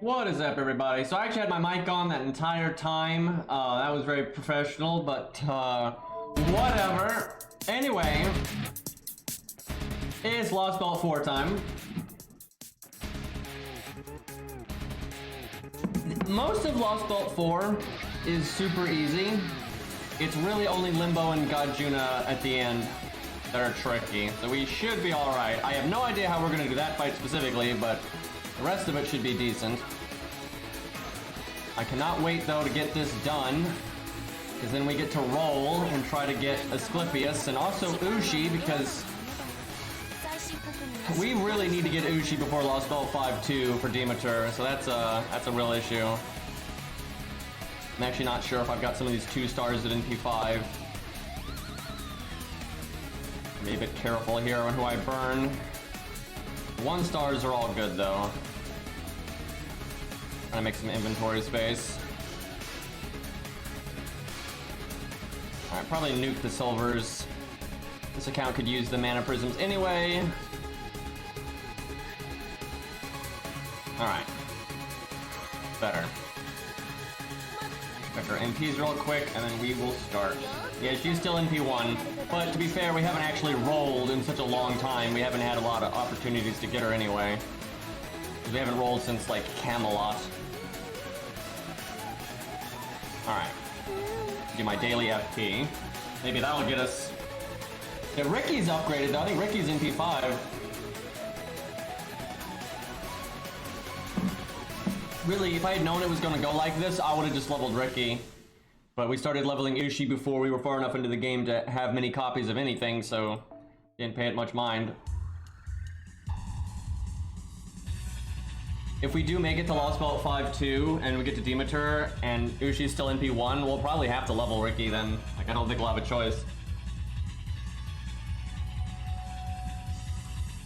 What is up, everybody? So I actually had my mic on that entire time. That was very professional, but whatever. Anyway, it's Lostbelt 4 time. Most of Lostbelt 4 is super easy. It's really only Limbo and Gajuna at the end that are tricky, so we should be alright. I have no idea how we're gonna do that fight specifically, but the rest of it should be decent. I cannot wait, though, to get this done, because then we get to roll and try to get Asclepius and also Ushi, because we really need to get Ushi before Lostbelt 5-2 for Demeter, so that's a real issue. I'm actually not sure if I've got some of these 2 stars at NP5. Be a bit careful here on who I burn. 1 stars are all good, though. Trying to make some inventory space. Alright, probably nuke the silvers. This account could use the mana prisms anyway. Alright. Better. Check our NPs real quick, and then we will start. Yeah, she's still NP1, but to be fair, we haven't actually rolled in such a long time. We haven't had a lot of opportunities to get her anyway. We haven't rolled since, like, Camelot. Alright. Do my daily FP. Maybe that'll get us... Yeah, Ricky's upgraded, though. I think Ricky's NP5. Really, if I had known it was going to go like this, I would have just leveled Ricky. But we started leveling Ushi before we were far enough into the game to have many copies of anything, so didn't pay it much mind. If we do make it to Lostbelt 5-2 and we get to Demeter and Ushi's still NP1, we'll probably have to level Ricky then. Like, I don't think we'll have a choice.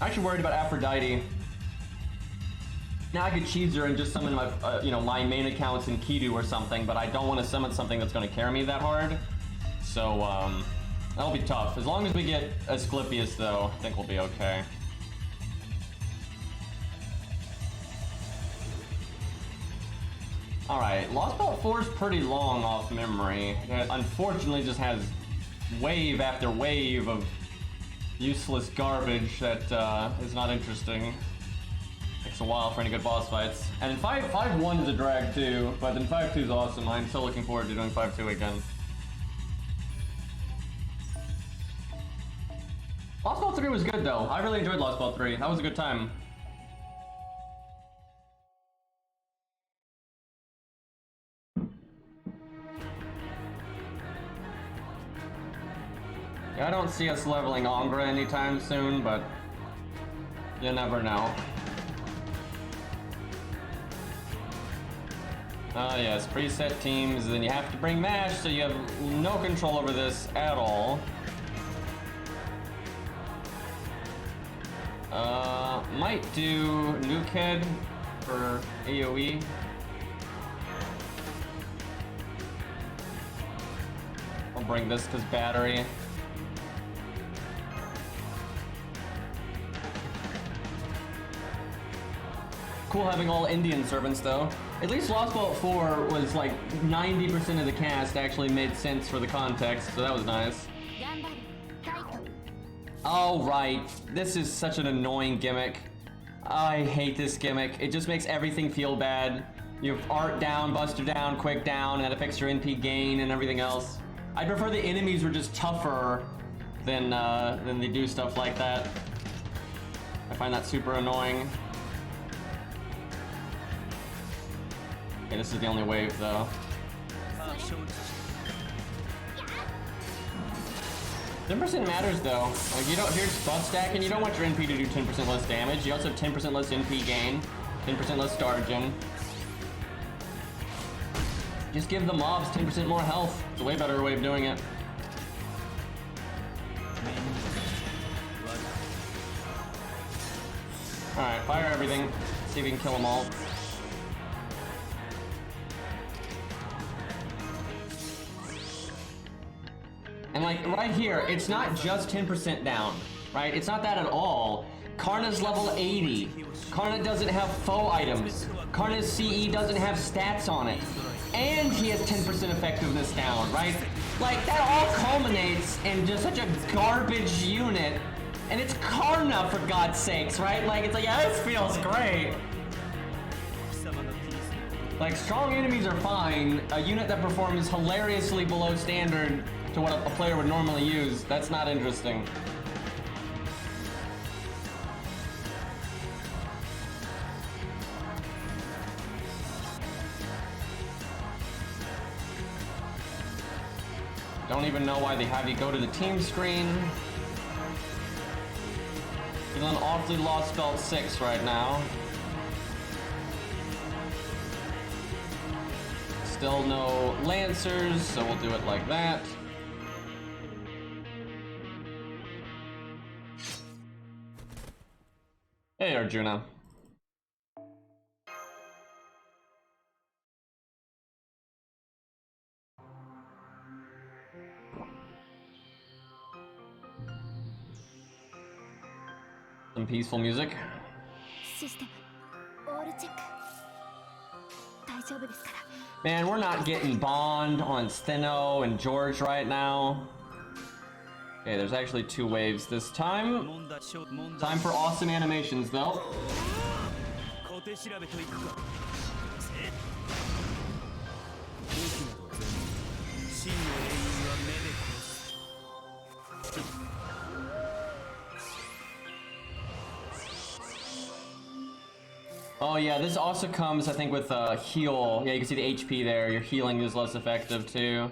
I'm actually worried about Aphrodite. Now I could cheese her and just summon my, my main accounts in Kidu or something, but I don't want to summon something that's going to carry me that hard. So, that'll be tough. As long as we get Asclepius, though, I think we'll be okay. Alright, Lostbelt 4 is pretty long off memory. It unfortunately just has wave after wave of useless garbage that is not interesting. Takes a while for any good boss fights. And 5-1 is a drag too, but then 5-2 is awesome. I'm so looking forward to doing 5-2 again. Lostbelt 3 was good though. I really enjoyed Lostbelt 3. That was a good time. Yeah, I don't see us leveling Angra anytime soon, but you never know. Yes, preset teams, then you have to bring MASH, so you have no control over this at all. Might do Nukehead for AoE. I'll bring this because battery. Cool having all Indian servants though. At least Lostbelt 4 was like 90% of the cast actually made sense for the context, so that was nice. Oh right, this is such an annoying gimmick. I hate this gimmick. It just makes everything feel bad. You have art down, buster down, quick down, and that affects your NP gain and everything else. I'd prefer the enemies were just tougher than they do stuff like that. I find that super annoying. Okay, this is the only wave, though. 10% matters, though. Like, you don't, if you're buff stacking, you don't want your NP to do 10% less damage. You also have 10% less NP gain, 10% less star gen. Just give the mobs 10% more health. It's a way better way of doing it. Alright, fire everything. See if we can kill them all. And like right here, it's not just 10% down, right? It's not that at all. Karna's level 80. Karna doesn't have foe items. Karna's CE doesn't have stats on it. And he has 10% effectiveness down, right? Like, that all culminates in just such a garbage unit. And it's Karna, for God's sakes, right? Like, it's like, yeah, this feels great. Like, strong enemies are fine. A unit that performs hilariously below standard to what a player would normally use, that's not interesting. Don't even know why they have you go to the team screen. Feeling awfully Lostbelt 6 right now. Still no Lancers, so we'll do it like that. Hey, Arjuna. Some peaceful music. Man, we're not getting Bond on Stheno and George right now. Okay, there's actually 2 waves this time. Time for awesome animations, though. Oh yeah, this also comes, I think, with heal. Yeah, you can see the HP there. Your healing is less effective too.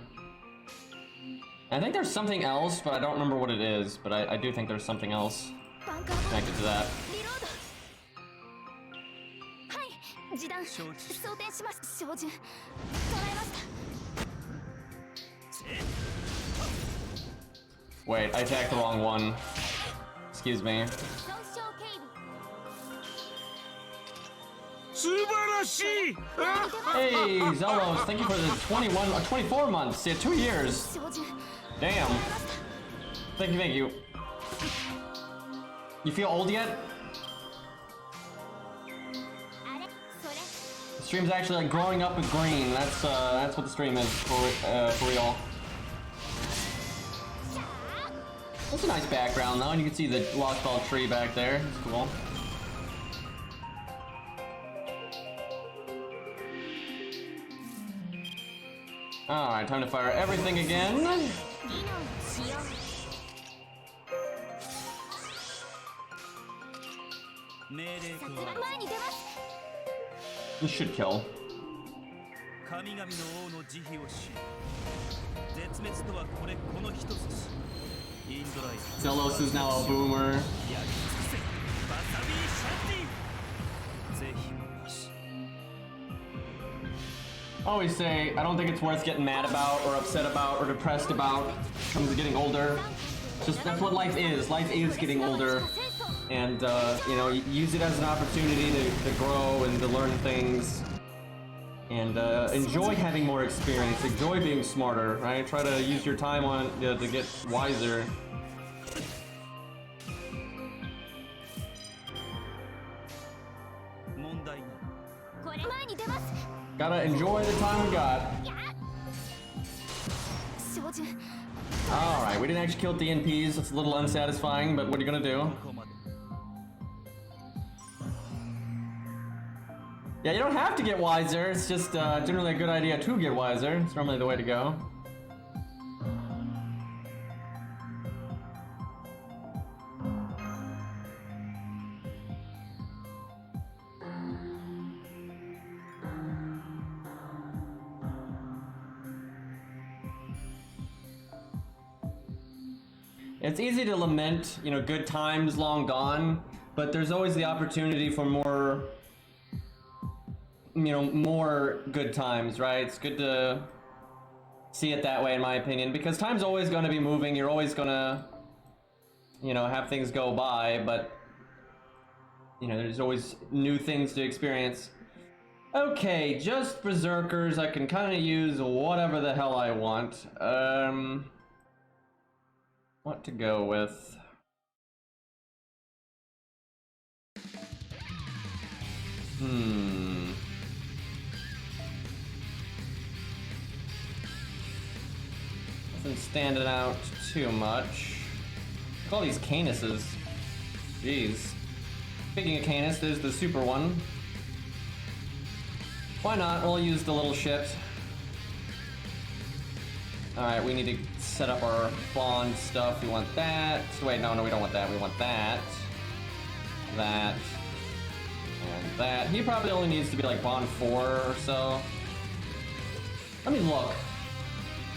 I think there's something else, but I don't remember what it is. But I do think there's something else connected to that. Wait, I attacked the wrong one. Excuse me. Hey, Zelos, thank you for the 24 months. Yeah, 2 years. Damn. Thank you. You feel old yet? The stream's actually like growing up with green. That's what the stream is for real. That's a nice background though, and you can see the Lostbelt tree back there. It's cool. Alright, time to fire everything again. This should kill. Zelos is now a boomer. I always say, I don't think it's worth getting mad about, or upset about, or depressed about when it comes to getting older. Just, that's what life is. Life is getting older. And, you know, use it as an opportunity to grow and to learn things. And, enjoy having more experience. Enjoy being smarter, right? Try to use your time on to get wiser. Gotta enjoy the time we got. Alright, we didn't actually kill DNPs. It's a little unsatisfying, but what are you gonna do? Yeah, you don't have to get wiser. It's just generally a good idea to get wiser. It's normally the way to go. It's easy to lament, you know, good times long gone, but there's always the opportunity for more, you know, more good times, right? It's good to see it that way, in my opinion, because time's always going to be moving. You're always going to, you know, have things go by, but, you know, there's always new things to experience. Okay, just Berserkers. I can kind of use whatever the hell I want. What to go with? Nothing standing out too much. Look at all these Canuses. Jeez. Speaking of Canis, there's the super one. Why not? We'll use the little shit. Alright, we need to set up our bond stuff. We want that. Wait, no, we don't want that. We want that. That. And that. He probably only needs to be like bond 4 or so. Let me look.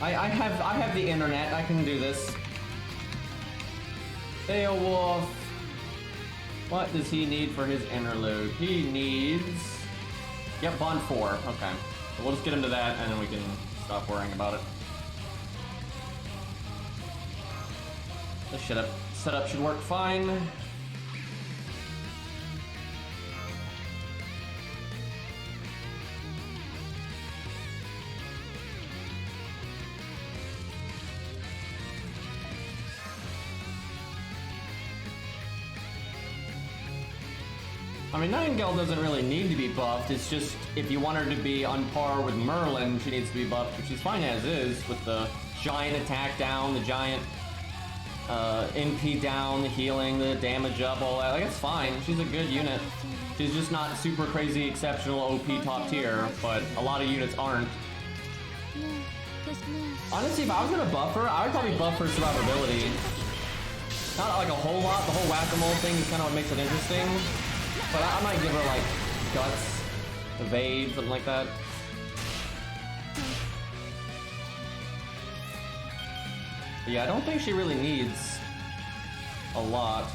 I have the internet. I can do this. Beowulf. What does he need for his interlude? He needs... Yep, bond 4. Okay. So we'll just get him to that and then we can stop worrying about it. This setup should work fine. I mean, Nightingale doesn't really need to be buffed, it's just if you want her to be on par with Merlin, she needs to be buffed, but she's fine as is, with the giant attack down, the giant NP down, the healing, the damage up, all that. Like, it's fine. She's a good unit. She's just not super crazy, exceptional, OP top tier, but a lot of units aren't. Honestly, if I was gonna buff her, I would probably buff her survivability. Not like a whole lot, the whole whack-a-mole thing is kind of what makes it interesting. But I might give her, like, guts, evade, something like that. But yeah, I don't think she really needs a lot.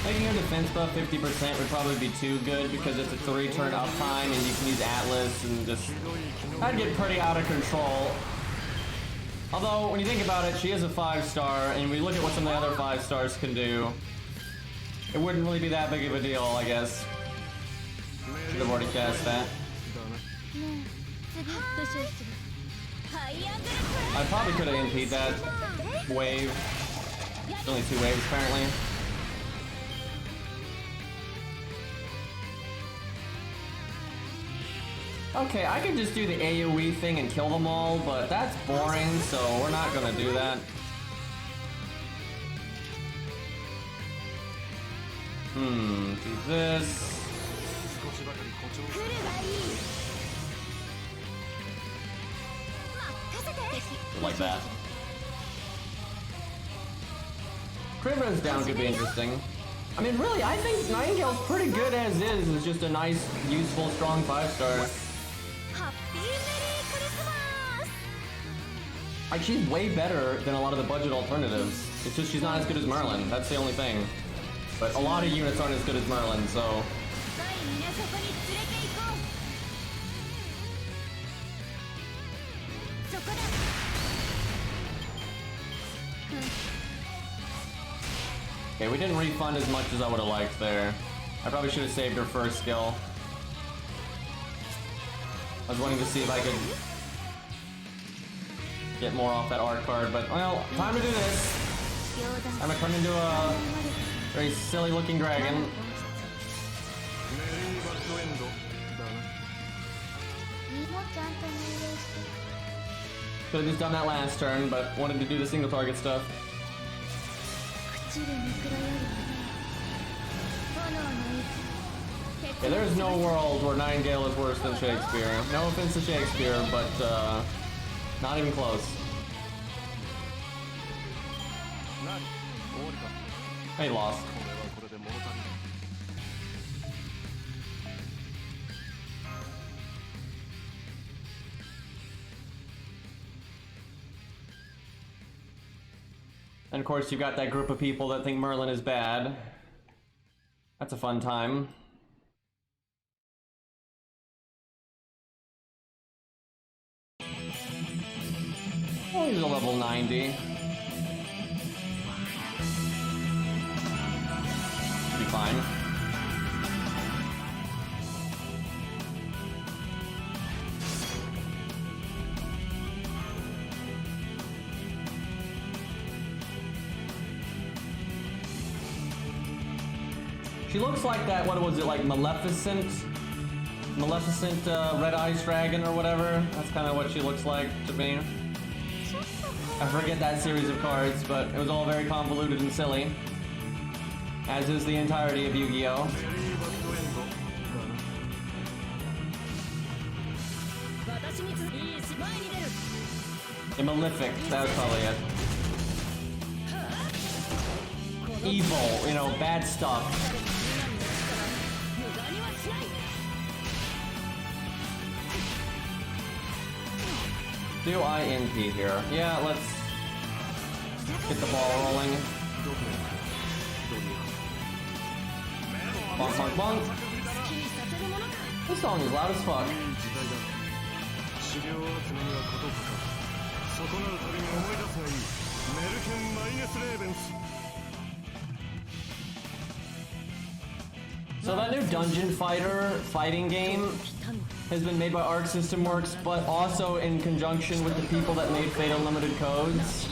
Making her defense buff 50% would probably be too good because it's a 3-turn uptime and you can use Atlas and just... I'd get pretty out of control. Although, when you think about it, she is a 5-star, and we look at what some of the other 5-stars can do. It wouldn't really be that big of a deal, I guess. Should have already cast that. I probably could have NP'd that wave. There's only 2 waves, apparently. Okay, I could just do the AoE thing and kill them all, but that's boring, so we're not gonna do that. Do this. Like that. Criven's down could be interesting. I mean, really, I think Nightingale's pretty good as is. It's just a nice, useful, strong 5-star. Like, she's way better than a lot of the budget alternatives. It's just she's not as good as Merlin. That's the only thing. But a lot of units aren't as good as Merlin, so... Okay, we didn't refund as much as I would have liked there. I probably should have saved her first skill. I was wanting to see if I could get more off that art card, but well, time to do this. I'm gonna turn into a very silly looking dragon. Could have just done that last turn, but wanted to do the single target stuff. Yeah, there is no world where Nightingale is worse than Shakespeare. No offense to Shakespeare, but not even close. He lost. And of course, you've got that group of people that think Merlin is bad. That's a fun time. Oh, he's a level 90. Should be fine. She looks like that, what was it, like Maleficent Red Eyes Dragon or whatever. That's kind of what she looks like to me. I forget that series of cards, but it was all very convoluted and silly. As is the entirety of Yu-Gi-Oh! A Malefic, that was probably it. Evil, you know, bad stuff. Do I NP here? Yeah, let's get the ball rolling. Bonk, bonk, bonk. This song is loud as fuck. So that new Dungeon Fighter fighting game has been made by Arc System Works, but also in conjunction with the people that made Fate Unlimited Codes.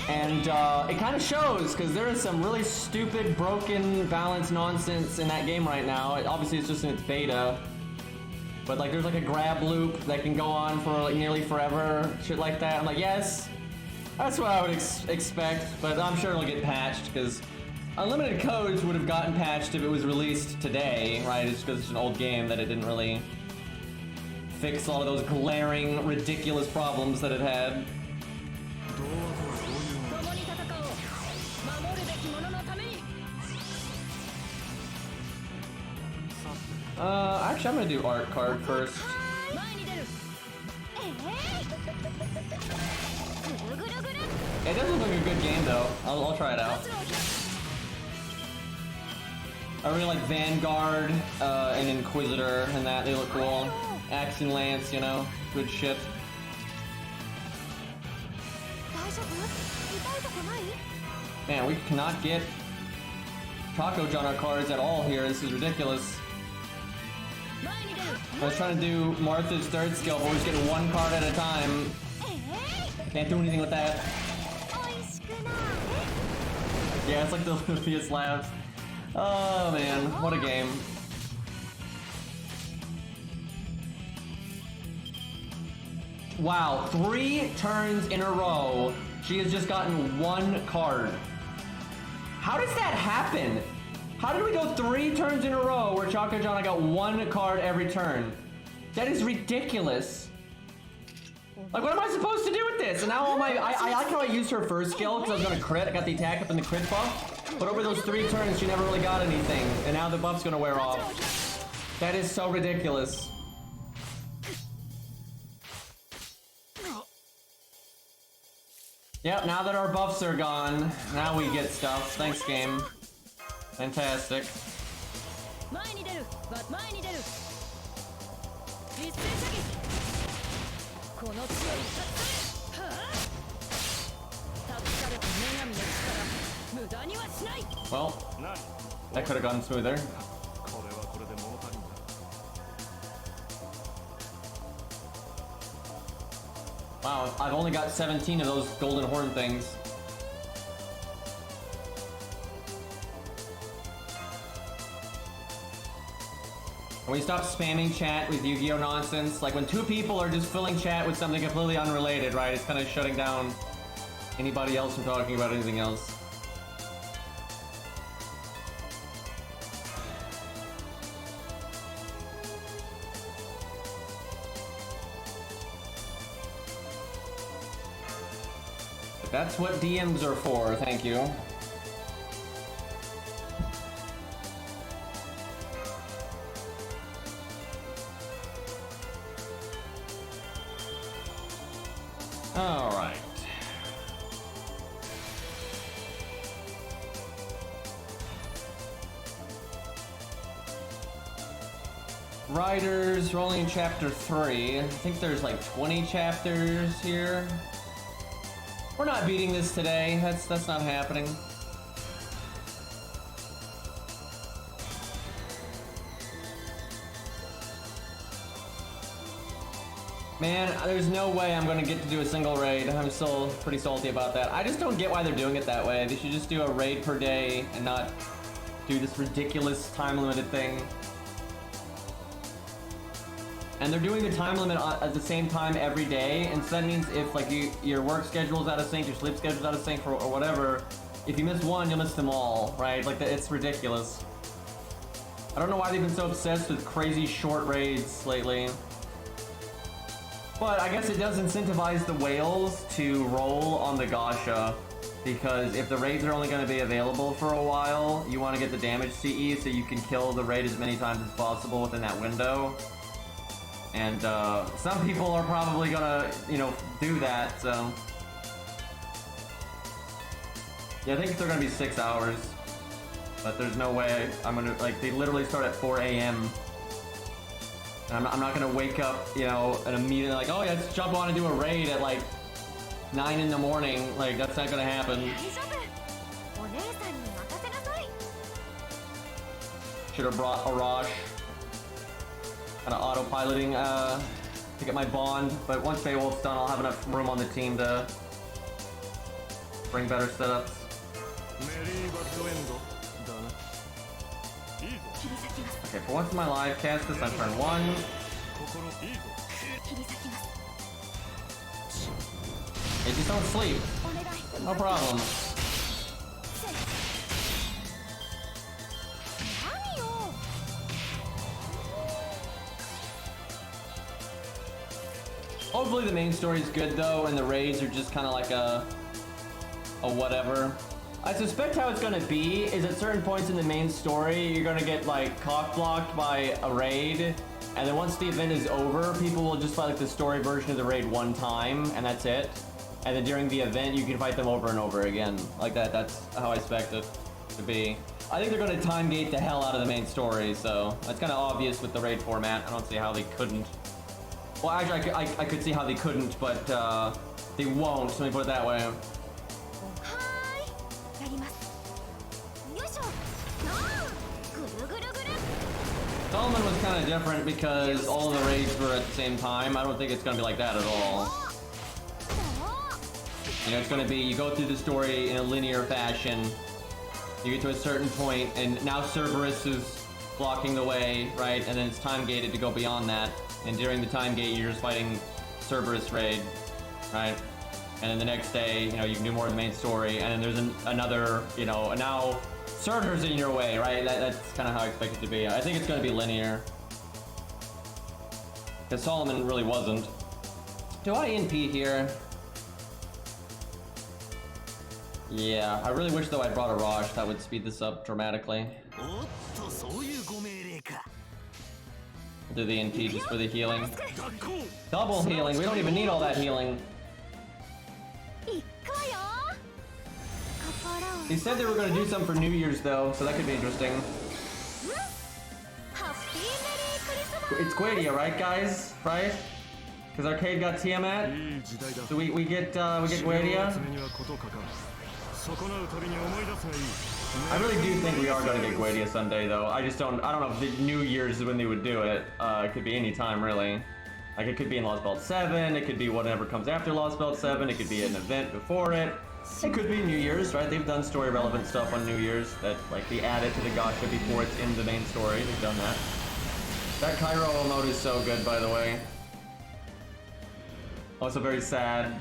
And it kind of shows, because there is some really stupid, broken, balance nonsense in that game right now. Obviously, it's just in its beta. But like, there's like a grab loop that can go on for like nearly forever, shit like that. I'm like, yes, that's what I would expect, but I'm sure it'll get patched, because Unlimited Codes would have gotten patched if it was released today, right? It's because it's an old game that it didn't really fix all of those glaring, ridiculous problems that it had. Actually, I'm gonna do art card first. It does look like a good game, though. I'll try it out. I really like Vanguard and Inquisitor and that. They look cool. Axe and Lance, you know, good shit. Man, we cannot get Taco on our cards at all here. This is ridiculous. I was trying to do Martha's third skill, but we're just getting one card at a time. Can't do anything with that. Yeah, it's like the Luffy slabs. Oh man, what a game. Wow, 3 turns in a row, she has just gotten 1 card. How does that happen? How did we go 3 turns in a row where Chaka-Jana got 1 card every turn? That is ridiculous. Like, what am I supposed to do with this? And now all my... I like how I used her first skill because I was going to crit. I got the attack up and the crit buff. But over those 3 turns, she never really got anything. And now the buff's going to wear off. That is so ridiculous. Yep, now that our buffs are gone, now we get stuff. Thanks, game. Fantastic. Well, that could have gone smoother. Wow, I've only got 17 of those golden horn things. Can we stop spamming chat with Yu-Gi-Oh nonsense? Like when 2 people are just filling chat with something completely unrelated, right? It's kind of shutting down anybody else from talking about anything else. That's what DMs are for, thank you. All right. Riders, rolling in chapter 3. I think there's like 20 chapters here. We're not beating this today. That's not happening. Man, there's no way I'm gonna get to do a single raid. I'm still pretty salty about that. I just don't get why they're doing it that way. They should just do a raid per day and not do this ridiculous time limited thing. And they're doing the time limit at the same time every day, and so that means if like your work schedule's out of sync, your sleep schedule's out of sync, or whatever, if you miss one, you'll miss them all, right? Like, it's ridiculous. I don't know why they've been so obsessed with crazy short raids lately. But I guess it does incentivize the whales to roll on the gacha, because if the raids are only going to be available for a while, you want to get the damage CE so you can kill the raid as many times as possible within that window. And some people are probably gonna, you know, do that, so. Yeah, I think they're gonna be 6 hours. But there's no way I'm gonna, like, they literally start at 4 a.m. And I'm not gonna wake up, you know, and immediately like, oh yeah, let's jump on and do a raid at like 9 in the morning. Like, that's not gonna happen. Should have brought Arash. Kind of auto-piloting to get my bond, but once Beowulf's done, I'll have enough room on the team to bring better setups. Okay, for once in my life, cast this on turn 1. Hey, just don't sleep. No problem. Hopefully the main story is good though, and the raids are just kind of like a whatever. I suspect how it's gonna be is at certain points in the main story, you're gonna get like cock-blocked by a raid, and then once the event is over, people will just fight like the story version of the raid one time, and that's it. And then during the event, you can fight them over and over again. Like that, that's how I expect it to be. I think they're gonna time gate the hell out of the main story, so that's kind of obvious with the raid format. I don't see how they couldn't. Well, actually, I could see how they couldn't, but they won't, so let me put it that way. Solomon was kind of different because all of the raids were at the same time. I don't think it's going to be like that at all. You know, it's going to be, you go through the story in a linear fashion, you get to a certain point, and now Cerberus is blocking the way, right? And then it's time gated to go beyond that. And during the time gate, you're just fighting Cerberus raid, right? And then the next day, you know, you can do more of the main story, and then there's another, you know, and now Surtur's in your way, right? That's kind of how I expect it to be. I think it's going to be linear. Because Solomon really wasn't. Do I NP here? Yeah, I really wish though I brought a Rosh. That would speed this up dramatically. Do the NP just for the healing. Double healing, we don't even need all that healing. He said they were going to do something for New Year's though, so that could be interesting. It's Guadia, right guys? Right? Because Arcade got Tiamat? So we get Guadia? I really do think we are going to get Guadia someday though. I don't know if the New Year's is when they would do it. It could be any time really. Like it could be in Lostbelt 7, it could be whatever comes after Lostbelt 7, it could be an event before it. It could be New Year's, right? They've done story relevant stuff on New Year's that like they add it to the gacha before it's in the main story. They've done that. That Cairo mode is so good, by the way. Also very sad.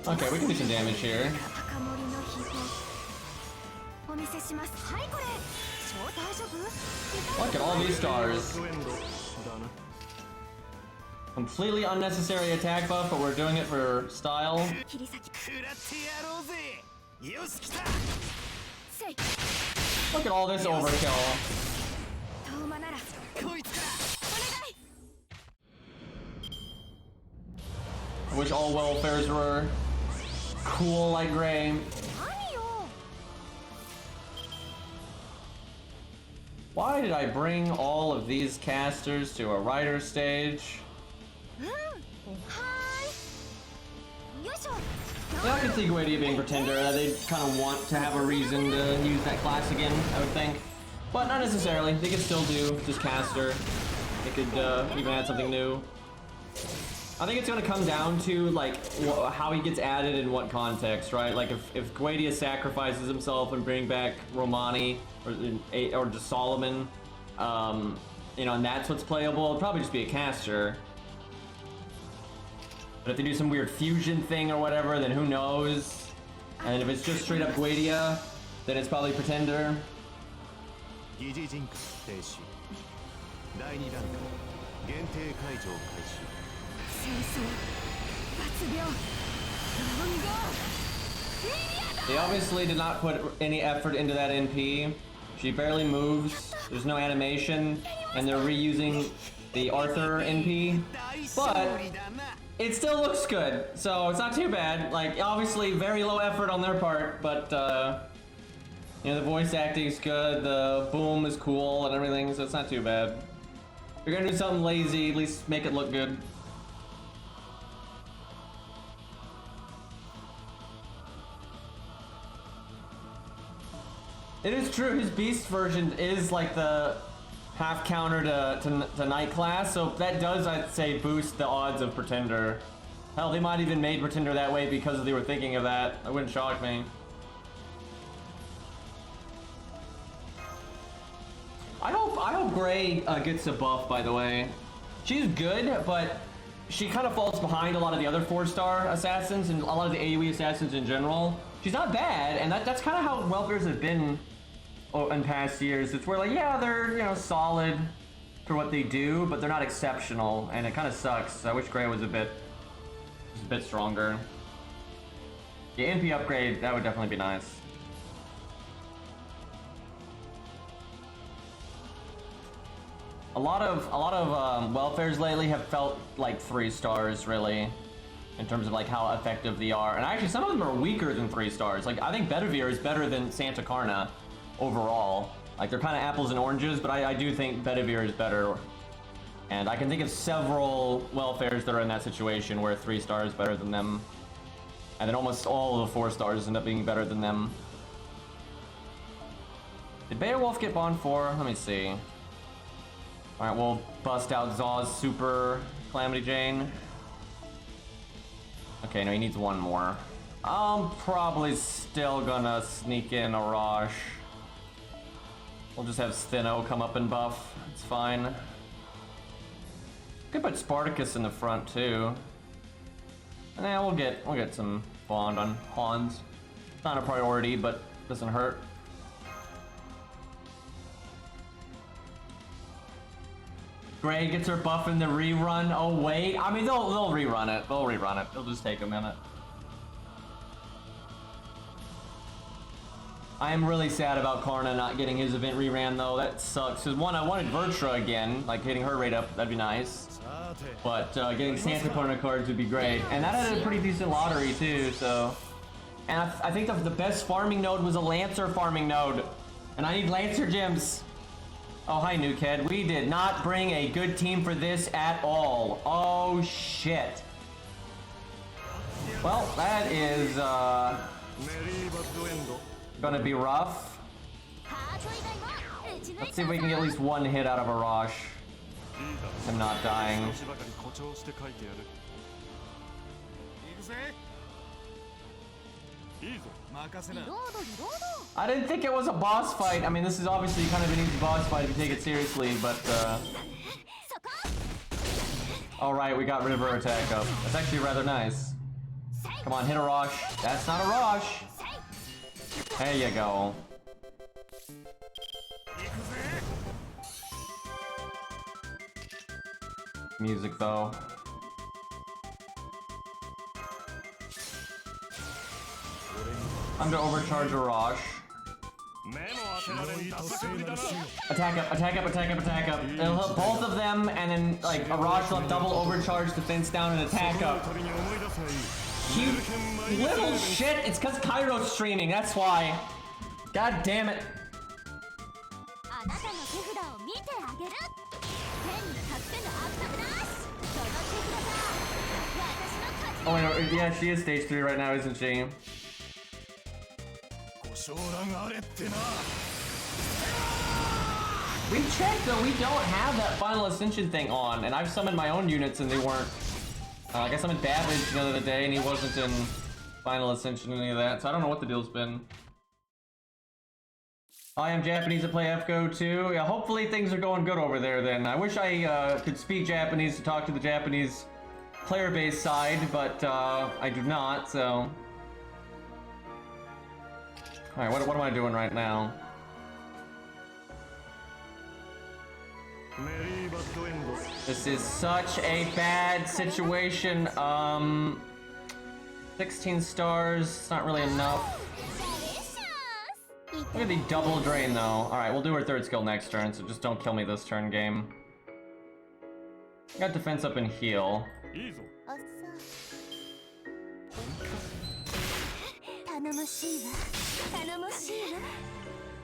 Okay, we can do some damage here. Look at all these stars. Completely unnecessary attack buff, but we're doing it for style. Look at all this overkill. I wish all welfares were cool like Gray. Why did I bring all of these casters to a writer stage? Yeah, I can see Guadia being Pretender. They kind of want to have a reason to use that class again, I would think. But not necessarily. They can still do just caster. It could even add something new. I think it's gonna come down to like how he gets added in what context, right? Like if Guadia sacrifices himself and bring back Romani or just Solomon, you know, and that's what's playable, it'll probably just be a caster. But if they do some weird fusion thing or whatever, then who knows? And if it's just straight up Guadia, then it's probably Pretender. They obviously did not put any effort into that NP. She barely moves, there's no animation, and they're reusing the Arthur NP. But it still looks good, so it's not too bad. Like, obviously very low effort on their part, but you know, the voice acting is good, the boom is cool and everything, so it's not too bad. If you're gonna do something lazy, at least make it look good. It is true, his beast version is like the half counter to Night class, so that does, I'd say, boost the odds of Pretender. Hell, they might even made Pretender that way because they were thinking of that. That wouldn't shock me. I hope Gray gets a buff, by the way. She's good, but she kind of falls behind a lot of the other 4-star assassins and a lot of the AoE assassins in general. She's not bad, and that's kind of how welfares have been in past years. It's where, like, yeah, they're, you know, solid for what they do, but they're not exceptional, and it kind of sucks. I wish Gray was a bit stronger. The NP upgrade, that would definitely be nice. A lot of welfares lately have felt like 3 stars, really, in terms of like how effective they are. And actually, some of them are weaker than 3 stars. Like, I think Bedivere is better than Santa Carna overall. Like, they're kind of apples and oranges, but I do think Bedivere is better. And I can think of several welfares that are in that situation where 3 stars is better than them. And then almost all of the 4 stars end up being better than them. Did Beowulf get Bond 4? Let me see. Alright, we'll bust out Zaw's super Calamity Jane. Okay, no, he needs one more. I'm probably still gonna sneak in a Arash. We'll just have Stheno come up and buff. It's fine. Could put Spartacus in the front too. And then we'll get some Bond on Hans. It's not a priority, but doesn't hurt. Gray gets her buff in the rerun. Oh wait, I mean they'll rerun it. They'll rerun it. It'll just take a minute. I am really sad about Karna not getting his event reran though. That sucks. Cause one, I wanted Vertra again, like hitting her rate up. That'd be nice. But getting Santa Karna cards would be great. And that had a pretty decent lottery too. So, and I think the best farming node was a Lancer farming node, and I need Lancer gems. Oh, hi, Nukehead. We did not bring a good team for this at all. Oh, shit. Well, that is, gonna be rough. Let's see if we can get at least one hit out of Arash. I'm not dying. I didn't think it was a boss fight. I mean, this is obviously kind of an easy boss fight if you take it seriously, but alright, we got rid of her attack up. That's actually rather nice. Come on, hit a Arash. That's not a Arash. There you go. Music though. I'm gonna overcharge Arash. Attack up, attack up, attack up, attack up. It'll help both of them, and then like Arash will have double overcharge defense down and attack up. You little shit! It's cause Kairo's streaming, that's why. God damn it. Oh wait, yeah, she is stage 3 right now, isn't she? We checked though, we don't have that Final Ascension thing on, and I've summoned my own units and they weren't. I guess I'm in Damage the other day and he wasn't in Final Ascension or any of that, so I don't know what the deal's been. I am Japanese to play FGO too. Yeah, hopefully things are going good over there then. I wish I could speak Japanese to talk to the Japanese player base side, but I do not, so. Alright, what am I doing right now? This is such a bad situation. 16 stars, it's not really enough. Look at the double drain though. Alright, we'll do our third skill next turn, so just don't kill me this turn, game. Got defense up and heal.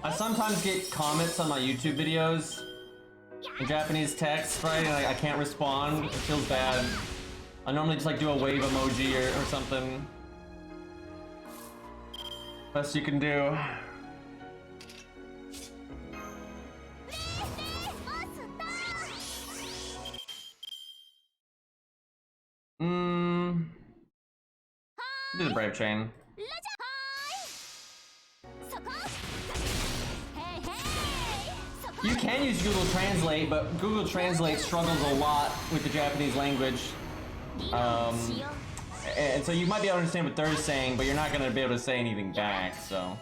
I sometimes get comments on my YouTube videos in Japanese text, right? And I can't respond. It feels bad. I normally just like do a wave emoji or something. Best you can do. Do the Brave Chain. You can use Google Translate, but Google Translate struggles a lot with the Japanese language. And so you might be able to understand what they're saying, but you're not going to be able to say anything back, so.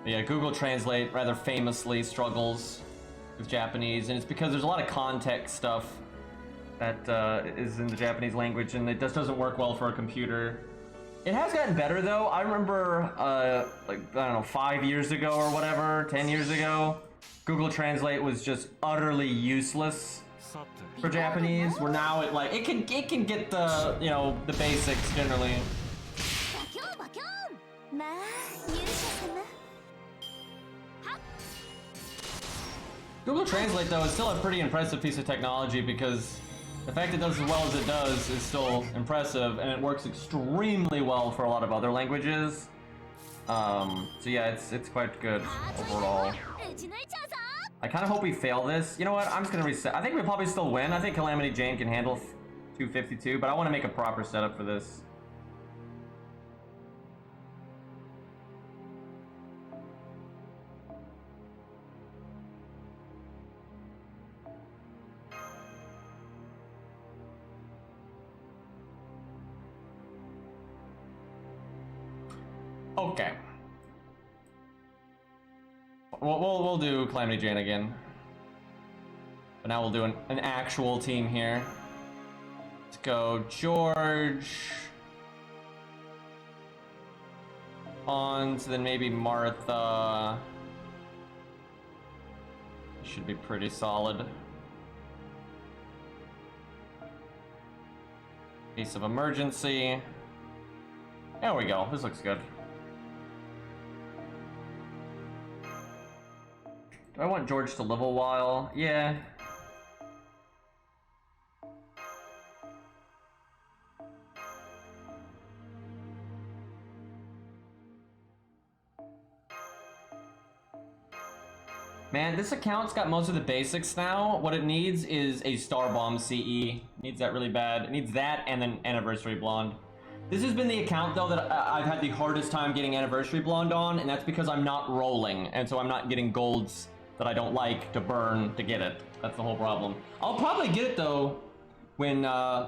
But yeah, Google Translate rather famously struggles with Japanese, and it's because there's a lot of context stuff that is in the Japanese language, and it just doesn't work well for a computer. It has gotten better though. I remember, like, I don't know, 5 years ago or whatever, 10 years ago, Google Translate was just utterly useless for Japanese. Where now it can get the, you know, the basics generally. Google Translate though is still a pretty impressive piece of technology, because the fact it does as well as it does is still impressive, and it works extremely well for a lot of other languages. So yeah, it's quite good overall. I kind of hope we fail this. You know what? I'm just gonna reset. I think we'll probably still win. I think Calamity Jane can handle 252, but I want to make a proper setup for this. Okay. We'll do Calamity Jane again. But now we'll do an actual team here. Let's go George. On to then maybe Martha. Should be pretty solid. Case of emergency. There we go. This looks good. Do I want George to live a while? Yeah. Man, this account's got most of the basics now. What it needs is a Star Bomb CE. It needs that really bad. It needs that and then Anniversary Blonde. This has been the account though that I've had the hardest time getting Anniversary Blonde on, and that's because I'm not rolling, and so I'm not getting golds that I don't like to burn to get it. That's the whole problem. I'll probably get it though when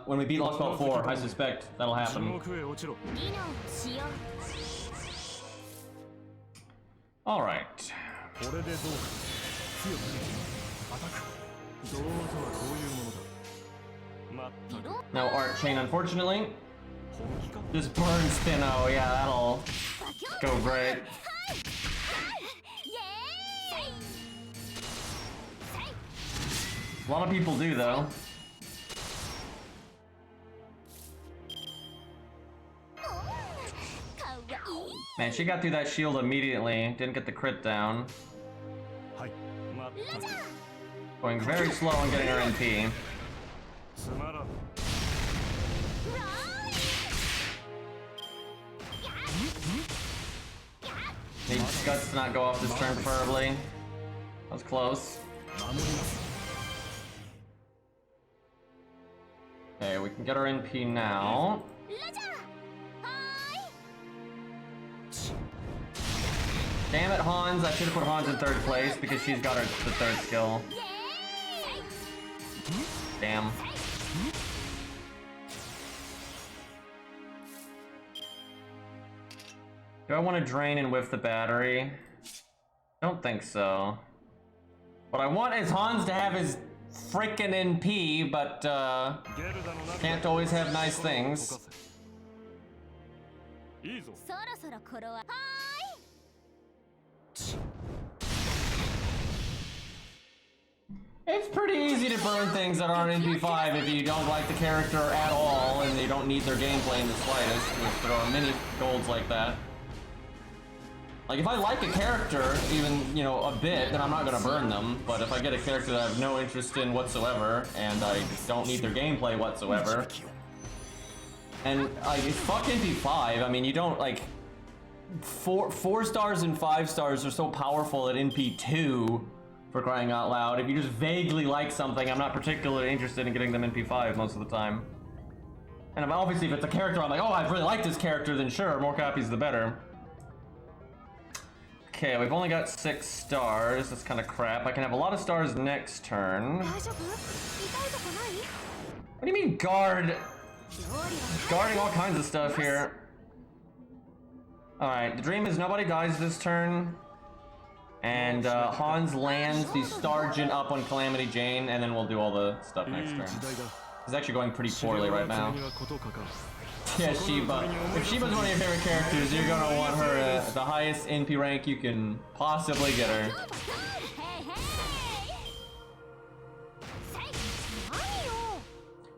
we beat Lostbelt 4. I suspect that'll happen. All right. No art chain, unfortunately. Just burn Stheno, yeah, that'll go great. A lot of people do, though. Man, she got through that shield immediately. Didn't get the crit down. Going very slow on getting her NP. Need Guts to not go off this turn, preferably. That was close. Okay, we can get our NP now. Damn it, Hans. I should have put Hans in third place because she's got the third skill. Damn. Do I want to drain and whiff the battery? Don't think so. What I want is Hans to have his frickin' NP, but can't always have nice things. It's pretty easy to burn things that aren't NP5 if you don't like the character at all and you don't need their gameplay in the slightest, which there are many golds like that. Like, if I like a character, even, you know, a bit, then I'm not gonna burn them. But if I get a character that I have no interest in whatsoever, and I don't need their gameplay whatsoever, and, like, fuck NP5, I mean, you don't, like, 4 stars and 5 stars are so powerful at NP2, for crying out loud. If you just vaguely like something, I'm not particularly interested in getting them NP5 most of the time. And obviously, if it's a character I'm like, oh, I really like this character, then sure, more copies the better. Okay, we've only got 6 stars. That's kind of crap. I can have a lot of stars next turn. What do you mean guard? Guarding all kinds of stuff here. Alright, the dream is nobody dies this turn. And Hans lands the Stargent up on Calamity Jane, and then we'll do all the stuff next turn. It's actually going pretty poorly right now. Yeah, Shiba. If Shiba's one of your favorite characters, you're gonna want her at the highest NP rank you can possibly get her.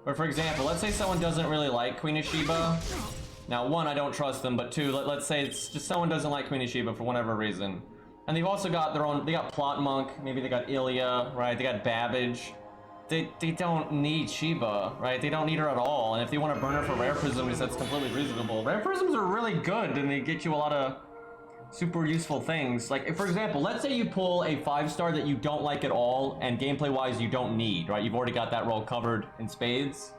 Or for example, let's say someone doesn't really like Queen of Shiba. Now, 1, I don't trust them, but 2, let's say it's just someone doesn't like Queen of Shiba for whatever reason. And they've also got their own, they got Plot Monk, maybe they got Ilya, right? They got Babbage. They don't need Shiba, right? They don't need her at all. And if they want to burn her for rare prisms, that's completely reasonable. Rare prisms are really good and they get you a lot of super useful things. Like, if, for example, let's say you pull a 5-star that you don't like at all and gameplay-wise you don't need, right? You've already got that role covered in spades.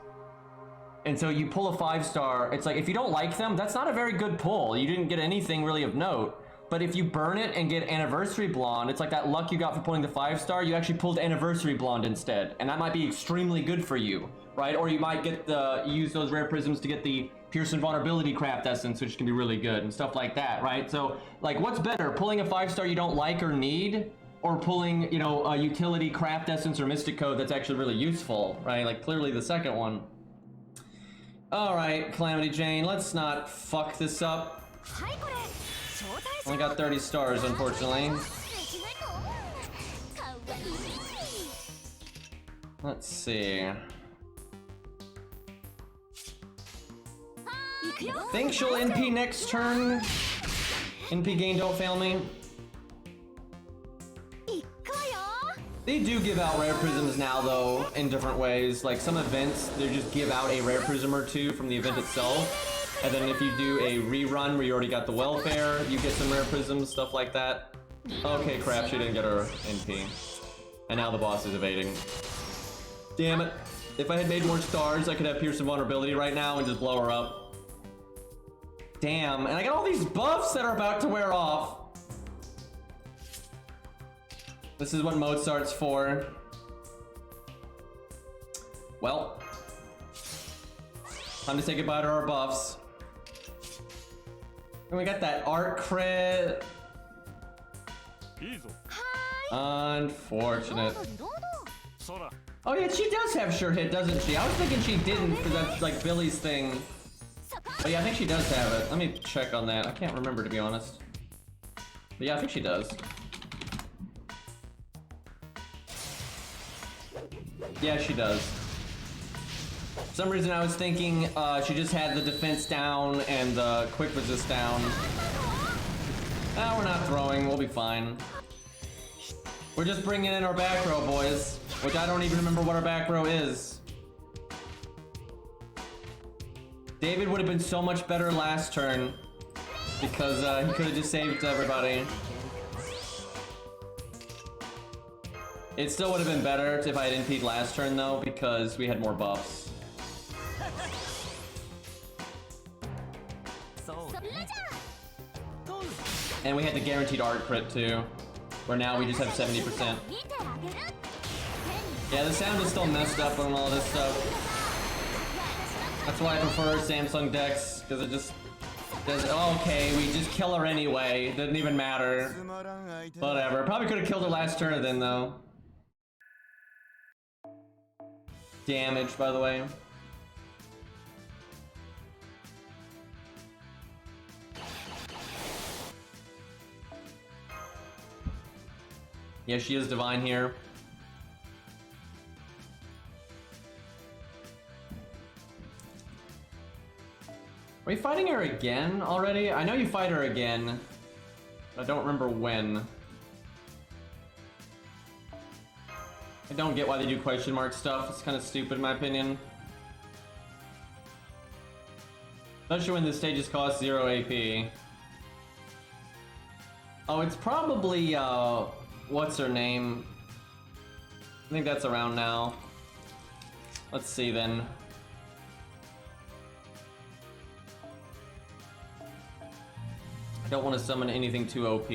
And so you pull a 5-star, it's like, if you don't like them, that's not a very good pull. You didn't get anything really of note. But if you burn it and get Anniversary Blonde, it's like that luck you got for pulling the 5-star, you actually pulled Anniversary Blonde instead. And that might be extremely good for you, right? Or you might get use those rare prisms to get the Pierce and Vulnerability Craft Essence, which can be really good, and stuff like that, right? So, like, what's better, pulling a 5-star you don't like or need, or pulling, you know, a utility Craft Essence or Mystic Code that's actually really useful, right? Like, clearly the second one. Alright, Calamity Jane, let's not fuck this up. Only got 30 stars, unfortunately. Let's see. I think she'll NP next turn. NP gain, don't fail me. They do give out rare prisms now, though, in different ways. Like, some events, they just give out a rare prism or 2 from the event itself. And then if you do a rerun where you already got the welfare, you get some rare prisms, stuff like that. Okay, crap, she didn't get her NP. And now the boss is evading. Damn it. If I had made more stars, I could have Pierce and Vulnerability right now and just blow her up. Damn, and I got all these buffs that are about to wear off. This is what Mozart's for. Well, time to say goodbye to our buffs. And we got that art crit. Unfortunate. Oh yeah, she does have sure hit, doesn't she? I was thinking she didn't, because that's like Billy's thing. But yeah, I think she does have it. Let me check on that. I can't remember, to be honest. But yeah, I think she does. Yeah, she does. For some reason I was thinking she just had the defense down and the quick resist down. Ah, we're not throwing, we'll be fine. We're just bringing in our back row, boys. Which I don't even remember what our back row is. David would have been so much better last turn. Because he could have just saved everybody. It still would have been better if I didn't peek last turn though, because we had more buffs. And we had the guaranteed art crit too, where now we just have 70%. Yeah, the sound is still messed up on all this stuff. That's why I prefer Samsung decks, because it just does, oh, okay, we just kill her anyway. Doesn't even matter. Whatever. Probably could have killed her last turn then though. Damage, by the way. Yeah, she is divine here. Are we fighting her again already? I know you fight her again, but I don't remember when. I don't get why they do question mark stuff. It's kind of stupid in my opinion. Especially when the stages cost 0 AP. Oh, it's probably, what's her name? I think that's around now. Let's see then. I don't want to summon anything too OP.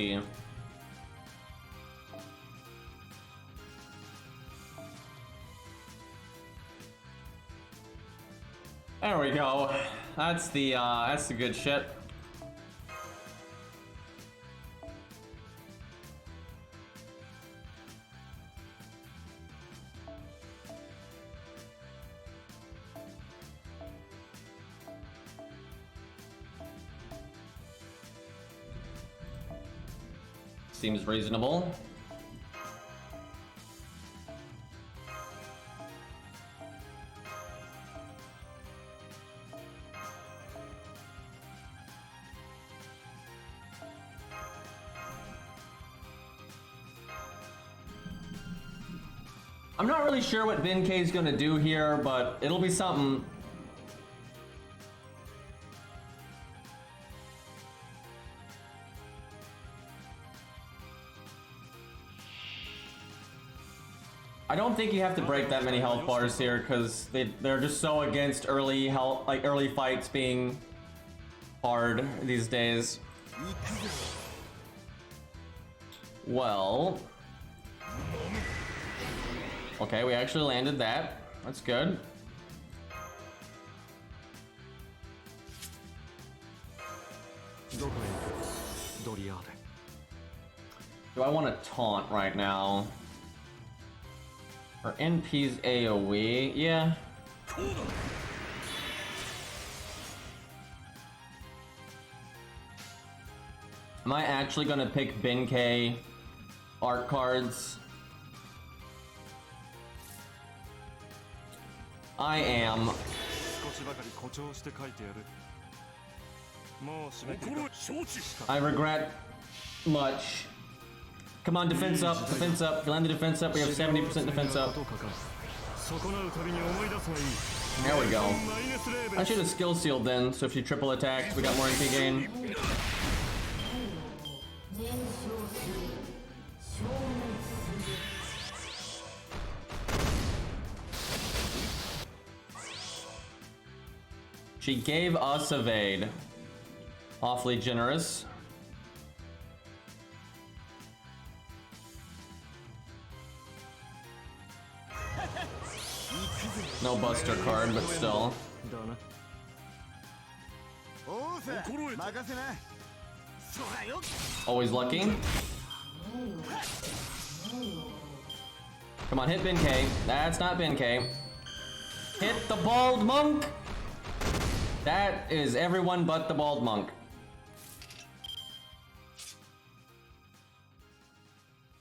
There we go. That's the good shit. Seems reasonable. I'm not really sure what Ben K is gonna do here, but it'll be something. I don't think you have to break that many health bars here because they're just so against early health, like early fights being hard these days. Well, okay, we actually landed that. That's good. Do I want to taunt right now? Or NP's AoE, yeah. Am I actually gonna pick Benkei art cards? I am. I regret much. Come on, defense up, defense up. Land the defense up. We have 70% defense up. There we go. I should have skill sealed then, so if she triple attacked, we got more MP gain. She gave us evade. Awfully generous. No buster card, but still. Always lucky. Come on, hit Benkei. That's not Benkei. Hit the bald monk. That is everyone but the bald monk.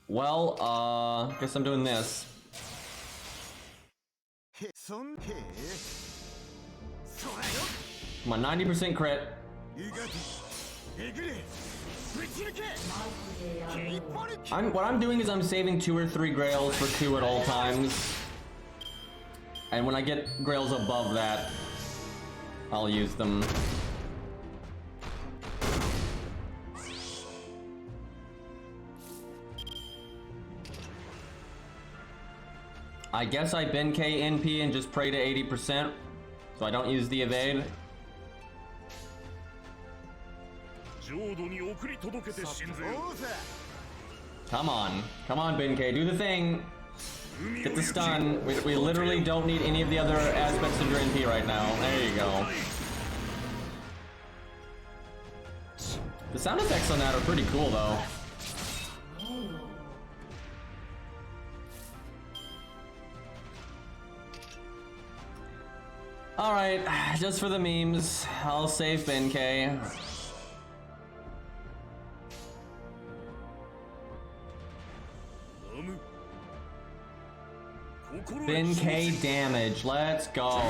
Well, guess I'm doing this. Come on, 90% crit. What I'm doing is I'm saving 2 or 3 grails for 2 at all times. And when I get grails above that, I'll use them. I guess I bin K NP and just pray to 80%, so I don't use the evade. Come on, bin K, do the thing. Get the stun. We literally don't need any of the other aspects of your NP right now. There you go. The sound effects on that are pretty cool, though. Alright, just for the memes, I'll save bin K. bin K damage, let's go.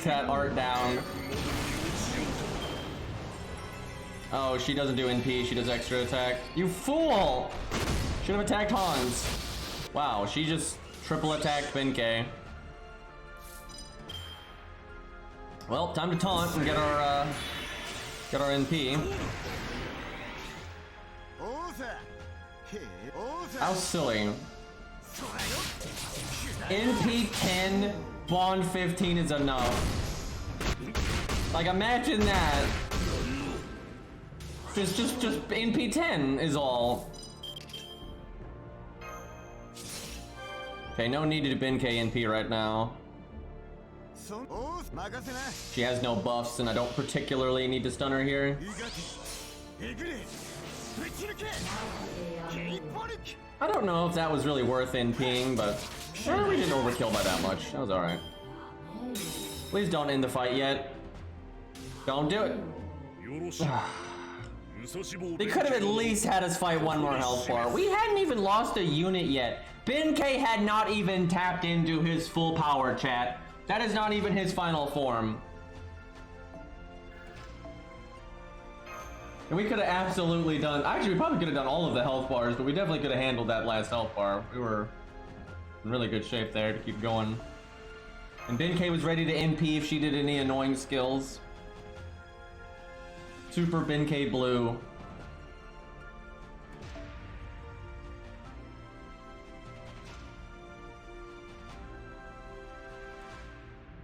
Cat art down. Oh, she doesn't do NP, she does extra attack. You fool! Should have attacked Hans. Wow, she just triple attacked bin K. Well, time to taunt and get our NP. How silly. NP 10, Bond 15 is enough. Like, imagine that. Just NP 10 is all. Okay, no need to bin K NP right now. She has no buffs, and I don't particularly need to stun her here. I don't know if that was really worth NPing, but we didn't overkill by that much. That was alright. Please don't end the fight yet. Don't do it. They could have at least had us fight one more health bar. We hadn't even lost a unit yet. bin K had not even tapped into his full power, chat. That is not even his final form. And we could have absolutely done... Actually, we probably could have done all of the health bars, but we definitely could have handled that last health bar. We were in really good shape there to keep going. And bin K was ready to NP if she did any annoying skills. Super bin K blue.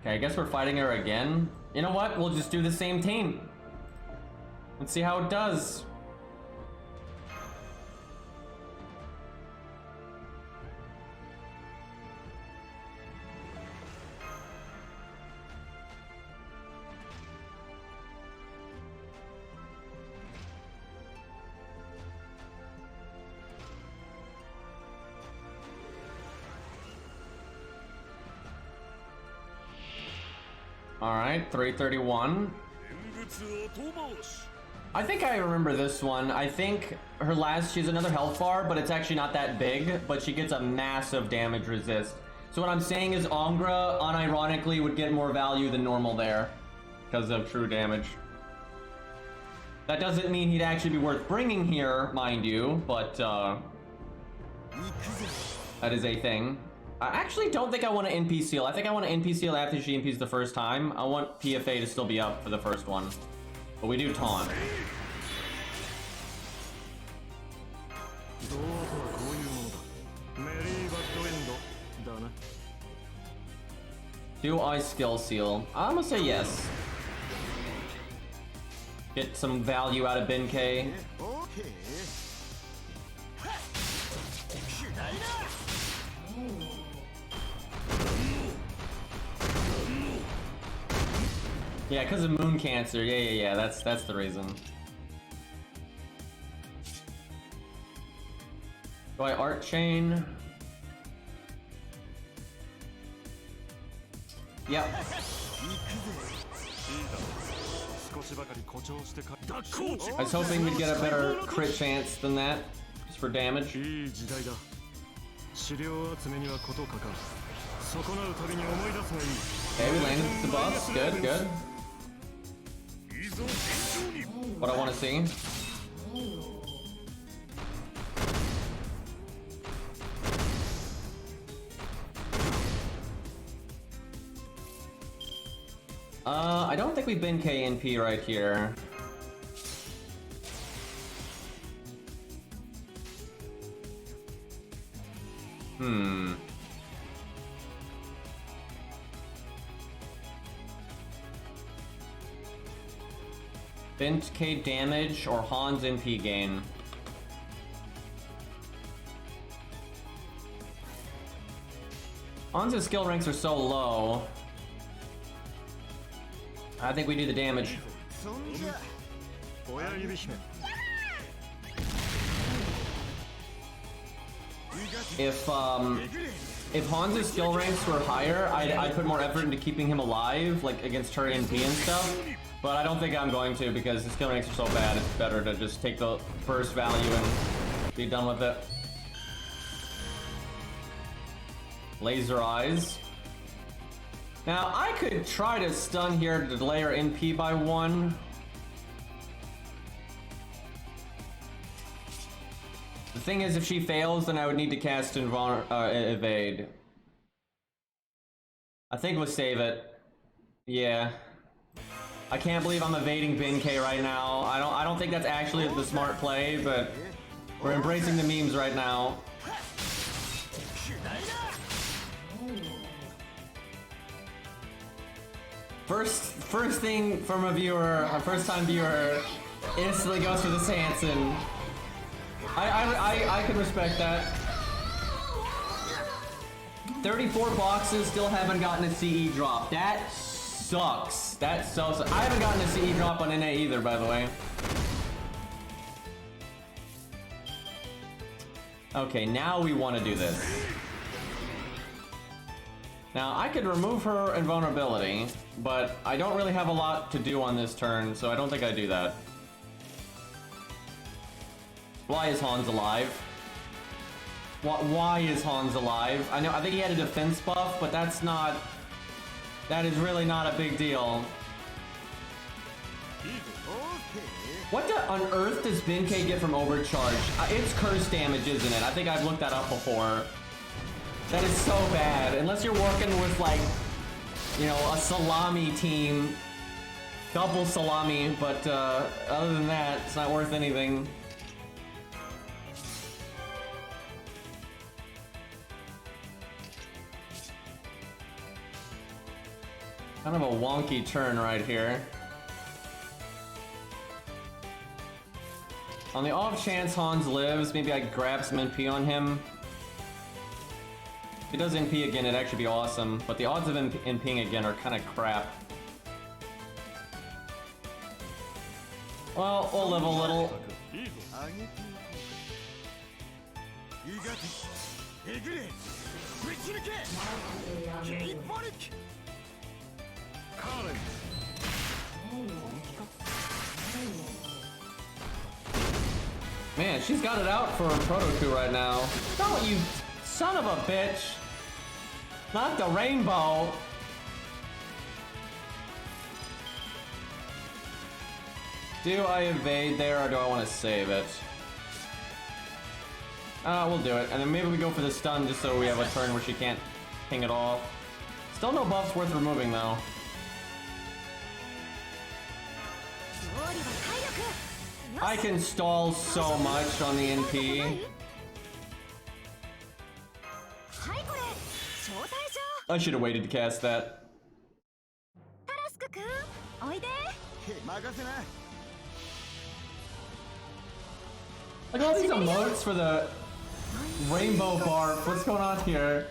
Okay, I guess we're fighting her again. You know what? We'll just do the same team. Let's see how it does. Alright, 331. I think I remember this one. I think her she's another health bar, but it's actually not that big, but she gets a massive damage resist. So what I'm saying is Angra, unironically, would get more value than normal there because of true damage. That doesn't mean he'd actually be worth bringing here, mind you, but that is a thing. I actually don't think I want to NP seal. I think I want to NP seal after she NPs the first time. I want PFA to still be up for the first one. But we do taunt. Do I skill seal? I'm gonna say yes. Get some value out of bin K. Yeah, because of moon cancer. Yeah. That's the reason. Do I art chain? Yep. I was hoping we'd get a better crit chance than that, just for damage. Okay, we landed the buffs. Good. What I want to see. I don't think we've been KNP right here. Bint K damage or Han's NP gain. Han's skill ranks are so low. I think we do the damage. If Han's skill ranks were higher, I'd put more effort into keeping him alive, like against her NP and stuff. But I don't think I'm going to because his skill ranks are so bad. It's better to just take the burst value and be done with it. Laser eyes. Now I could try to stun here to delay her NP by 1. The thing is, if she fails, then I would need to cast evade. I think we'll save it. Yeah. I can't believe I'm evading Bin K right now. I don't think that's actually the smart play, but we're embracing the memes right now. First thing from a viewer, a first-time viewer, instantly goes for the Sanson. I can respect that. 34 boxes, still haven't gotten a CE drop. That sucks. That so sucks. I haven't gotten a CE drop on NA either, by the way. Okay, now we want to do this. Now, I could remove her invulnerability, but I don't really have a lot to do on this turn, so I don't think I do that. Why is Hans alive? Why is Hans alive? I think he had a defense buff, but that is really not a big deal. What on earth does Bin K get from overcharge? It's curse damage, isn't it? I think I've looked that up before. That is so bad. Unless you're working with, like, you know, a salami team. Double salami, but other than that, it's not worth anything. Kind of a wonky turn right here. On the off chance Hans lives, maybe I grab some NP on him. If he does NP again, it'd actually be awesome, but the odds of him NPing again are kind of crap. Well, we'll live a little. Man, she's got it out for Proto 2 right now. Don't you son of a bitch! Not the rainbow! Do I evade there or do I want to save it? We'll do it. And then maybe we go for the stun just so we have a turn where she can't ping it off. Still no buffs worth removing though. I can stall so much on the NP. I should have waited to cast that. Look at all these emotes for the rainbow barf. What's going on here?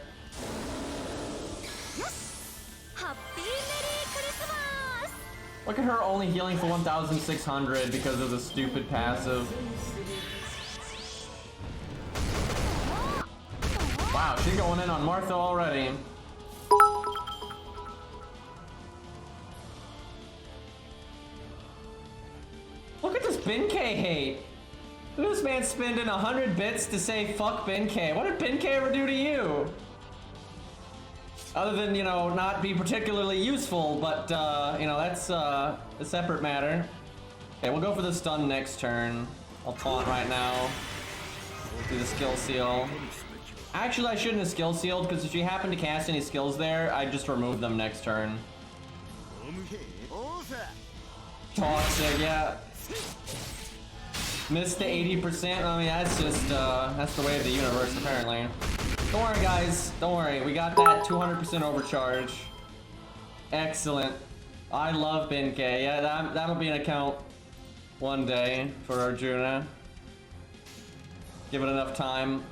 Look at her only healing for 1,600 because of the stupid passive. Wow, she's going in on Martha already. Look at this Bin K hate. Look at this man spending 100 bits to say fuck Bin K. What did Bin K ever do to you? Other than, you know, not be particularly useful, but, you know, that's a separate matter. Okay, we'll go for the stun next turn. I'll taunt right now. Do the skill seal. Actually, I shouldn't have skill sealed, because if she happened to cast any skills there, I'd just remove them next turn. Toxic, yeah. Missed the 80%. I mean, that's just, that's the way of the universe, apparently. Don't worry, guys. Don't worry. We got that 200% overcharge. Excellent. I love Benkei. Yeah, that'll be an account one day for Arjuna. Give it enough time.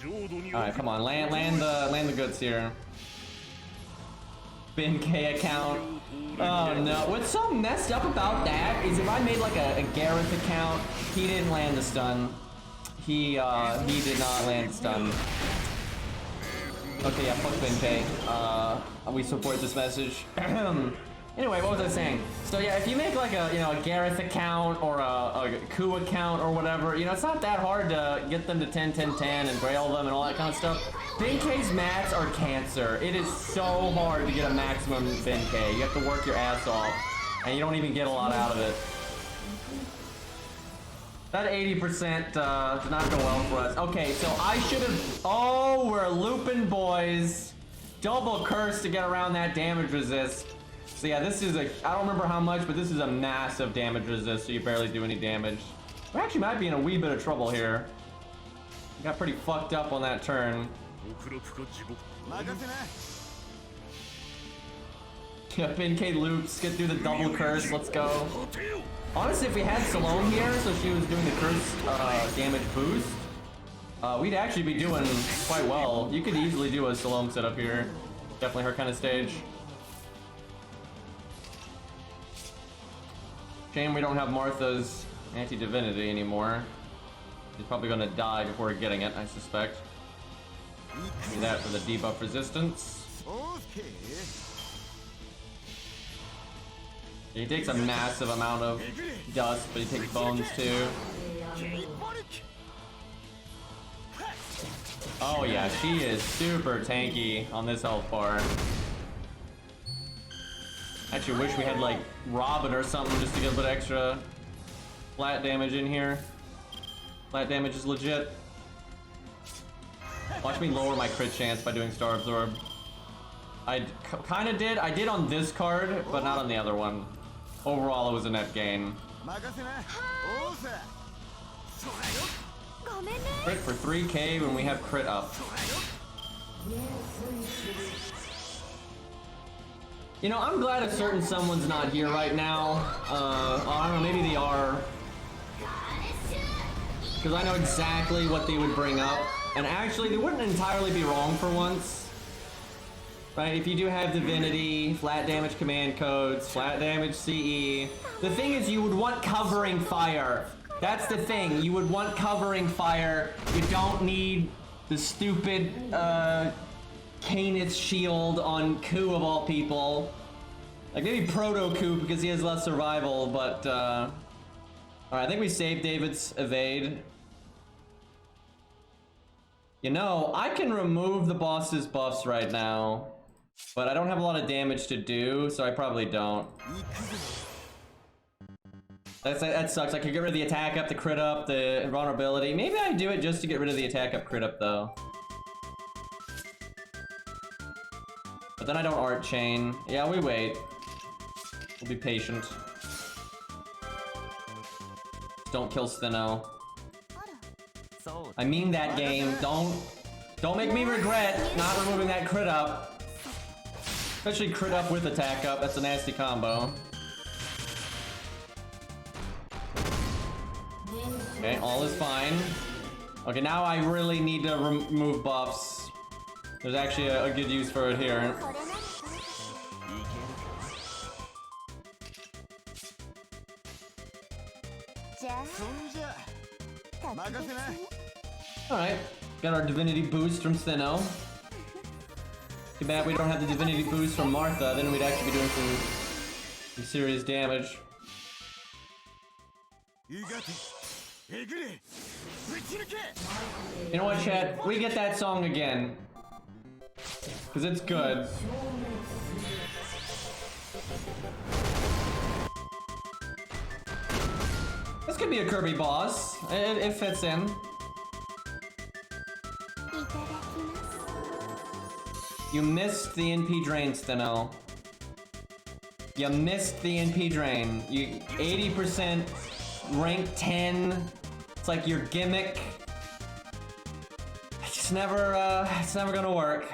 Alright, come on. Land the goods here. Benkei account. Oh no. What's so messed up about that is if I made like a Gareth account, he didn't land the stun. He did not land the stun. Okay, yeah, fuck Benkei. We support this message. Anyway, what was I saying? So yeah, if you make like a, you know, a Gareth account or a Ku account or whatever, you know, it's not that hard to get them to 10, 10, 10 and grail them and all that kind of stuff. Benkei's mats are cancer. It is so hard to get a maximum Benkei. You have to work your ass off, and you don't even get a lot out of it. That 80% did not go well for us. Okay, so I should have... Oh, we're looping, boys. Double curse to get around that damage resist. So yeah, this is a... I don't remember how much, but this is a massive damage resist, so you barely do any damage. We actually might be in a wee bit of trouble here. We got pretty fucked up on that turn. Yeah, Benkei loops, get through the double curse, let's go. Honestly, if we had Salome here, so she was doing the curse damage boost, we'd actually be doing quite well. You could easily do a Salome setup here. Definitely her kind of stage. Shame we don't have Martha's anti-divinity anymore. She's probably gonna die before getting it, I suspect. Do that for the debuff resistance. He takes a massive amount of dust, but he takes bones too. Oh yeah, she is super tanky on this health bar. Actually wish we had like Robin or something just to get a bit extra flat damage in here. Flat damage is legit. Watch me lower my crit chance by doing Star Absorb. I kind of did. I did on this card, but not on the other one. Overall, it was a net gain. Crit for 3k when we have crit up. You know, I'm glad a certain someone's not here right now. I don't know, maybe they are. Because I know exactly what they would bring up. And actually, they wouldn't entirely be wrong for once. Right, if you do have Divinity, flat damage command codes, flat damage CE. The thing is, you would want covering fire. That's the thing, you would want covering fire. You don't need the stupid, Canis shield on Ku of all people. Like maybe Proto Ku because he has less survival, but alright, I think we saved David's evade. You know, I can remove the boss's buffs right now, but I don't have a lot of damage to do, so I probably don't. That sucks. I could get rid of the attack up, the crit up, the invulnerability. Maybe I do it just to get rid of the attack up, crit up though. But then I don't art chain. Yeah, we wait. We'll be patient. Don't kill Stheno. I mean that game. Don't make me regret not removing that crit up. Especially crit up with attack up. That's a nasty combo. Okay, all is fine. Okay, now I really need to remove buffs. There's actually a good use for it here. Alright, got our divinity boost from Stheno. Too bad we don't have the divinity boost from Martha, then we'd actually be doing some serious damage. You know what, chat? We get that song again. Because it's good. This could be a Kirby boss. It fits in. You missed the NP drain, Stheno. You missed the NP drain. You 80% rank 10. It's like your gimmick. It's never gonna work.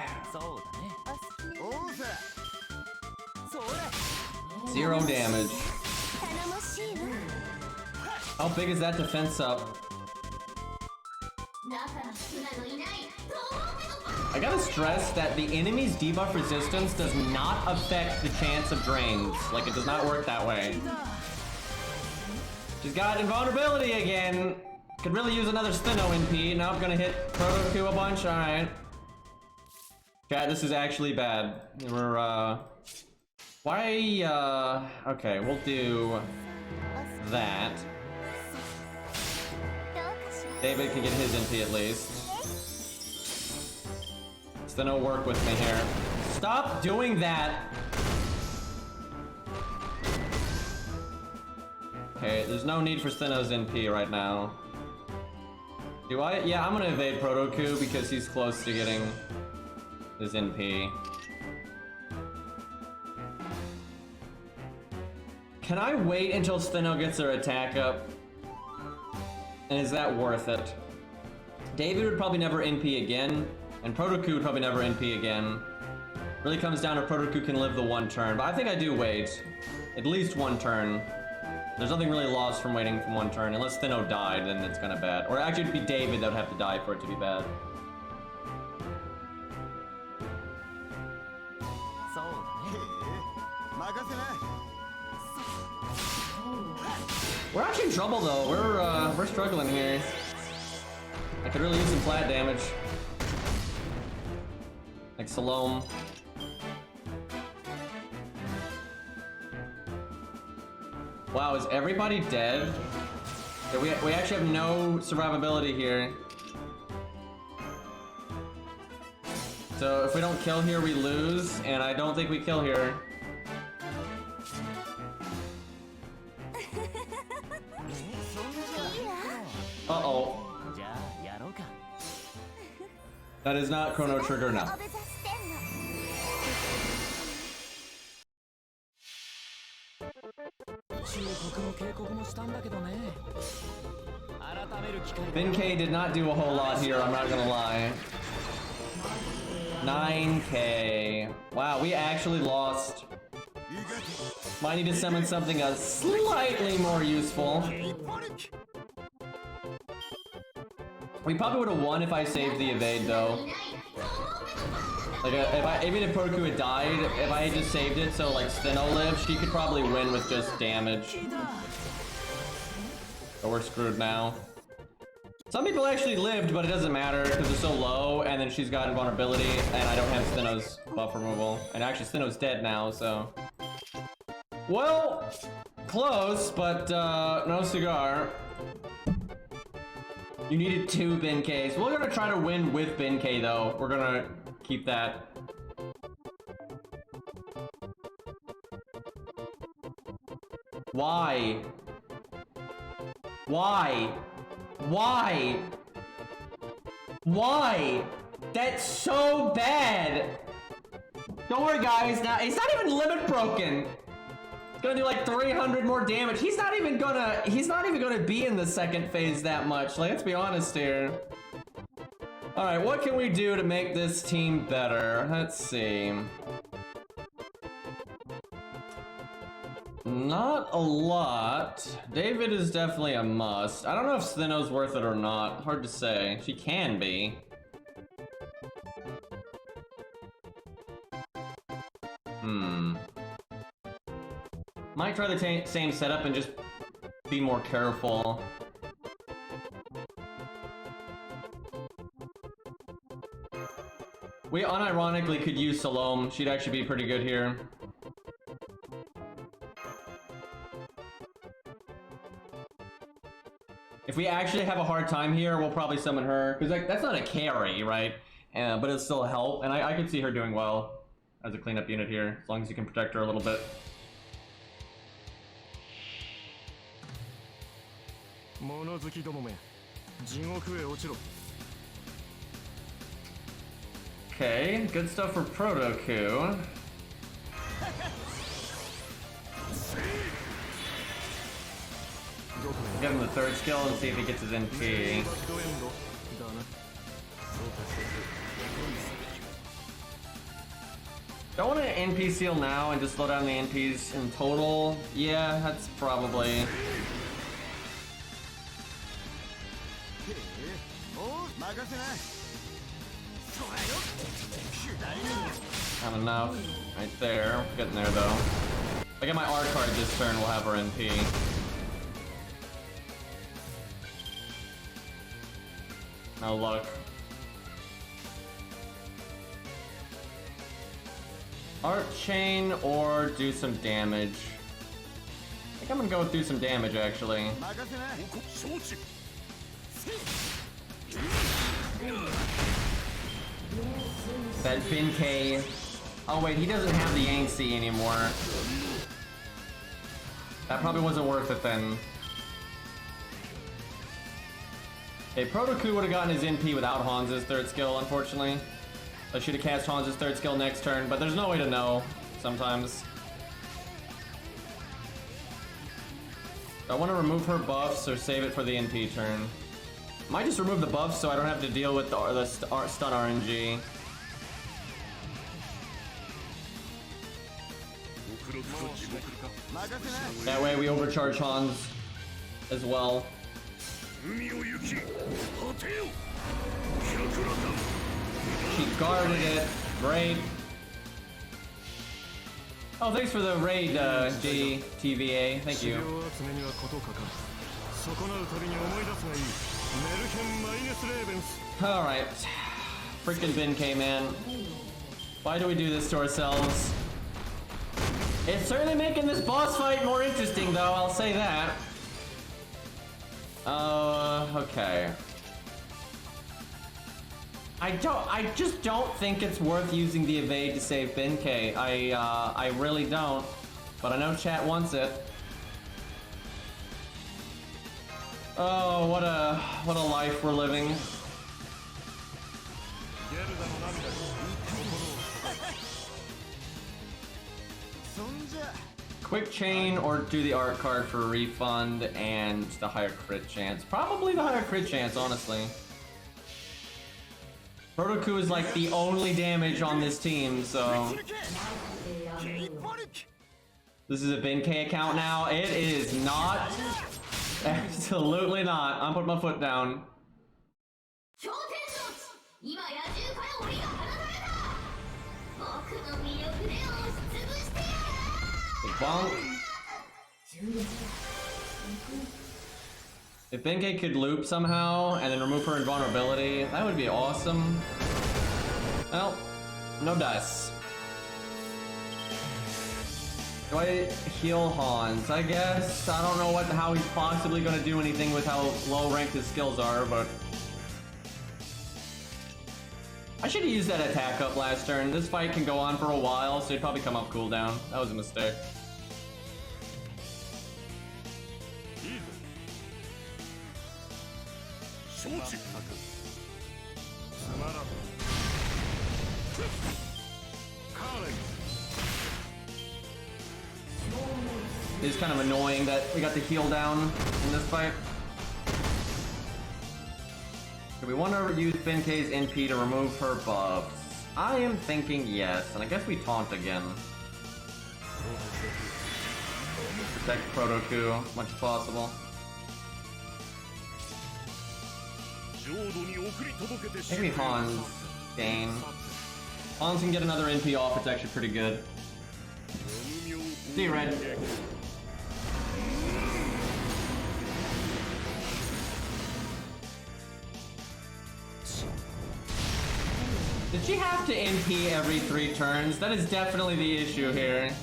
0 damage. How big is that defense up? I gotta stress that the enemy's debuff resistance does not affect the chance of drains. Like, it does not work that way. She's got invulnerability again. Could really use another Stheno NP. Now I'm gonna hit Proto Q a bunch. Alright. Chat, this is actually bad. We're, why, okay, we'll do that. David can get his NP at least. Stheno, work with me here. Stop doing that! Okay, there's no need for Stheno's NP right now. Do I? Yeah, I'm gonna evade Protoku because he's close to getting his NP. Can I wait until Stheno gets her attack up? And is that worth it? David would probably never NP again, and Protoku would probably never NP again. Really comes down to Protoku can live the 1 turn, but I think I do wait. At least 1 turn. There's nothing really lost from waiting from 1 turn, unless Stheno died, then it's kinda bad. Or actually it'd be David that would have to die for it to be bad. We're actually in trouble though. We're struggling here. I could really use some flat damage. Like Salome. Wow, is everybody dead? Yeah, we actually have no survivability here. So if we don't kill here, we lose, and I don't think we kill here. Uh-oh. That is not Chrono Trigger now. Bin-K did not do a whole lot here, I'm not gonna lie. 9K. Wow, we actually lost. Might need to summon something slightly more useful. We probably would have won if I saved the evade though. Like, even if Protoku had died, if I had just saved it so like Stheno lived, she could probably win with just damage. But we're screwed now. Some people actually lived, but it doesn't matter because they're so low, and then she's got invulnerability, and I don't have Stheno's buff removal. And actually Stheno's dead now, so... Well, close, but no cigar. You needed 2 Bin-Ks. We're gonna try to win with Bin-K though. We're gonna keep that. Why? Why? Why? Why? That's so bad. Don't worry guys, now it's not even limit broken. It's gonna do like 300 more damage. He's not even gonna be in the second phase that much. Like, let's be honest here. All right, what can we do to make this team better? Let's see. Not a lot. David is definitely a must. I don't know if Stheno's worth it or not. Hard to say. She can be. Might try the same setup and just be more careful. We unironically could use Salome. She'd actually be pretty good here. If we actually have a hard time here, we'll probably summon her. Because like, that's not a carry, right? But it'll still help. And I could see her doing well as a cleanup unit here. As long as you can protect her a little bit. Okay, good stuff for Protoku. Give him the 3rd skill and see if he gets his NP. Do I want to NP seal now and just slow down the NPs in total? Yeah, that's probably... Not enough. Right there. Getting there though. If I get my R card this turn, we'll have our NP. No luck. Art chain or do some damage. I think I'm gonna go do some damage actually. That Bin-K. Oh wait, he doesn't have the Yangtze anymore. That probably wasn't worth it then. Okay, Protoku would have gotten his NP without Hans's third skill, unfortunately. I should have cast Hans's third skill next turn, but there's no way to know sometimes. I want to remove her buffs or save it for the NP turn. Might just remove the buffs so I don't have to deal with the stun RNG. That way we overcharge Hans as well. She guarded it. Great. Oh, thanks for the raid, JTVA. Thank you. Alright. Freaking Bin-K, man. Why do we do this to ourselves? It's certainly making this boss fight more interesting, though, I'll say that. Okay. I just don't think it's worth using the evade to save Bin-K. I really don't. But I know chat wants it. Oh, what a life we're living. Quick chain or do the art card for a refund and the higher crit chance. Probably the higher crit chance, honestly. Protoku is like the only damage on this team, so... This is a Bin-K account now. It is not. Absolutely not. I'm putting my foot down. Bonk. If Bin-K could loop somehow and then remove her invulnerability, that would be awesome. Well, no dice. Do I heal Hans? I guess. I don't know how he's possibly going to do anything with how low ranked his skills are, but... I should have used that attack up last turn. This fight can go on for a while, so he'd probably come off cooldown. That was a mistake. It's kind of annoying that we got the heal down in this fight. Do we want to use Bin-K's NP to remove her buffs? I am thinking yes, and I guess we taunt again. Protect Protoku as much as possible. Maybe Hans gain. Hans can get another NP off, it's actually pretty good. See you, Red. Did she have to NP every 3 turns? That is definitely the issue here.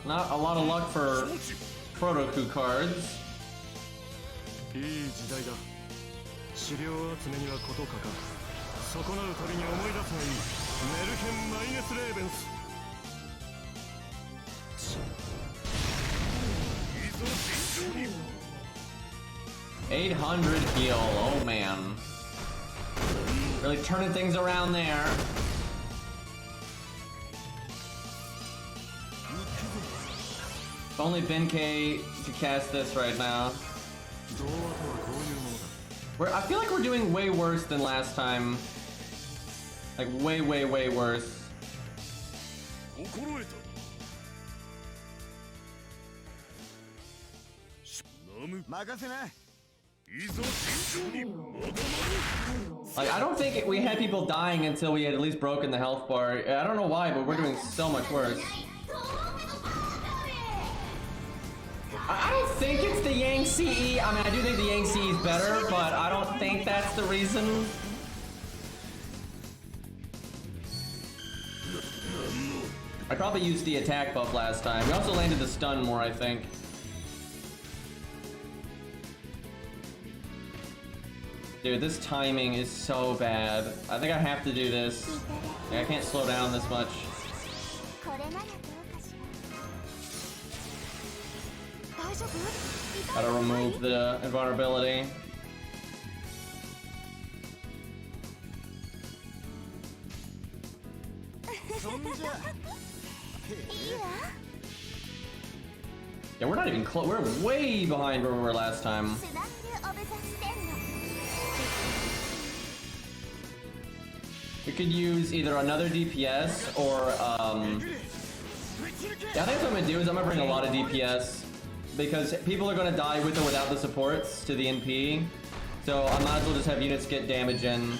Not a lot of luck for Protoku cards. $800 heal, oh man. Really turning things around there. If only Benkei could cast this right now. I feel like we're doing way worse than last time. Like way worse. Like, I don't think we had people dying until we had at least broken the health bar. I don't know why, but we're doing so much worse. I don't think it's the Yang CE. I mean, I do think the Yang CE is better, but I don't think that's the reason. I probably used the attack buff last time. We also landed the stun more, I think. Dude, this timing is so bad. I think I have to do this. Like, I can't slow down this much. Gotta remove the invulnerability. Yeah, we're not even close. We're way behind where we were last time. We could use either another DPS or, yeah, I think what I'm gonna do is I'm gonna bring a lot of DPS because people are gonna die with or without the supports to the NP. So I might as well just have units get damage in.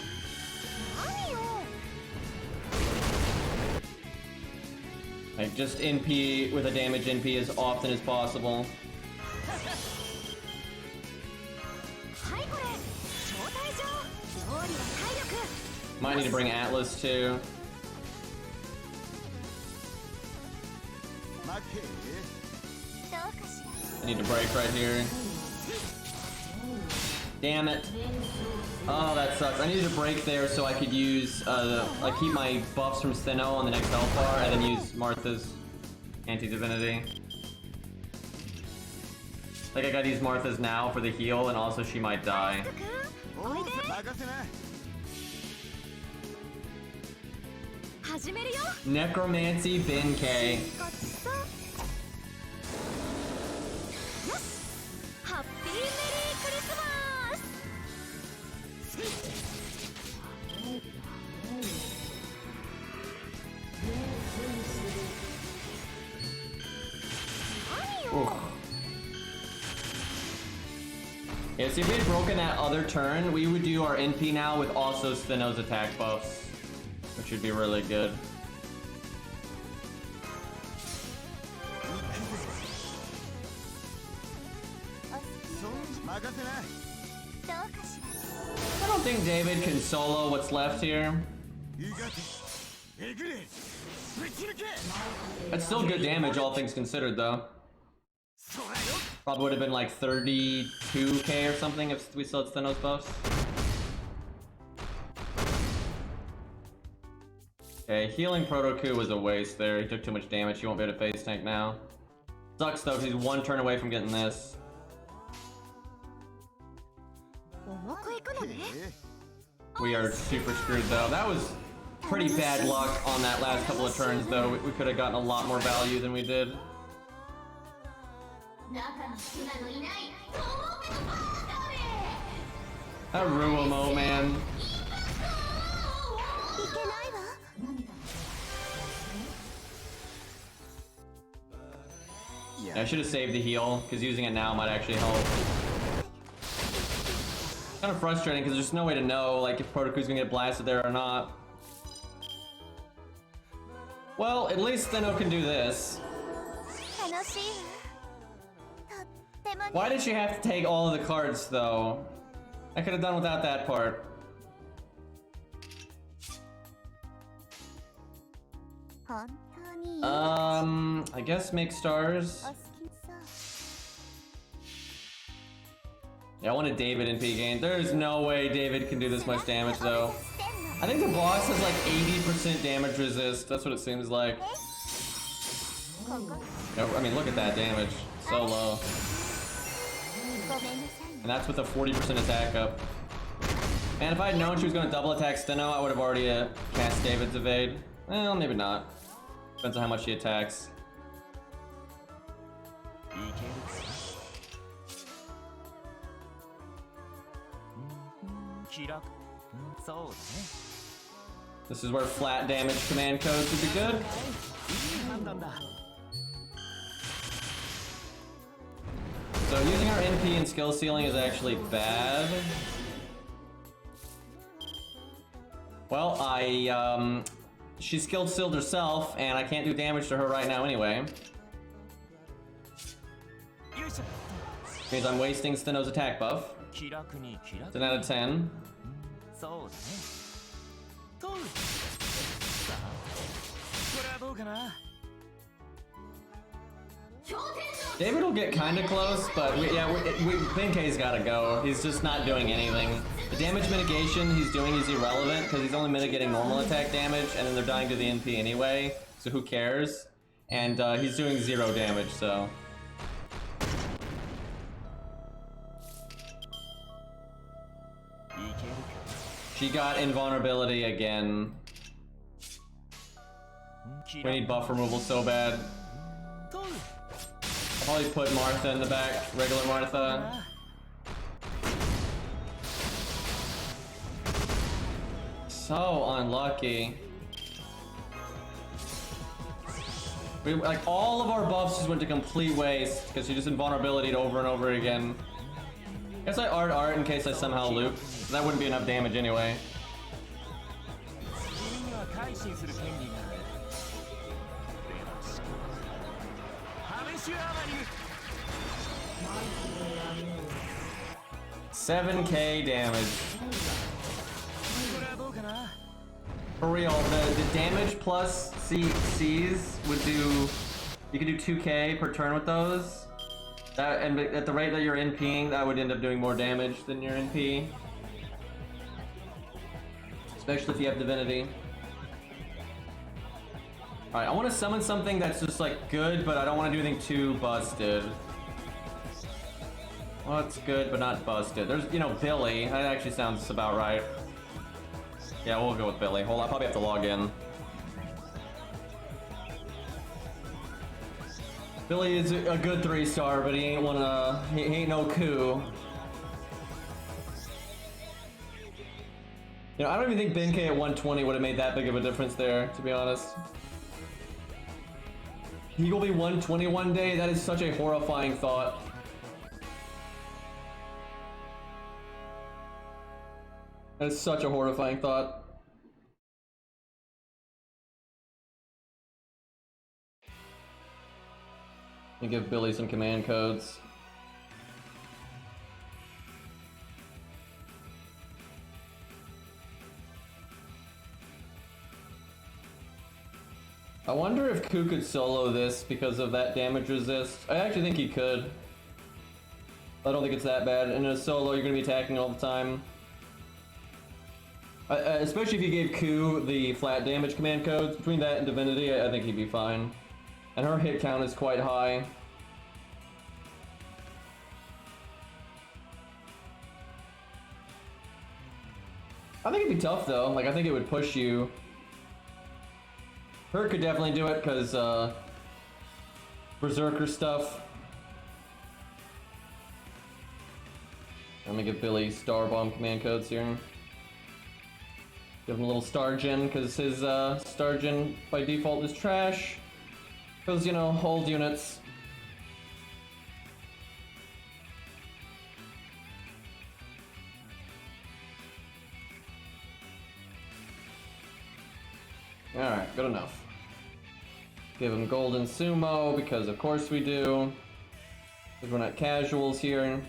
Like, just NP with a damage NP as often as possible. Might need to bring Atlas too. I need to break right here. Damn it. Oh, that sucks. I needed to break there so I could use, like, keep my buffs from Stheno on the next health bar and then use Martha's anti-divinity. Like, I gotta use Martha's now for the heal, and also she might die. Necromancy Benkei. Yeah, see, if we had broken that other turn, we would do our NP now with also Stheno's attack buffs, which would be really good. I don't think David can solo what's left here. That's still good damage, all things considered, though. Probably would have been like 32k or something if we still had Stheno's buffs. Okay, healing Protoku was a waste there. He took too much damage. He won't be able to face tank now. Sucks though, because he's one turn away from getting this. We are super screwed though. That was pretty bad luck on that last couple of turns though. We could have gotten a lot more value than we did. That Ruamo, man. Yeah, I should have saved the heal, because using it now might actually help. Kind of frustrating, because there's no way to know like if Protoku's gonna get blasted there or not. Well, at least Stheno can do this. Why did she have to take all of the cards, though? I could have done without that part. I guess make stars. Yeah, I wanted David in P game. There's no way David can do this much damage, though. I think the boss has like 80% damage resist. That's what it seems like. Yeah, I mean, look at that damage. So low. And that's with a 40% attack up. And if I had known she was going to double attack Stheno, I would have already cast David's evade. Well, maybe not. Depends on how much she attacks. This is where flat damage command codes would be good. So using our NP and skill ceiling is actually bad. Well, she skill sealed herself, and I can't do damage to her right now anyway. Means I'm wasting Stheno's attack buff. 10 out of 10. David will get kind of close, but Benkei's gotta go. He's just not doing anything. The damage mitigation he's doing is irrelevant because he's only mitigating normal attack damage, and then they're dying to the NP anyway, so who cares? And he's doing 0 damage, so. She got invulnerability again. We need buff removal so bad. I'll probably put Martha in the back, regular Martha. So unlucky. Like all of our buffs just went to complete waste because she just invulnerability'd over and over again. Guess I art in case I somehow loop. That wouldn't be enough damage anyway. $7K damage. For real, the damage plus C's would do. You could do 2K per turn with those. That, and at the rate that you're NPing, that would end up doing more damage than your NP. Especially if you have Divinity. Alright, I want to summon something that's just like good, but I don't want to do anything too busted. Well, it's good, but not busted. There's, you know, Billy. That actually sounds about right. Yeah, we'll go with Billy. Hold on, I'll probably have to log in. Billy is a good 3-star, but he ain't he ain't no coup. You know, I don't even think Benkei at 120 would have made that big of a difference there, to be honest. He will be 120 one day? That is such a horrifying thought. That is such a horrifying thought. Let me give Billy some command codes. I wonder if Ku could solo this because of that damage resist. I actually think he could. I don't think it's that bad. In a solo, you're going to be attacking all the time. Especially if you gave Ku the flat damage command codes. Between that and Divinity, I think he'd be fine. And her hit count is quite high. I think it'd be tough though. Like, I think it would push you. Her could definitely do it because Berserker stuff. Let me give Billy Star Bomb command codes here. Give him a little Star Gen because his Star Gen by default is trash. Because, you know, old units. Alright, good enough. Give him Golden Sumo, because of course we do. Because we're not casuals here.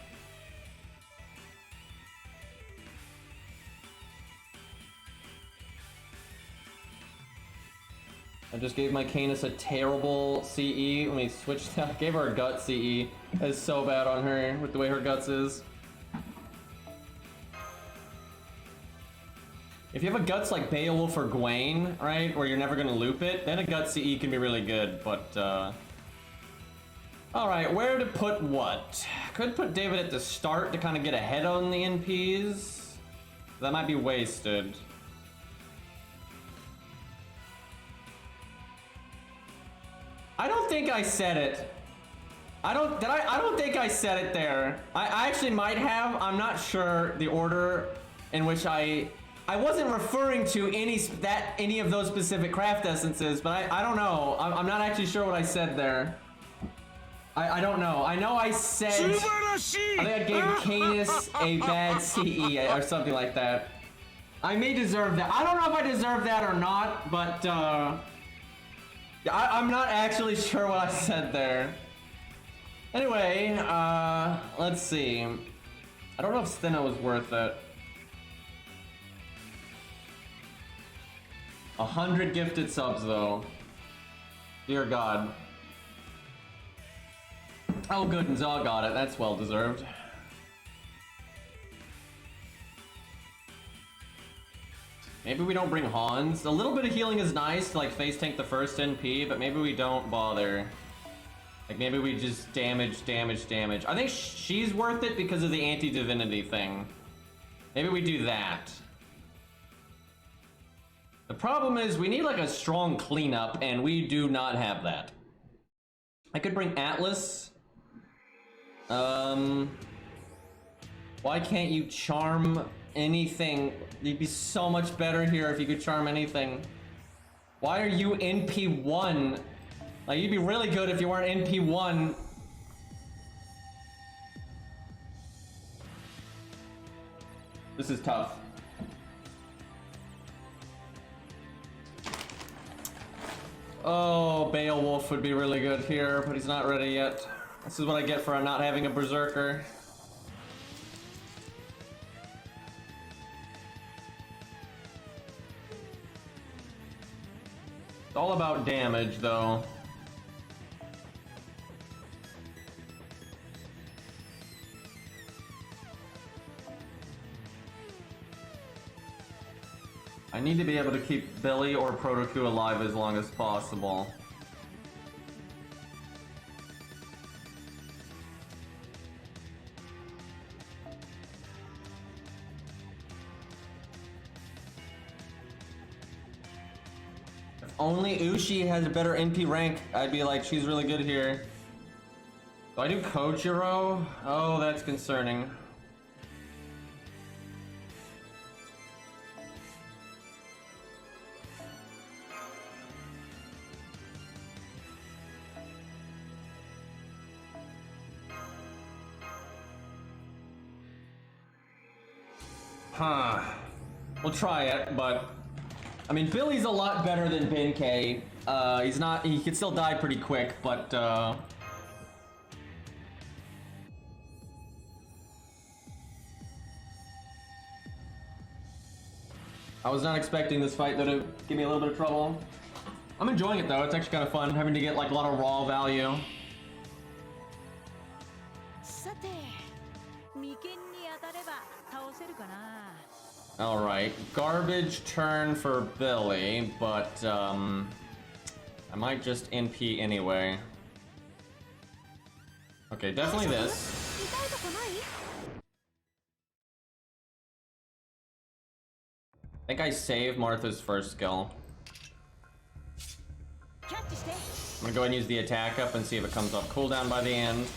I just gave my Canis a terrible CE. Let me switch that. Gave her a gut CE. That is so bad on her with the way her guts is. If you have a guts like Beowulf or Gwaine, right, where you're never gonna loop it, then a gut CE can be really good, but alright, where to put what? Could put David at the start to kind of get ahead on the NPs. That might be wasted. I don't think I said it. I don't think I said it there. I actually might have. I'm not sure the order in which I wasn't referring to any of those specific craft essences, but I don't know. I'm not actually sure what I said there. I don't know. I know I said, I think I gave Canis a bad CE or something like that. I may deserve that. I don't know if I deserve that or not, but I'm not actually sure what I said there. Anyway, let's see. I don't know if Stheno is worth it. 100 gifted subs though. Dear God. Oh good, and Zaw got it. That's well deserved. Maybe we don't bring Hans. A little bit of healing is nice to like face tank the first NP, but maybe we don't bother. Like maybe we just damage. I think she's worth it because of the anti-divinity thing. Maybe we do that. The problem is we need like a strong cleanup and we do not have that. I could bring Atlas. Why can't you charm anything? You'd be so much better here if you could charm anything. Why are you NP1? Like, you'd be really good if you weren't NP1. This is tough. Oh, Beowulf would be really good here, but he's not ready yet. This is what I get for not having a Berserker. It's all about damage, though. I need to be able to keep Billy or Protoku alive as long as possible. If only Ushi has a better NP rank, I'd be like, she's really good here. Do I do Kojiro? Oh, that's concerning. Huh. We'll try it, but I mean, Billy's a lot better than Benkei. He can still die pretty quick, but I was not expecting this fight though to give me a little bit of trouble. I'm enjoying it though, it's actually kind of fun having to get like a lot of raw value. Alright, garbage turn for Billy, but I might just NP anyway. Okay, definitely this. I think I saved Martha's first skill. I'm gonna go ahead and use the attack up and see if it comes off cooldown by the end.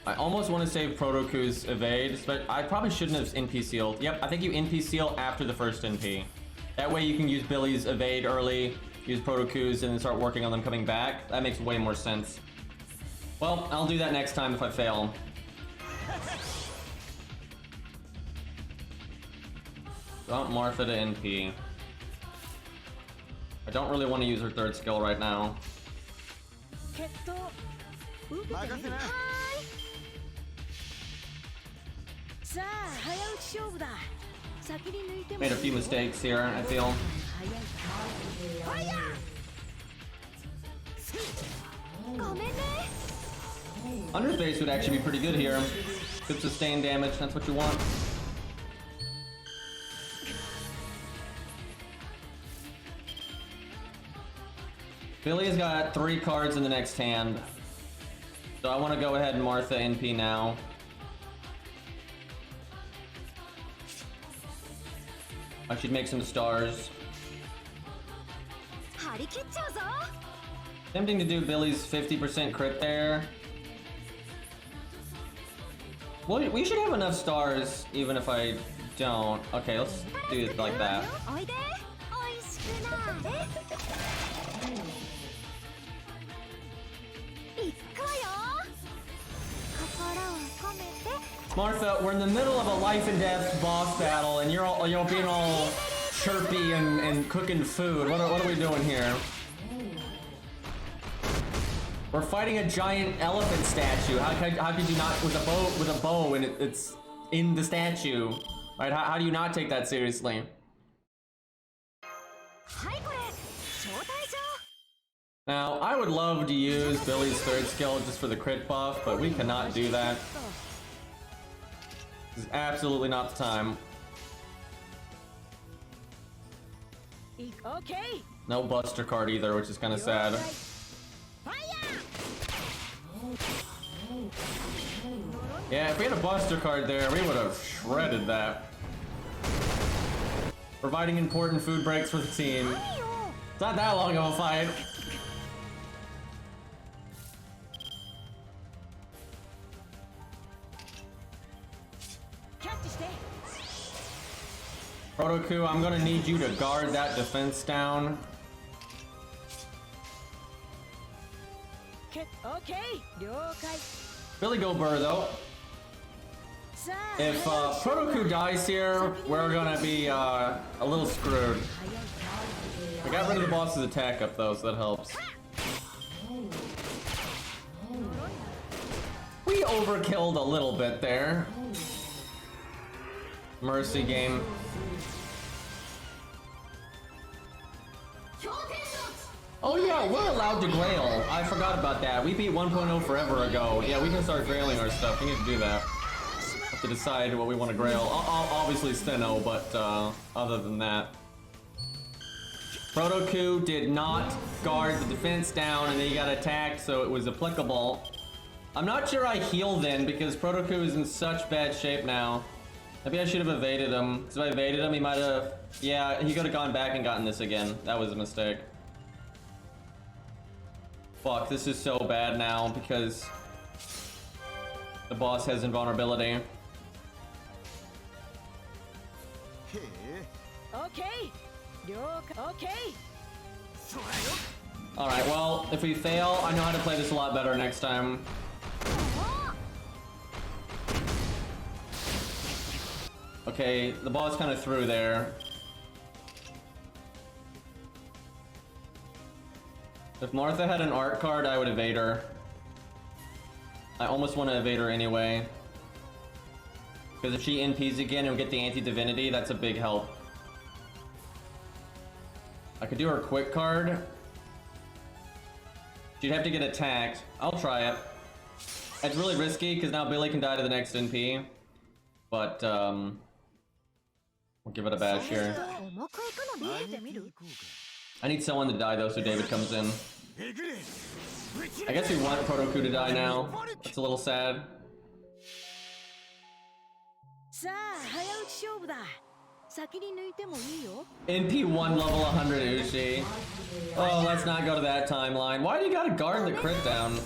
I almost want to save Protoku's evade, but I probably shouldn't have NP sealed. Yep, I think you NP seal after the first NP. That way you can use Billy's evade early, use Protoku's, and then start working on them coming back. That makes way more sense. Well, I'll do that next time if I fail. I want Martha to NP. I don't really want to use her third skill right now. Made a few mistakes here, I feel. Underface would actually be pretty good here. Good sustain damage, that's what you want. Billy has got 3 cards in the next hand. So I want to go ahead and Martha NP now. I should make some stars. Tempting to do Billy's 50% crit there. Well, we should have enough stars even if I don't. Okay, let's do it like that. Martha, we're in the middle of a life and death boss battle, and you're being all chirpy and cooking food. What are we doing here? We're fighting a giant elephant statue. How could you not with a bow and it's in the statue? Right? How do you not take that seriously? Now, I would love to use Billy's third skill just for the crit buff, but we cannot do that. This is absolutely not the time. No Buster card either, which is kind of sad. Yeah, if we had a Buster card there, we would have shredded that. Providing important food breaks for the team. It's not that long of a fight. Protoku, I'm gonna need you to guard that defense down. Billy go Burr though. If Protoku dies here, we're gonna be a little screwed. We got rid of the boss's attack up though, so that helps. We overkilled a little bit there. Mercy game. Oh yeah, we're allowed to grail. I forgot about that. We beat 1.0 forever ago. Yeah, we can start grailing our stuff. We need to do that. Have to decide what we want to grail. Obviously Stheno, but other than that. Protoku did not guard the defense down and then he got attacked, so it was applicable. I'm not sure I heal then because Protoku is in such bad shape now. Maybe I should have evaded him. Because if I evaded him, he might have... Yeah, he could have gone back and gotten this again. That was a mistake. Fuck, this is so bad now because the boss has invulnerability. Alright, well, if we fail, I know how to play this a lot better next time. Okay, the boss kind of threw there. If Martha had an art card, I would evade her. I almost want to evade her anyway. Because if she NPs again and we get the anti-divinity, that's a big help. I could do her quick card. She'd have to get attacked. I'll try it. It's really risky because now Billy can die to the next NP. But, we'll give it a bash here. I need someone to die though, so David comes in. I guess we want Protoku to die now. It's a little sad. NP1 level 100 Uchi. Oh, let's not go to that timeline. Why do you gotta guard the crit down?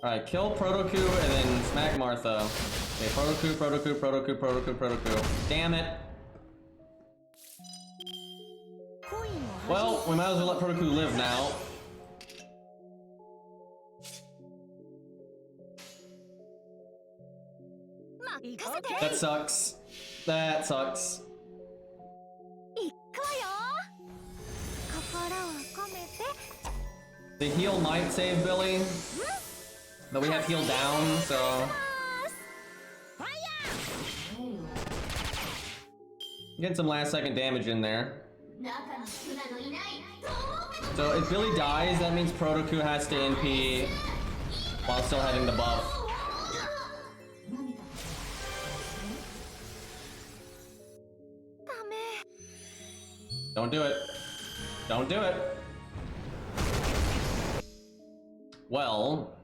Alright, kill Protoku and then smack Martha. Okay, Protoku. Damn it. Well, we might as well let Protoku live now. That sucks. That sucks. The heal might save Billy, but we have heal down, so... Get some last second damage in there. So if Billy dies, that means Protoku has to NP while still having the buff. Don't do it. Don't do it. Well,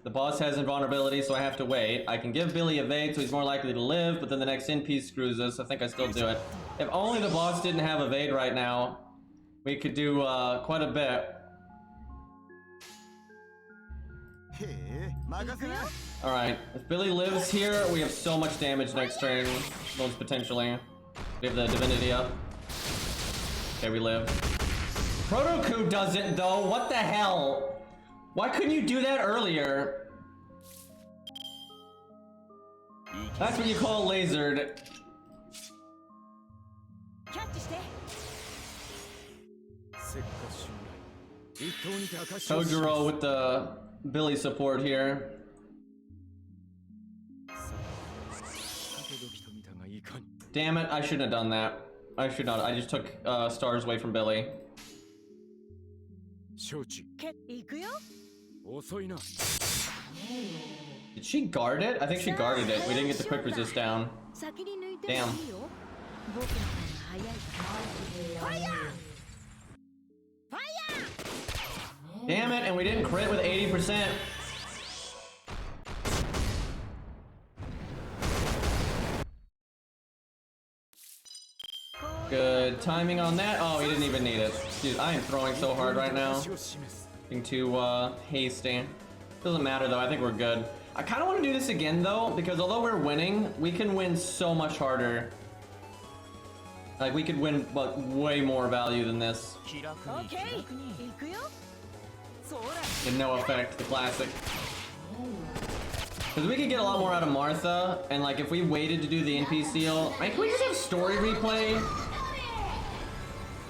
the boss has invulnerability, so I have to wait. I can give Billy evade, so he's more likely to live, but then the next NP screws us. I think I still do it. If only the boss didn't have evade right now. We could do quite a bit. Alright, if Billy lives here, we have so much damage next turn. Most potentially. We have the divinity up. Okay, we live. Protoku doesn't though, what the hell? Why couldn't you do that earlier? That's what you call lasered. Kojiro with the Billy support here. Damn it, I shouldn't have done that. I should not. I just took stars away from Billy. Did she guard it? I think she guarded it. We didn't get the quick resist down. Damn. Damn it, and we didn't crit with 80%. Good timing on that. Oh, he didn't even need it. Dude, I am throwing so hard right now. Being too hasty. Doesn't matter though, I think we're good. I kind of want to do this again though, because although we're winning, we can win so much harder. Like, we could win, but way more value than this. Okay. And no effect, the classic. Because we could get a lot more out of Martha, and like if we waited to do the NP seal, like, can we just have story replay?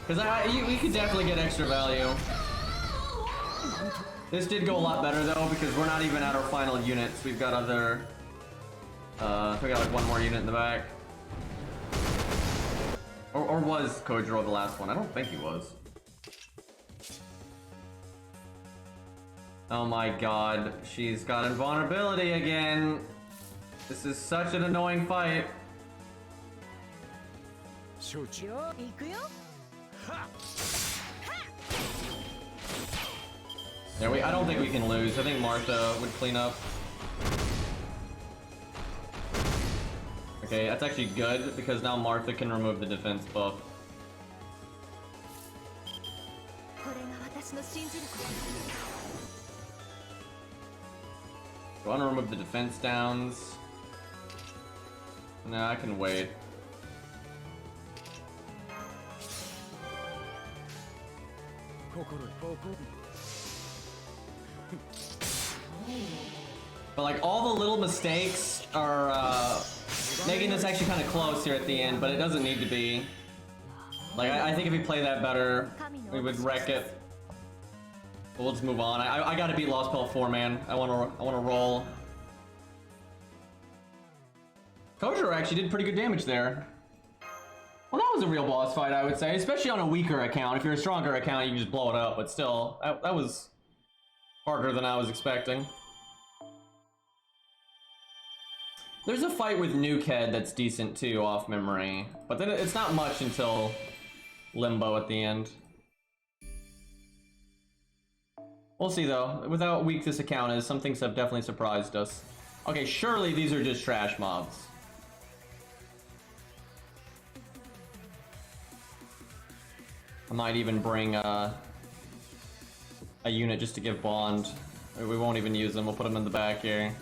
Because we could definitely get extra value. This did go a lot better though, because we're not even at our final units. We've got other, we got like one more unit in the back. Or was Kojiro the last one? I don't think he was. Oh my god, she's got invulnerability again. This is such an annoying fight. Yeah, I don't think we can lose. I think Martha would clean up. Okay, that's actually good because now Martha can remove the defense buff. Do I want to remove the defense downs? No, I can wait. But like all the little mistakes are making this actually kind of close here at the end, but it doesn't need to be. Like I think if we play that better, we would wreck it. But we'll just move on. I gotta beat Lostbelt 4, man. I wanna roll. Kojiro actually did pretty good damage there. Well, that was a real boss fight, I would say, especially on a weaker account. If you're a stronger account, you can just blow it up, but still, that was harder than I was expecting. There's a fight with Nukehead that's decent too, off memory, but then it's not much until Limbo at the end. We'll see though. With how weak this account is, some things have definitely surprised us. Okay, surely these are just trash mobs. I might even bring a unit just to give Bond. We won't even use them, we'll put them in the back here.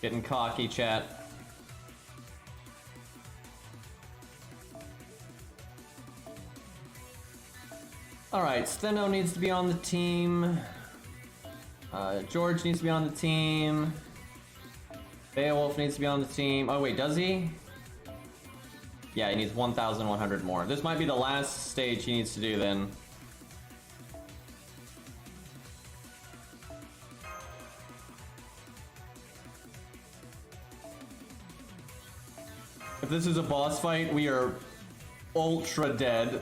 Getting cocky, chat. Alright, Stheno needs to be on the team. George needs to be on the team. Beowulf needs to be on the team. Oh wait, does he? Yeah, he needs 1,100 more. This might be the last stage he needs to do then. If this is a boss fight, we are ultra dead.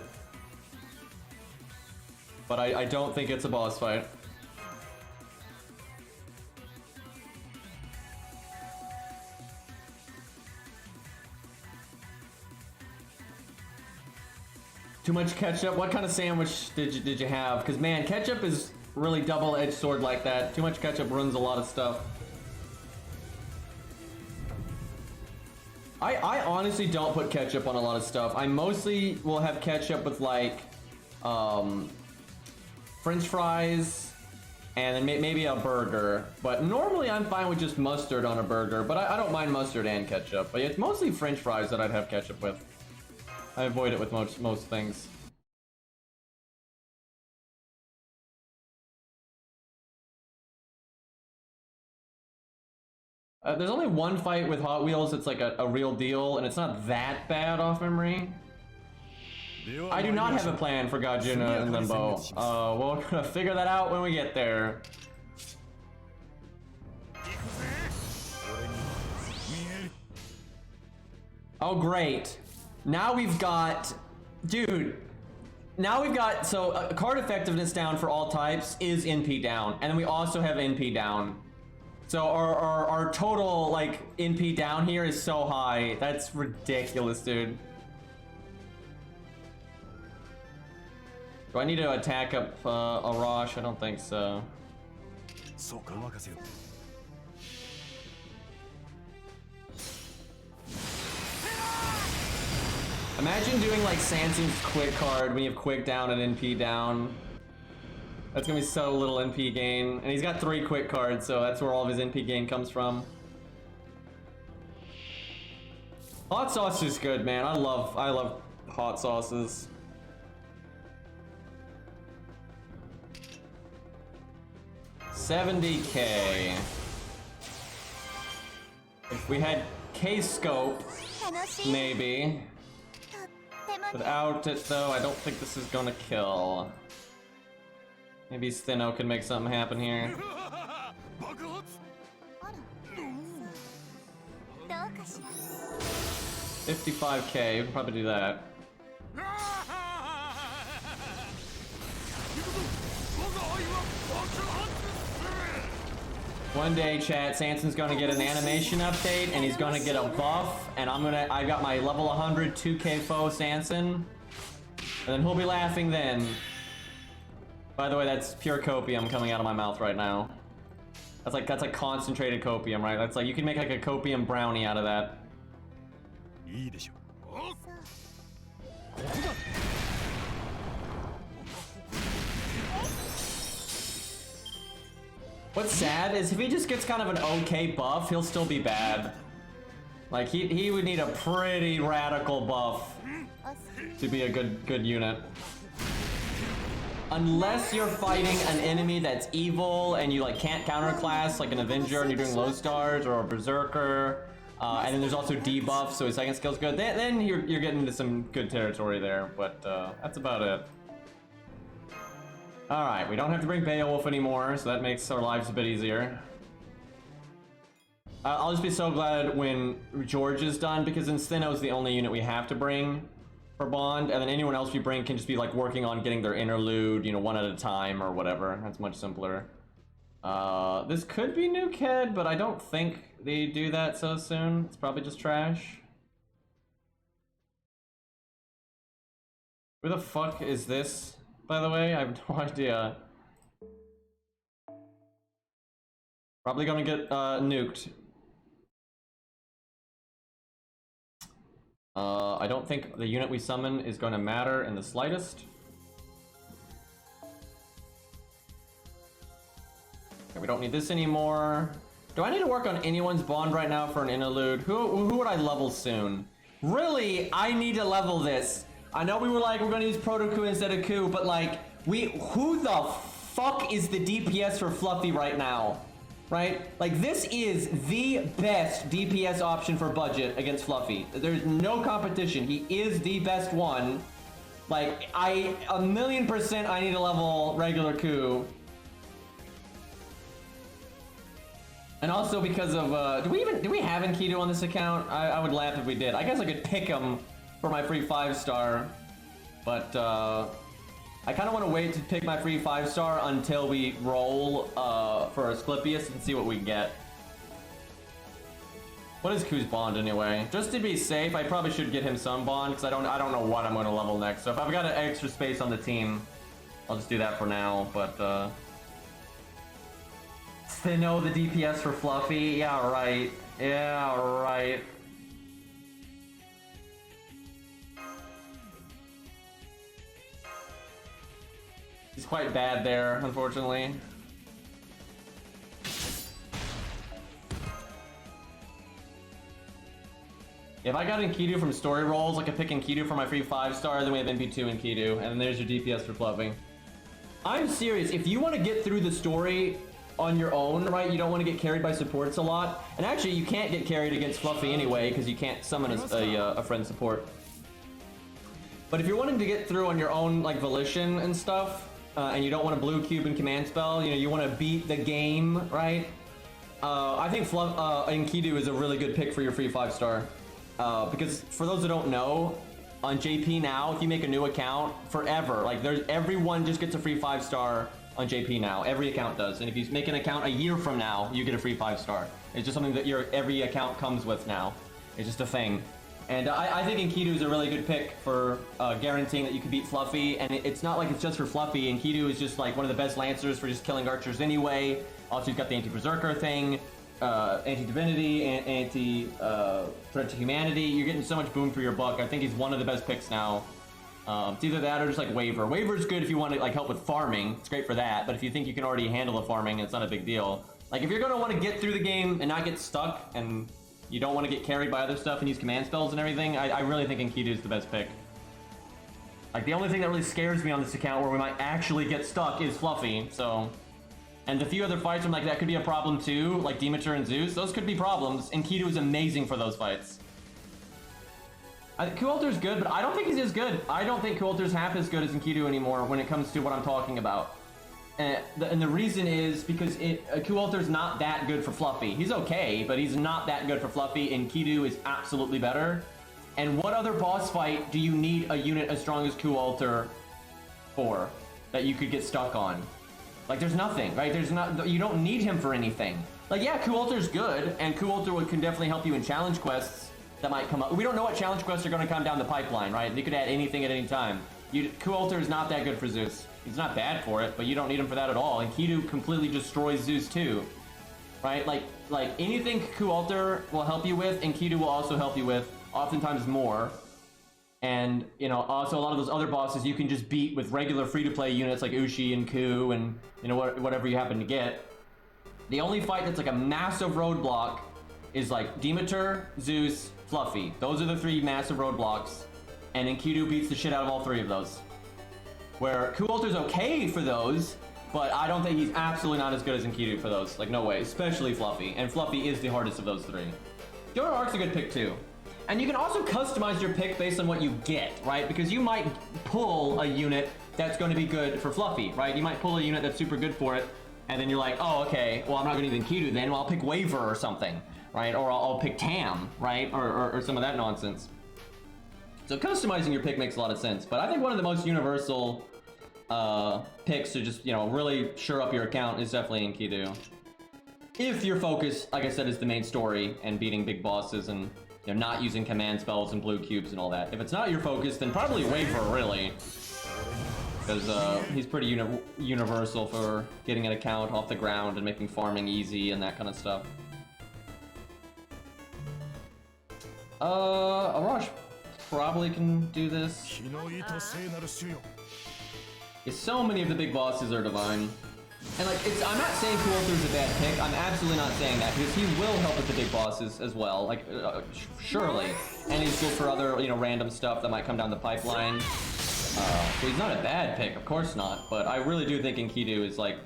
But I don't think it's a boss fight. Too much ketchup? What kind of sandwich did you have? Because man, ketchup is really double-edged sword like that. Too much ketchup ruins a lot of stuff. I honestly don't put ketchup on a lot of stuff. I mostly will have ketchup with like French fries and then maybe a burger. But normally I'm fine with just mustard on a burger, but I don't mind mustard and ketchup. But it's mostly French fries that I'd have ketchup with. I avoid it with most things. There's only one fight with Hot Wheels that's like a real deal, and it's not that bad off memory. I do not have a plan for Gajuna and Limbo. We're gonna figure that out when we get there. Oh great. Now we've got... Dude. Now we've got... So card effectiveness down for all types is NP down. And then we also have NP down. So our total like NP down here is so high. That's ridiculous, dude. Do I need to attack up Arash? I don't think so. Imagine doing like Sansun's quick card when you have quick down and NP down. That's gonna be so little NP gain. And he's got 3 quick cards, so that's where all of his NP gain comes from. Hot sauce is good, man. I love hot sauces. $70K. If we had K-Scope, maybe. Without it, though, I don't think this is gonna kill. Maybe Stheno can make something happen here. 55K, we can probably do that. One day, chat, Sansun's gonna get an animation update, and he's gonna get a buff, and I got my level 100 2K foe Sansun, and then he'll be laughing then. By the way, that's pure copium coming out of my mouth right now. That's like concentrated copium, right? That's like, you can make like a copium brownie out of that. What's sad is if he just gets kind of an okay buff, he'll still be bad. Like he would need a pretty radical buff to be a good unit. Unless you're fighting an enemy that's evil and you like can't counterclass, like an Avenger, and you're doing low stars or a Berserker, and then there's also debuff, so his second skill's good. Then you're getting into some good territory there. But that's about it. All right, we don't have to bring Beowulf anymore, so that makes our lives a bit easier. I'll just be so glad when George is done, because then Stheno is the only unit we have to bring for Bond, and then anyone else we bring can just be like working on getting their interlude, you know, one at a time or whatever. That's much simpler. This could be Nuke Head, but I don't think they do that so soon. It's probably just trash. Who the fuck is this, by the way? I have no idea. Probably gonna get nuked. I don't think the unit we summon is going to matter in the slightest. Okay, we don't need this anymore. Do I need to work on anyone's Bond right now for an interlude? Who would I level soon? Really, I need to level this. I know we were like, we're going to use Proto Coup instead of Coup, but like, who the fuck is the DPS for Fluffy right now? Right? Like, this is the best DPS option for budget against Fluffy. There's no competition. He is the best one. Like, 1,000,000% I need to level regular Coup. And also because of, do we have Enkidu on this account? I would laugh if we did. I guess I could pick him for my free 5-star. But, I kind of want to wait to pick my free 5-star until we roll for Asclepius and see what we get. What is Ku's Bond anyway? Just to be safe, I probably should get him some Bond because I don't know what I'm going to level next. So if I've got an extra space on the team, I'll just do that for now. But Stheno the DPS for Fluffy, yeah right, yeah right. quite bad there, unfortunately. If I got Enkidu from story rolls, I could pick Enkidu for my free 5-star, then we have NP2 Enkidu, and then there's your DPS for Fluffy. I'm serious, if you want to get through the story on your own, right, you don't want to get carried by supports a lot, and actually you can't get carried against Fluffy anyway, because you can't summon a friend support. But if you're wanting to get through on your own, like, volition and stuff, and you don't want a blue cube and command spell, you know, you want to beat the game, right, I think Enkidu is a really good pick for your free 5-star. Because for those that don't know, on JP now, if you make a new account, forever, like everyone just gets a free 5-star on JP now. Every account does. And if you make an account a year from now, you get a free 5-star. It's just something that every account comes with now. It's just a thing. And I think Enkidu is a really good pick for guaranteeing that you can beat Fluffy. And it's not like it's just for Fluffy. Enkidu is just like one of the best lancers for just killing archers anyway. Also, he's got the anti-berserker thing. Anti-divinity, threat to humanity. You're getting so much boom for your buck. I think he's one of the best picks now. It's either that or just like Waver. Waver's good if you want to like help with farming. It's great for that. But if you think you can already handle the farming, it's not a big deal. Like if you're gonna want to get through the game and not get stuck, and you don't want to get carried by other stuff and use command spells and everything, I really think Enkidu is the best pick. Like the only thing that really scares me on this account where we might actually get stuck is Fluffy. So. And the few other fights, I'm like, that could be a problem too, like Demeter and Zeus. Those could be problems. Enkidu is amazing for those fights. Kualter's good, but I don't think he's as good. I don't think Kualter's half as good as Enkidu anymore when it comes to what I'm talking about. And the reason is because Kualter's not that good for Fluffy. He's okay, but he's not that good for Fluffy. Enkidu is absolutely better. And what other boss fight do you need a unit as strong as Kualter for that you could get stuck on? Like, there's nothing, right? You don't need him for anything. Like, yeah, Kualter's good, and Kualter can definitely help you in challenge quests that might come up. We don't know what challenge quests are going to come down the pipeline, right? You could add anything at any time. Kualter is not that good for Zeus. He's not bad for it, but you don't need him for that at all. And Enkidu completely destroys Zeus too, right? Like anything Kualter will help you with, Enkidu will also help you with, oftentimes more. And, you know, also a lot of those other bosses you can just beat with regular free-to-play units like Ushi and Ku and, you know, whatever you happen to get. The only fight that's like a massive roadblock is like Demeter, Zeus, Fluffy. Those are the 3 massive roadblocks. And Enkidu beats the shit out of all 3 of those. Where Kualter's okay for those, but I don't think he's absolutely not as good as Enkidu for those. Like, no way. Especially Fluffy. And Fluffy is the hardest of those 3. Joan of Arc's a good pick too. And you can also customize your pick based on what you get, right? Because you might pull a unit that's going to be good for Fluffy, right? You might pull a unit that's super good for it, and then you're like, oh, okay, well, I'm not going to use Enkidu then. Well, I'll pick Waver or something, right? Or I'll pick Tam, right? Or some of that nonsense. So customizing your pick makes a lot of sense. But I think one of the most universal picks to just, you know, really shore up your account is definitely Enkidu. If your focus, like I said, is the main story and beating big bosses and, you know, not using command spells and blue cubes and all that. If it's not your focus, then probably Waver, really. Because he's pretty universal for getting an account off the ground and making farming easy and that kind of stuff. Arash probably can do this. Yeah, so many of the big bosses are divine. And like, I'm not saying Kualter's a bad pick. I'm absolutely not saying that, because he will help with the big bosses as well. Like, surely. And he's good for other, you know, random stuff that might come down the pipeline. So he's not a bad pick, of course not. But I really do think Enkidu is like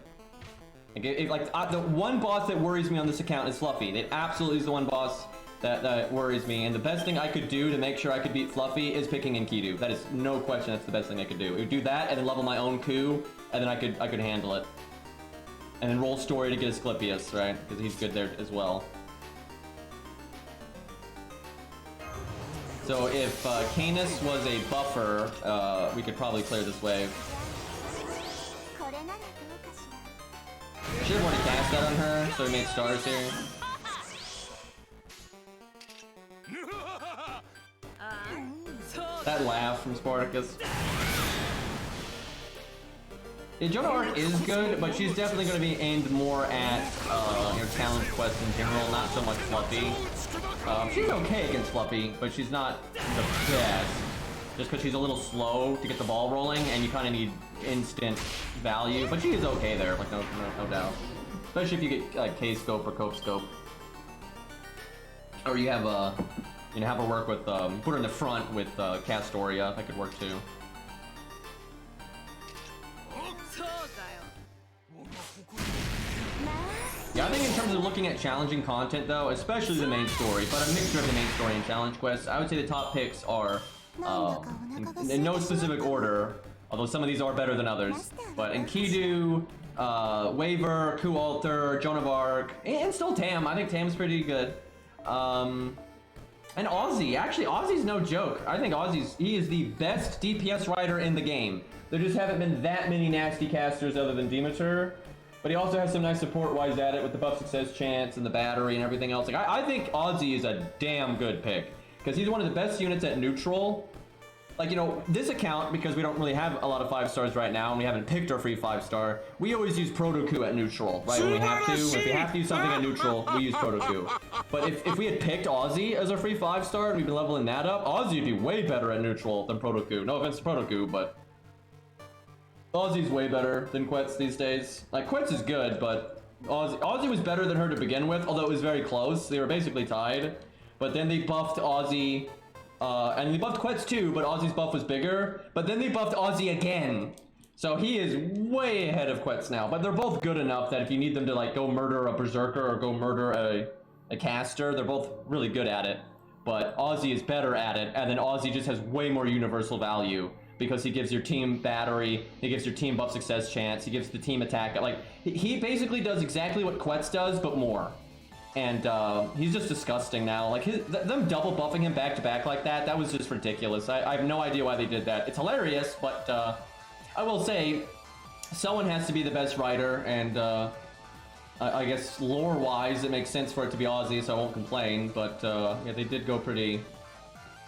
the one boss that worries me on this account is Fluffy. It absolutely is the one boss that worries me. And the best thing I could do to make sure I could beat Fluffy is picking Enkidu. That is no question. That's the best thing I could do. It would do that, and then level my own Ku, and then I could handle it. And then roll story to get Asclepius, right? Because he's good there as well. So if Canis was a buffer, we could probably clear this wave. Should have already cast that on her, so we made stars here. That laugh from Spartacus. Yeah, Joan of Arc is good, but she's definitely going to be aimed more at your challenge quests in general, not so much Fluffy. She's okay against Fluffy, but she's not the best. Just because she's a little slow to get the ball rolling, and you kind of need instant value, but she is okay there, like no doubt. Especially if you get like K scope or cope scope, or you have have her work with put her in the front with Castoria. That could work too. Yeah, I think in terms of looking at challenging content though, especially the main story, but a mixture of the main story and challenge quests, I would say the top picks are, in no specific order, although some of these are better than others, but Enkidu, Waver, Ku Alter, Joan of Arc, and still Tam. I think Tam's pretty good. And Ozzy. Actually, Ozzy's no joke. I think he is the best DPS rider in the game. There just haven't been that many nasty casters other than Demeter. But he also has some nice support while he's at it with the buff success chance and the battery and everything else. Like I think Ozzy is a damn good pick because he's one of the best units at neutral. Like, you know, this account, because we don't really have a lot of 5-stars right now and we haven't picked our free 5-star, we always use Protoku at neutral, right? When we have to. If we have to use something at neutral, we use Protoku. But if we had picked Ozzy as our free 5-star and we've been leveling that up, Ozzy would be way better at neutral than Protoku. No offense to Protoku, but Ozzy's way better than Quetz these days. Like, Quetz is good, but Ozzy was better than her to begin with, although it was very close. They were basically tied. But then they buffed Ozzy, and they buffed Quetz too, but Ozzy's buff was bigger. But then they buffed Ozzy again. So he is way ahead of Quetz now. But they're both good enough that if you need them to, like, go murder a Berserker or go murder a caster, they're both really good at it. But Ozzy is better at it, and then Ozzy just has way more universal value. Because he gives your team battery, he gives your team buff success chance, he gives the team attack. Like, he basically does exactly what Quetz does, but more. And he's just disgusting now. Like, them double buffing him back to back like that was just ridiculous. I have no idea why they did that. It's hilarious, but I will say, someone has to be the best rider, and I guess lore-wise, it makes sense for it to be Ozzy, so I won't complain. But yeah, they did go pretty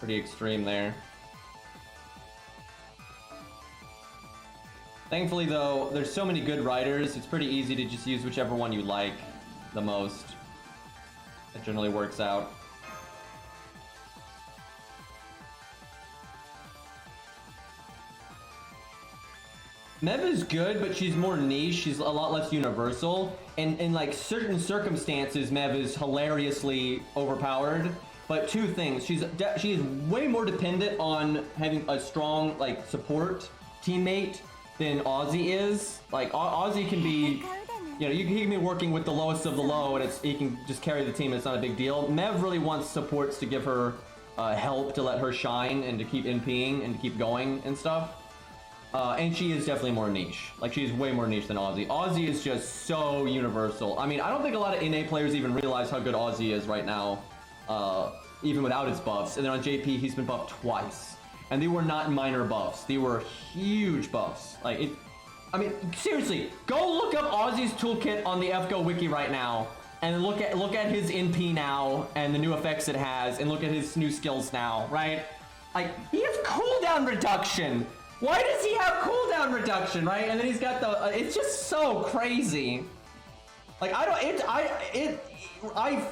extreme there. Thankfully, though, there's so many good riders, it's pretty easy to just use whichever one you like the most. It generally works out. Mev is good, but she's more niche. She's a lot less universal. And in like certain circumstances, Mev is hilariously overpowered. But two things: she is way more dependent on having a strong like support teammate than Ozzy is. Like Ozzy can be, you know, he can be working with the lowest of the low, and he can just carry the team. It's not a big deal. Mev really wants supports to give her help to let her shine and to keep NPing and to keep going and stuff. And she is definitely more niche. Like, she's way more niche than Ozzy. Ozzy is just so universal. I mean, I don't think a lot of NA players even realize how good Ozzy is right now, even without his buffs. And then on JP, he's been buffed twice. And they were not minor buffs. They were huge buffs. Like, I mean, seriously, go look up Ozzy's toolkit on the FGO wiki right now, and look at his NP now, and the new effects it has, and look at his new skills now, right? Like, he has cooldown reduction. Why does he have cooldown reduction, right? And then he's got the, it's just so crazy. Like, I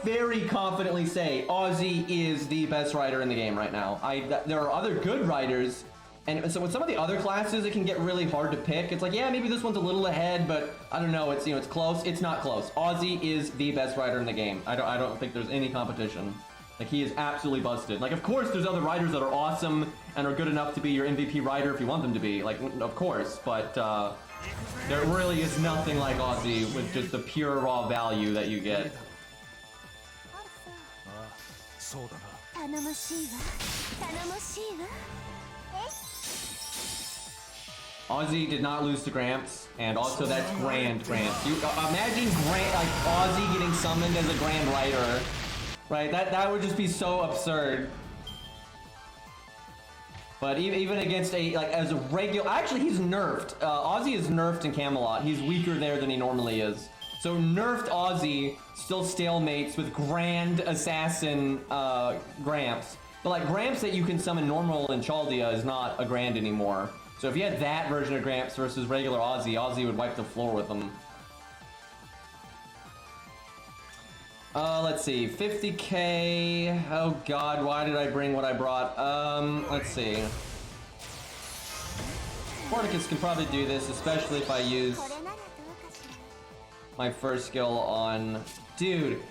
very confidently say Ozzy is the best rider in the game right now. There are other good riders, and so with some of the other classes, it can get really hard to pick. It's like, yeah, maybe this one's a little ahead, but I don't know. It's, you know, it's close. It's not close. Ozzy is the best rider in the game. I don't think there's any competition. Like, he is absolutely busted. Like, of course, there's other riders that are awesome and are good enough to be your MVP rider if you want them to be. Like, of course, but there really is nothing like Ozzy with just the pure raw value that you get. Ozzy did not lose to Gramps, and also that's Grand Gramps. You imagine like Ozzy getting summoned as a Grand Rider, right? That would just be so absurd. But even against as a regular, actually he's nerfed. Ozzy is nerfed in Camelot. He's weaker there than he normally is. So nerfed Ozzy still stalemates with Grand Assassin Gramps. But like Gramps that you can summon normal in Chaldea is not a Grand anymore. So if you had that version of Gramps versus regular Ozzy, Ozzy would wipe the floor with him. Let's see, 50k. Oh god, why did I bring what I brought? Let's see. Porticus can probably do this, especially if I use my first skill on... Dude,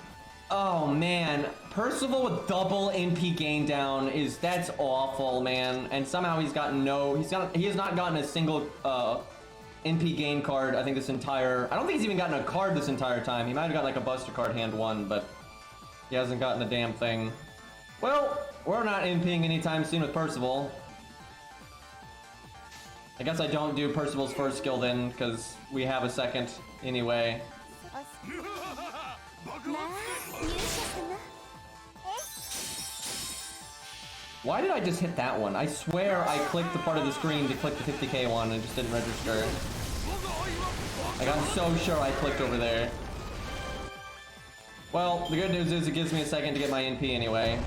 oh man, Percival with double NP gain down that's awful, man. And somehow he has not gotten a single NP gain card, I think I don't think he's even gotten a card this entire time. He might have got like a Buster card hand 1, but he hasn't gotten a damn thing. Well, we're not NPing anytime soon with Percival. I guess I don't do Percival's first skill then, because we have a second anyway. Why did I just hit that one? I swear I clicked the part of the screen to click the 50k one and it just didn't register. Like, I'm so sure I clicked over there. Well, the good news is it gives me a second to get my NP anyway.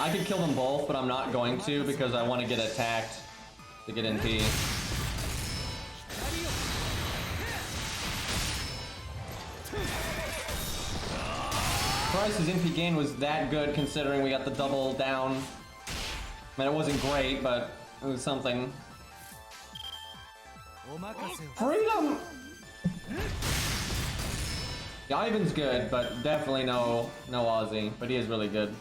I could kill them both, but I'm not going to because I want to get attacked to get NP. Price's NP gain was that good considering we got the double down. I mean, it wasn't great, but it was something. Freedom! Yeah, Ivan's good, but definitely no Ozzy, but he is really good.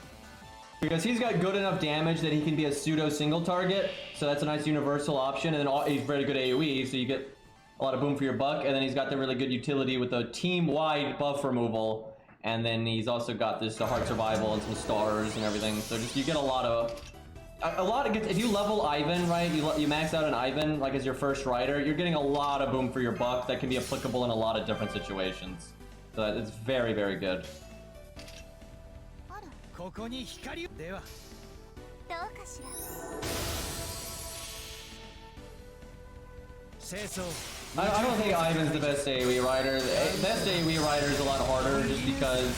Because he's got good enough damage that he can be a pseudo single target, so that's a nice universal option, and then he's very good AoE, so you get a lot of boom for your buck, and then he's got the really good utility with the team-wide buff removal, and then he's also got this hard survival and some stars and everything, so just you get a lot of if you level Ivan, right, you max out an Ivan, like as your first rider, you're getting a lot of boom for your buck that can be applicable in a lot of different situations. So it's very, very good. I don't think Ivan's the best AoE rider. The best AoE rider is a lot harder just because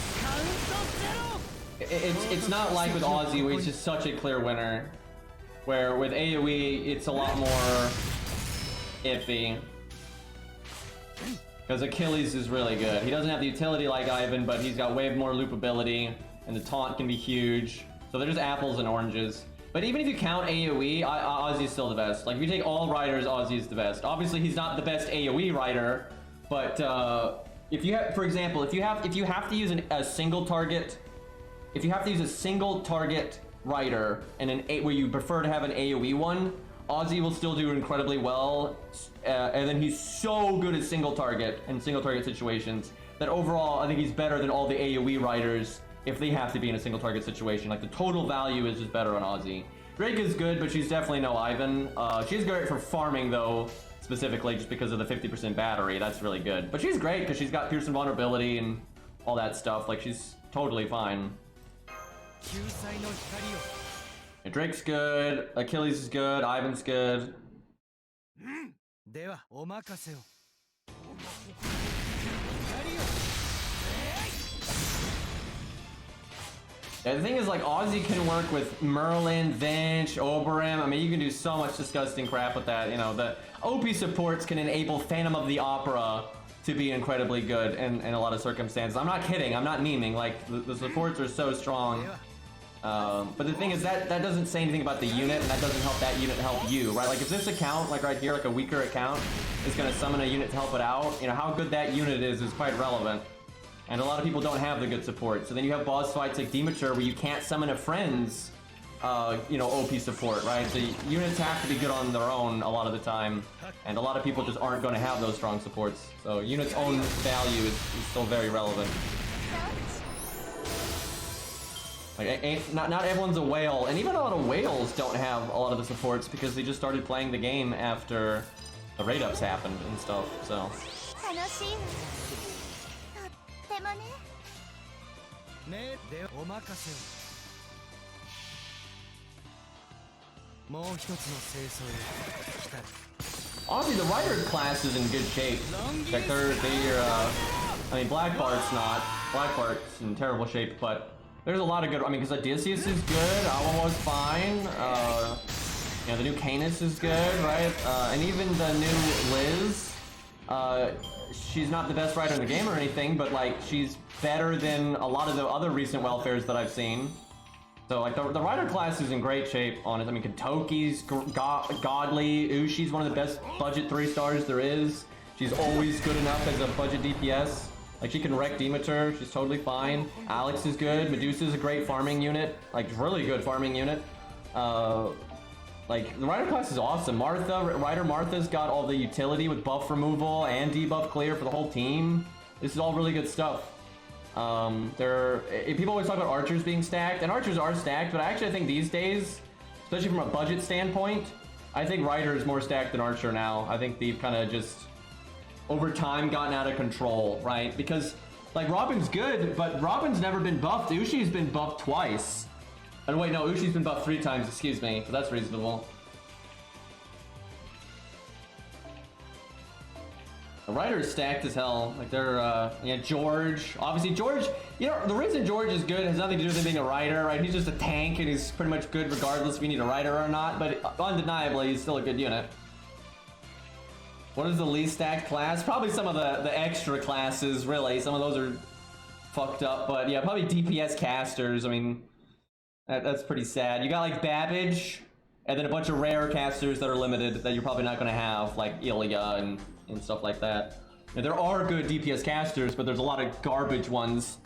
it's not like with Ozzy where he's just such a clear winner. Where with AoE it's a lot more iffy. Because Achilles is really good. He doesn't have the utility like Ivan, but he's got way more loopability, and the taunt can be huge. So they're just apples and oranges. But even if you count AoE, Ozzy is still the best. Like if you take all riders, Ozzy is the best. Obviously, he's not the best AoE rider, but if you have, for example, if you have to use a single target, if you have to use a single target rider and where you prefer to have an AoE one, Ozzy will still do incredibly well, and then he's so good at single target and single target situations that overall I think he's better than all the AoE riders if they have to be in a single target situation. Like the total value is just better on Ozzy. Drake is good, but she's definitely no Ivan. She's great for farming though, specifically just because of the 50% battery. That's really good. But she's great because she's got Pierce and vulnerability and all that stuff. Like she's totally fine. Yeah, Drake's good, Achilles is good, Ivan's good. Yeah, the thing is, like, Ozzy can work with Merlin, Vinch, Oberon. I mean, you can do so much disgusting crap with that. You know, the OP supports can enable Phantom of the Opera to be incredibly good in a lot of circumstances. I'm not kidding, I'm not memeing. Like, the supports are so strong. But the thing is, that doesn't say anything about the unit, and that doesn't help that unit help you, right? Like, if this account, like right here, like a weaker account, is going to summon a unit to help it out, you know, how good that unit is quite relevant. And a lot of people don't have the good support. So then you have boss fights like Demeter where you can't summon a friend's, you know, OP support, right? So units have to be good on their own a lot of the time. And a lot of people just aren't going to have those strong supports. So units' own value is still very relevant. Like, not everyone's a whale. And even a lot of whales don't have a lot of the supports because they just started playing the game after the raid ups happened and stuff, so. Honestly, the rider class is in good shape. Like I mean, Black Bart's not. Black Bart's in terrible shape, but there's a lot of good. I mean, because Odysseus is good, Awamo's fine. You know, the new Canis is good, right? And even the new Liz. she's not the best rider in the game or anything, but like she's better than a lot of the other recent welfares that I've seen. So like the rider class is in great shape on it. I mean, Kentoki's godly. Ushi's one of the best budget 3-stars there is. She's always good enough as a budget DPS. Like she can wreck Demeter, she's totally fine. Alex is good. Medusa's a great farming unit, like really good farming unit. Like the rider class is awesome. Rider Martha's got all the utility with buff removal and debuff clear for the whole team. This is all really good stuff. People always talk about archers being stacked, and archers are stacked, but I actually think these days, especially from a budget standpoint, I think rider is more stacked than archer now. I think they've kind of just over time gotten out of control, right? Because like Robin's good, but Robin's never been buffed. Ushi's been buffed twice. And wait, no, Ushi's been buffed 3 times, excuse me, but that's reasonable. The rider is stacked as hell. Like they're, yeah, George. Obviously, George, you know, the reason George is good has nothing to do with him being a rider, right? He's just a tank and he's pretty much good regardless if you need a rider or not, but undeniably, he's still a good unit. What is the least stacked class? Probably some of the extra classes, really. Some of those are fucked up, but yeah, probably DPS casters. I mean, that's pretty sad. You got like Babbage, and then a bunch of rare casters that are limited that you're probably not going to have, like Ilya and stuff like that. And there are good DPS casters, but there's a lot of garbage ones,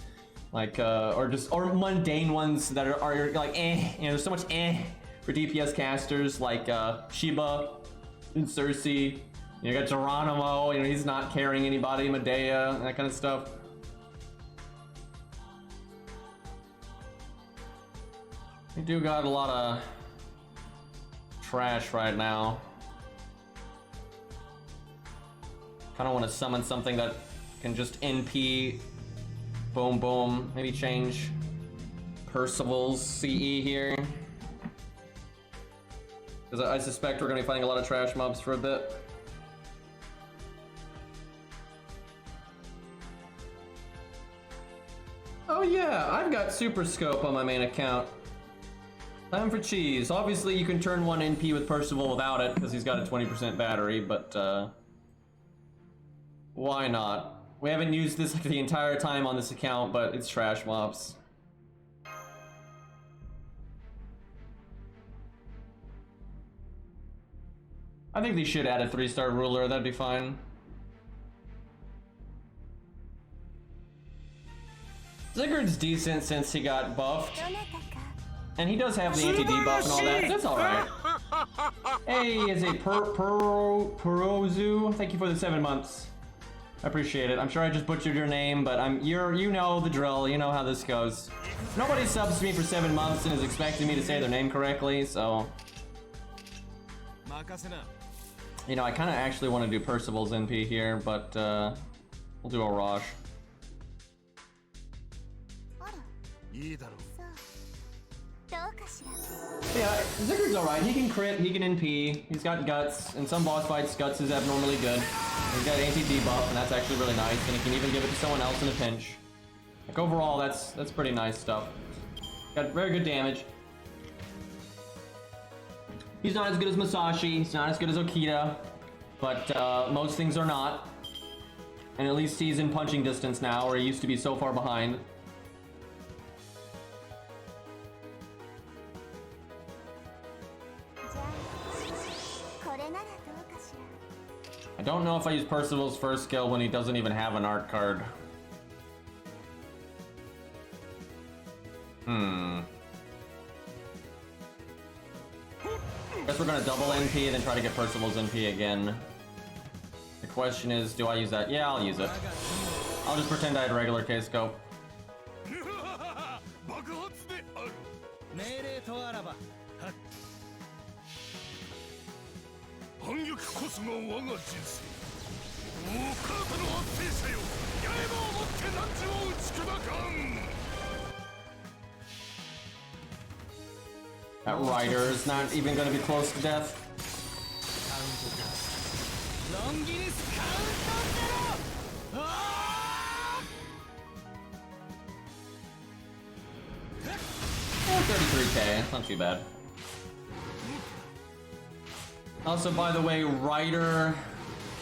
like or mundane ones that are like eh. You know, there's so much eh for DPS casters, like Shiba and Cersei. You got Geronimo. You know, he's not carrying anybody. Medea, that kind of stuff. We do got a lot of trash right now. Kind of want to summon something that can just NP, boom, boom. Maybe change Percival's CE here. Because I suspect we're going to be fighting a lot of trash mobs for a bit. Oh yeah, I've got Super Scope on my main account. Time for cheese. Obviously, you can turn 1 NP with Percival without it, because he's got a 20% battery, but why not? We haven't used this like the entire time on this account, but it's trash mobs. I think they should add a 3-star ruler, that'd be fine. Sigurd's decent since he got buffed. And he does have the anti-debuff and all that. That's alright. Hey, is a Perozu. Thank you for the 7 months. I appreciate it. I'm sure I just butchered your name, but you know the drill. You know how this goes. Nobody subs to me for 7 months and is expecting me to say their name correctly, so. You know, I kind of actually want to do Percival's NP here, but we'll do a Rosh. Yeah, Zicker's alright. He can crit, he can NP, he's got guts. In some boss fights, guts is abnormally good. He's got anti-debuff, and that's actually really nice, and he can even give it to someone else in a pinch. Like, overall, that's pretty nice stuff. Got very good damage. He's not as good as Masashi, he's not as good as Okita, but most things are not. And at least he's in punching distance now, where he used to be so far behind. I don't know if I use Percival's first skill when he doesn't even have an art card. Guess we're gonna double NP and then try to get Percival's NP again. The question is, do I use that? Yeah, I'll use it. I'll just pretend I had a regular K-scope. That rider is not even going to be close to death. Oh, 33k, that's not too bad. Also, by the way, rider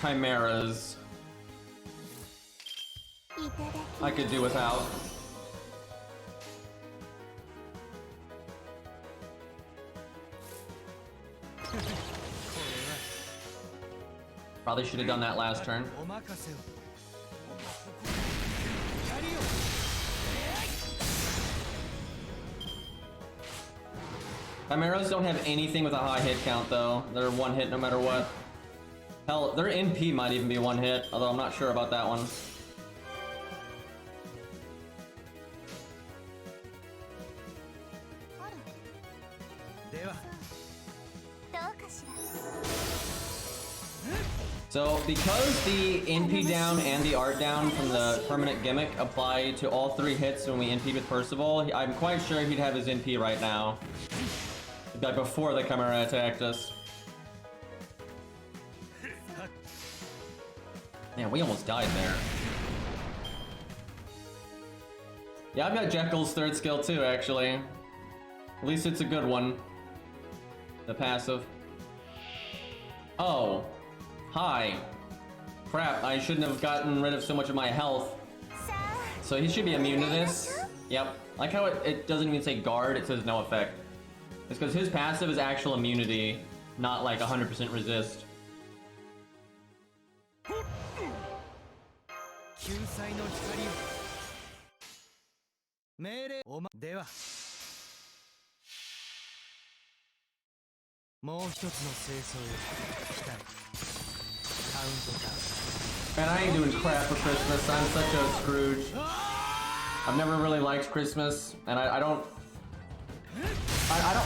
chimeras I could do without. Probably should have done that last turn. Chimeras don't have anything with a high hit count though. They're one hit no matter what. Hell, their NP might even be one hit, although I'm not sure about that one. So, because the NP down and the art down from the permanent gimmick apply to all 3 hits when we NP with Percival, I'm quite sure he'd have his NP right now. Like before the Chimera attacked us. Man, we almost died there. Yeah, I've got Jekyll's 3rd skill too, actually. At least it's a good one. The passive. Oh. Hi. Crap, I shouldn't have gotten rid of so much of my health. So he should be immune to this. Yep. I like how it doesn't even say guard, it says no effect. It's because his passive is actual immunity, not like 100% resist. Man, I ain't doing crap for Christmas. I'm such a Scrooge. I've never really liked Christmas, and I don't.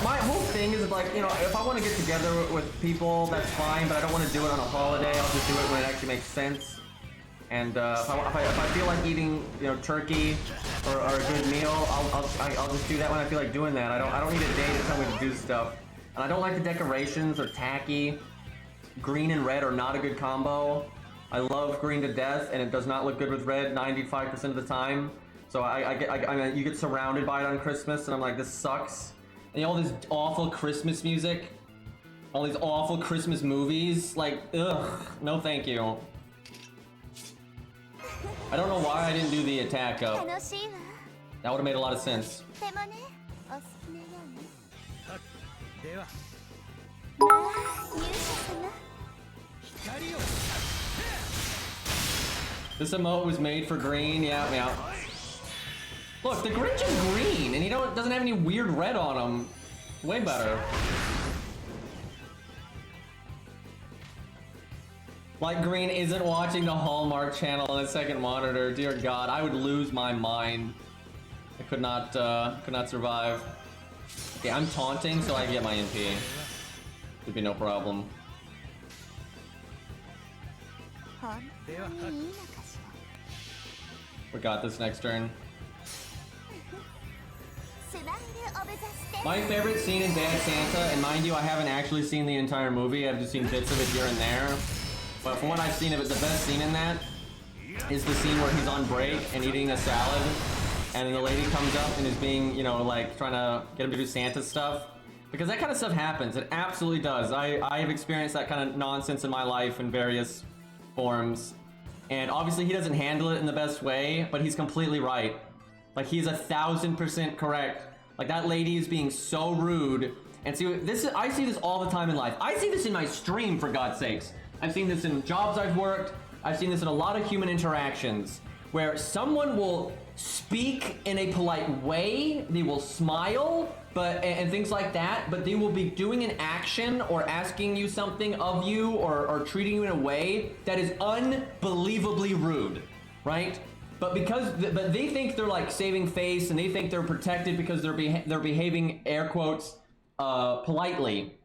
My whole thing is like, you know, if I want to get together with people, that's fine, but I don't want to do it on a holiday. I'll just do it when it actually makes sense. And if I feel like eating, you know, turkey or a good meal, I'll just do that when I feel like doing that. I don't need a day to tell me to do stuff. And I don't like the decorations. They're tacky. Green and red are not a good combo. I love green to death, and it does not look good with red 95% of the time. So I mean, you get surrounded by it on Christmas, and I'm like, this sucks. And all this awful Christmas music, all these awful Christmas movies, like, ugh, no thank you. I don't know why I didn't do the attack up. That would have made a lot of sense. This emote was made for green, yeah. Look, the Grinch is green, and he doesn't have any weird red on him. Way better. Like Green isn't watching the Hallmark channel on a second monitor. Dear God, I would lose my mind. I could not survive. Okay, I'm taunting so I can get my MP. Should be no problem. We got this next turn. My favorite scene in Bad Santa, and mind you, I haven't actually seen the entire movie. I've just seen bits of it here and there. But from what I've seen of it, the best scene in that is the scene where he's on break and eating a salad, and then the lady comes up and is being, you know, like trying to get him to do Santa stuff. Because that kind of stuff happens. It absolutely does. I have experienced that kind of nonsense in my life in various forms. And obviously he doesn't handle it in the best way, but he's completely right. Like, he's 1000% correct. Like, that lady is being so rude. And see, I see this all the time in life. I see this in my stream, for God's sakes. I've seen this in jobs I've worked. I've seen this in a lot of human interactions, where someone will speak in a polite way, they will smile, and things like that, but they will be doing an action or asking you something of you, or treating you in a way that is unbelievably rude, right? But they think they're like saving face, and they think they're protected because they're behaving, air quotes, politely,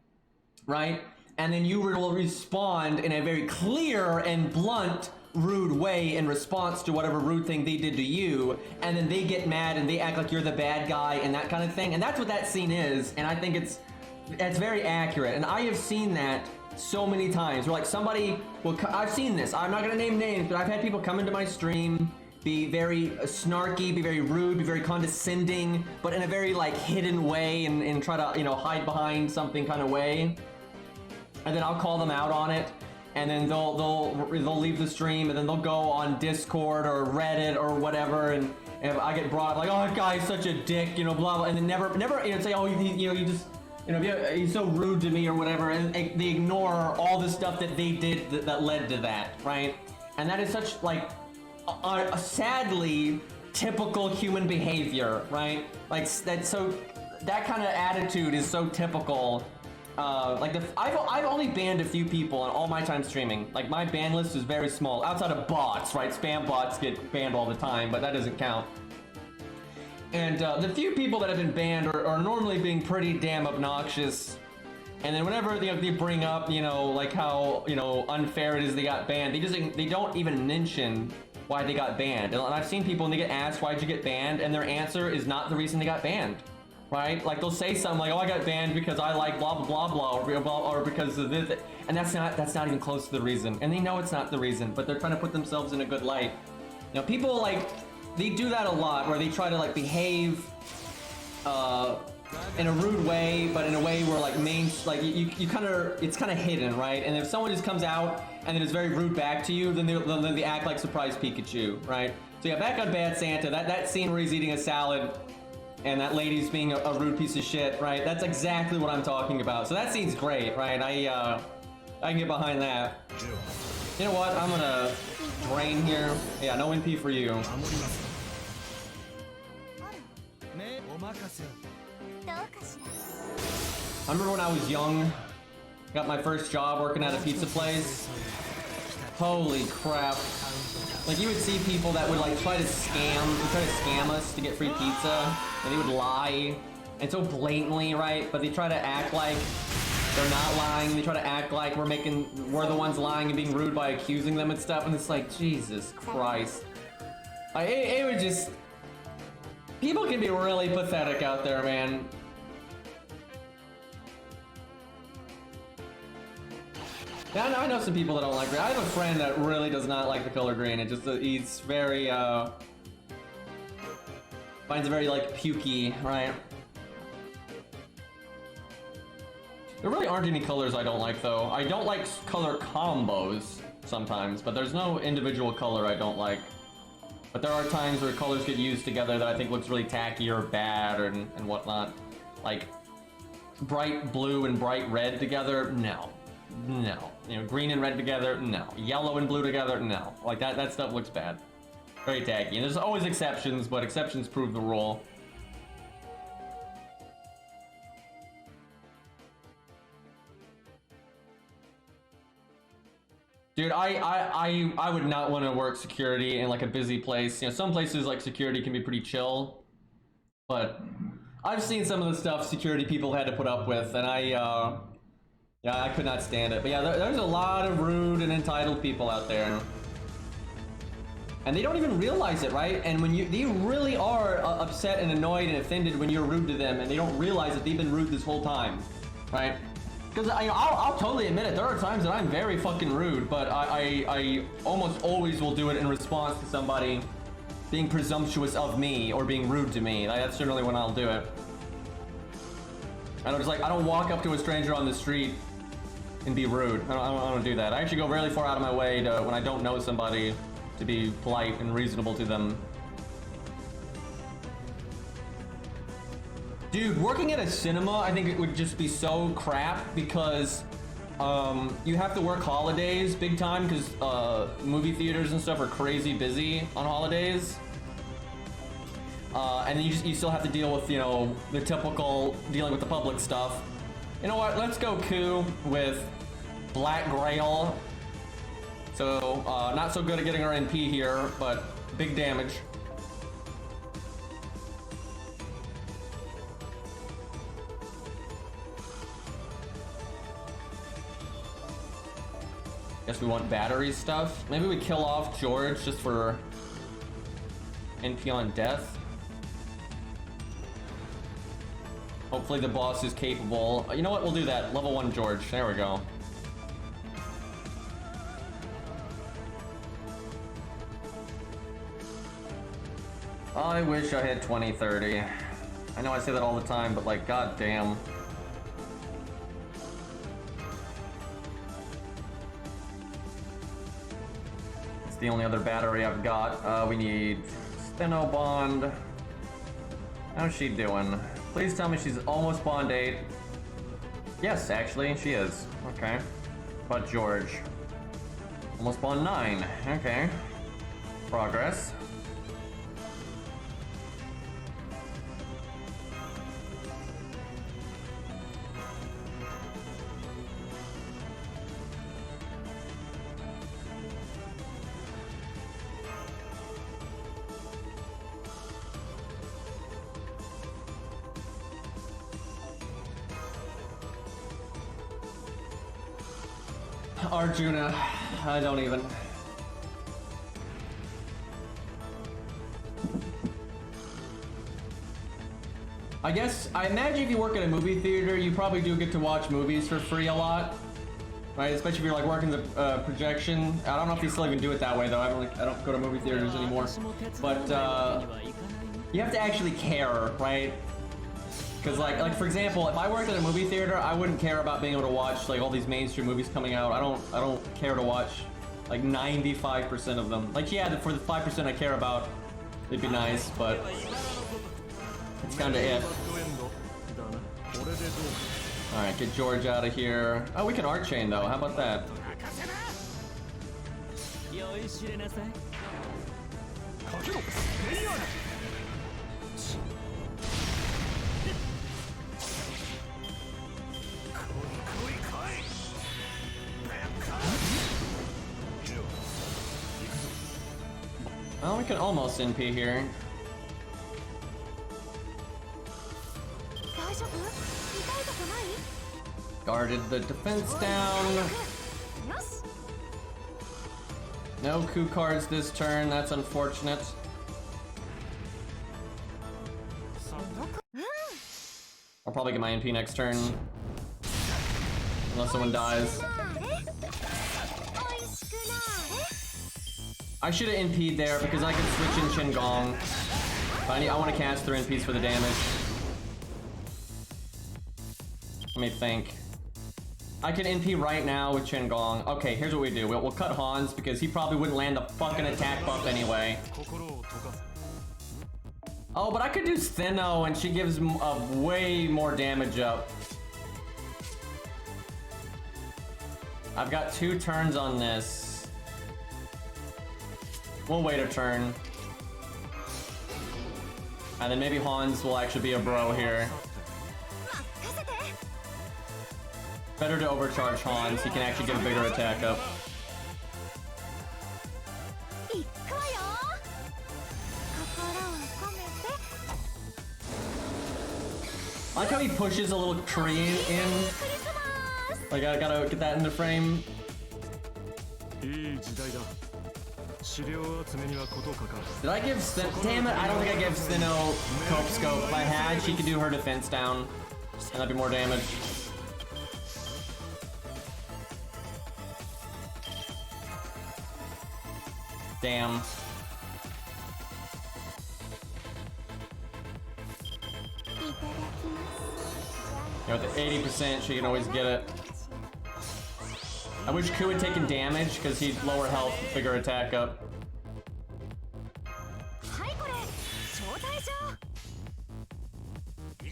right? And then you will respond in a very clear and blunt, rude way in response to whatever rude thing they did to you, and then they get mad and they act like you're the bad guy and that kind of thing. And that's what that scene is, and I think it's very accurate. And I have seen that so many times where, like, somebody will I've seen this, I'm not gonna name names, but I've had people come into my stream, be very snarky, be very rude, be very condescending, but in a very, like, hidden way, and try to, you know, hide behind something kind of way. And then I'll call them out on it. and then they'll leave the stream, and then they'll go on Discord or Reddit or whatever, and if I get brought up like, oh, that guy's such a dick, you know, blah blah, and then never say, oh, you just, you know, he's so rude to me or whatever, and they ignore all the stuff that they did that led to that, right? And that is such like a sadly typical human behavior, right? Like that kind of attitude is so typical. Like I've only banned a few people on all my time streaming. Like my ban list is very small, outside of bots, right? Spam bots get banned all the time, but that doesn't count. And the few people that have been banned are normally being pretty damn obnoxious. And then whenever they bring up, you know, like how, you know, unfair it is they got banned, they don't even mention why they got banned. And I've seen people and they get asked, why'd you get banned? And their answer is not the reason they got banned. Right? Like they'll say something like, oh, I got banned because I like blah blah blah blah, or because of this, and that's not even close to the reason, and they know it's not the reason, but they're trying to put themselves in a good light. You know, people like, they do that a lot, where they try to like behave in a rude way, but in a way where like you kind of, it's kind of hidden, right? And if someone just comes out and then is very rude back to you, then they act like surprise Pikachu, right? So yeah, back on Bad Santa, that scene where he's eating a salad and that lady's being a rude piece of shit, right? That's exactly what I'm talking about. So that scene's great, right? I can get behind that. You know what? I'm gonna drain here. Yeah, no NP for you. I remember when I was young, got my first job working at a pizza place. Holy crap. Like, you would see people that would like try to scam us to get free pizza, and they would lie, and so blatantly, right? But they try to act like they're not lying. They try to act like we're the ones lying and being rude by accusing them and stuff, and it's like, Jesus Christ. It would just, people can be really pathetic out there, man. Yeah, I know some people that don't like green. I have a friend that really does not like the color green. It just, he's very, finds it very, like, pukey, right? There really aren't any colors I don't like, though. I don't like color combos sometimes, but there's no individual color I don't like. But there are times where colors get used together that I think looks really tacky or bad and whatnot. Like, bright blue and bright red together, no. No. You know, green and red together, no. Yellow and blue together, no. Like, that stuff looks bad. Very tacky. And there's always exceptions, but exceptions prove the rule. Dude, I would not want to work security in like a busy place. You know, some places like security can be pretty chill, but I've seen some of the stuff security people had to put up with, and yeah, I could not stand it. But yeah, there's a lot of rude and entitled people out there. And they don't even realize it, right? And when they really are upset and annoyed and offended when you're rude to them, and they don't realize that they've been rude this whole time, right? Because I'll totally admit it, there are times that I'm very fucking rude, but I almost always will do it in response to somebody being presumptuous of me or being rude to me. Like, that's generally when I'll do it. I don't walk up to a stranger on the street and be rude. I don't do that. I actually go really far out of my way to, when I don't know somebody, to be polite and reasonable to them. Dude, working at a cinema, I think it would just be so crap because you have to work holidays big time because movie theaters and stuff are crazy busy on holidays. And then you still have to deal with, you know, the typical dealing with the public stuff. You know what? Let's go coup with Black Grail. So, not so good at getting our NP here, but big damage. Guess we want battery stuff. Maybe we kill off George just for NP on death. Hopefully the boss is capable. You know what? We'll do that. Level 1 George. There we go. I wish I had 2030. I know I say that all the time, but like, goddamn. the only other battery I've got. We need Stheno Bond. How's she doing? Please tell me she's almost Bond 8. Yes, actually, she is. Okay. But George. Almost Bond 9. Okay. Progress. Arjuna, I don't even. I guess, I imagine if you work at a movie theater, you probably do get to watch movies for free a lot. Right, especially if you're like working the projection. I don't know if you still even do it that way though. I don't go to movie theaters anymore. But you have to actually care, right? Because like for example, if I worked at a movie theater, I wouldn't care about being able to watch like all these mainstream movies coming out. I don't care to watch like 95% of them. Like yeah, for the 5% I care about, it'd be nice, but it's kind of it. All right, get George out of here. Oh, we can art chain though. How about that? Well, we can almost NP here. Guarded the defense down. No coup cards this turn, that's unfortunate. I'll probably get my NP next turn. Unless someone dies. I should have NP'd there because I could switch in Qingong. I want to cast 3 NPs for the damage. Let me think. I can NP right now with Qingong. Okay, here's what we do. We'll cut Hans because he probably wouldn't land the fucking attack buff anyway. Oh, but I could do Stheno and she gives way more damage up. I've got 2 turns on this. We'll wait a turn. And then maybe Hans will actually be a bro here. Better to overcharge Hans, he can actually get a bigger attack up. I like how he pushes a little tree in. Like I gotta get that in the frame. Did I give Stheno? Damn it, I don't think I gave Stheno Cope Scope. If I had, she could do her defense down. And that'd be more damage. Damn. You know, with the 80%, she can always get it. I wish Ku had taken damage, because he'd lower health, bigger attack up.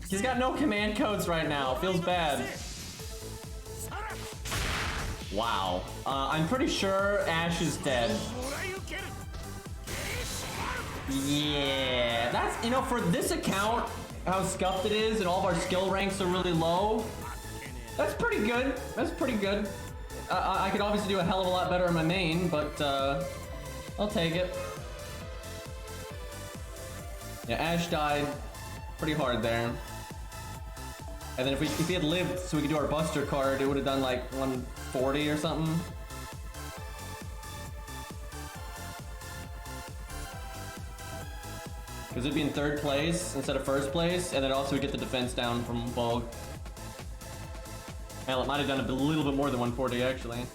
He's got no command codes right now. Feels bad. Wow. I'm pretty sure Ash is dead. Yeah, that's, you know, for this account, how scuffed it is, and all of our skill ranks are really low. That's pretty good. That's pretty good. I could obviously do a hell of a lot better in my main, but I'll take it. Yeah, Ash died pretty hard there. And then if he had lived so we could do our Buster card, it would have done like 140 or something. Because it'd be in 3rd place instead of 1st place, and then also we get the defense down from Bulk. Hell, it might have done a little bit more than 140 actually.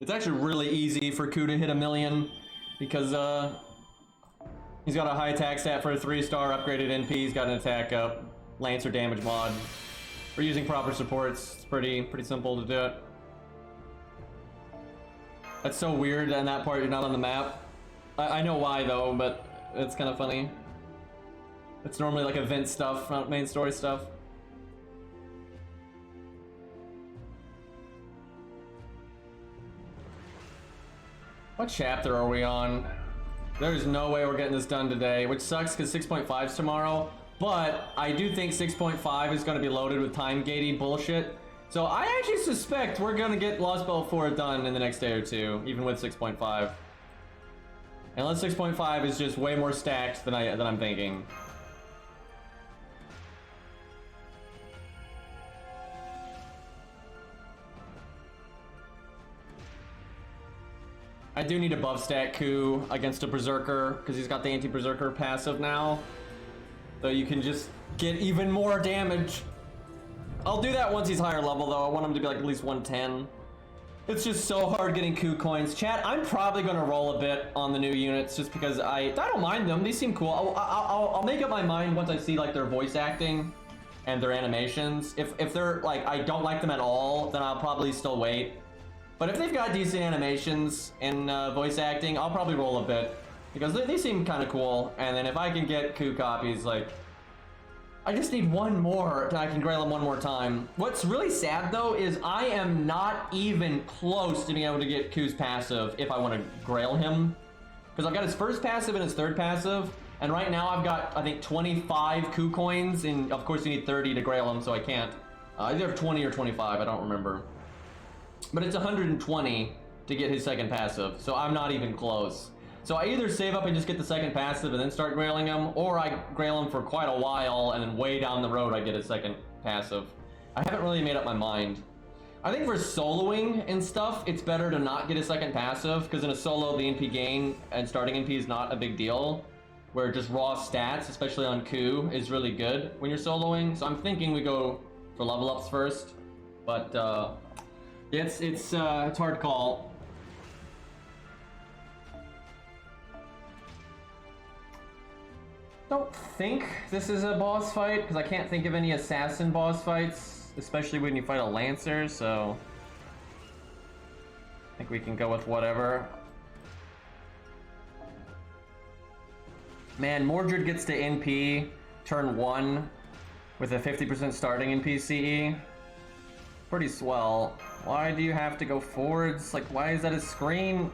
It's actually really easy for Ku to hit 1,000,000 because he's got a high attack stat for a 3-star upgraded NP. He's got an attack up, Lancer damage mod. For using proper supports, it's pretty simple to do it. That's so weird, and that part you're not on the map. I know why though, but it's kind of funny. It's normally like event stuff, not main story stuff. What chapter are we on? There's no way we're getting this done today, which sucks because 6.5's tomorrow. But I do think 6.5 is going to be loaded with time gating bullshit. So I actually suspect we're going to get Lostbelt 4 done in the next day or two, even with 6.5. Unless 6.5 is just way more stacked than I'm thinking. I do need a buff stat coup against a Berserker, because he's got the anti-Berserker passive now. So you can just get even more damage. I'll do that once he's higher level though. I want him to be like at least 110. It's just so hard getting coup coins. Chat, I'm probably gonna roll a bit on the new units just because I don't mind them. These seem cool. I'll make up my mind once I see like their voice acting and their animations. If they're like, I don't like them at all, then I'll probably still wait. But if they've got decent animations and voice acting, I'll probably roll a bit. Because they seem kind of cool, and then if I can get coup copies, like... I just need one more, and I can grail them one more time. What's really sad, though, is I am not even close to being able to get coup's passive if I want to grail him. Because I've got his first passive and his third passive, and right now I've got, I think, 25 coup coins, and of course you need 30 to grail him, so I can't. I either have 20 or 25, I don't remember. But it's 120 to get his second passive, so I'm not even close. So I either save up and just get the second passive and then start grailing him, or I grail him for quite a while and then way down the road I get a second passive. I haven't really made up my mind. I think for soloing and stuff, it's better to not get a second passive, because in a solo the NP gain and starting NP is not a big deal, where just raw stats, especially on coup, is really good when you're soloing. So I'm thinking we go for level ups first, but it's hard to call. Don't think this is a boss fight, because I can't think of any assassin boss fights, especially when you fight a Lancer, so I think we can go with whatever. Man, Mordred gets to NP turn 1 with a 50% starting NP CE. Pretty swell. Why do you have to go forwards? Like, why is that a screen?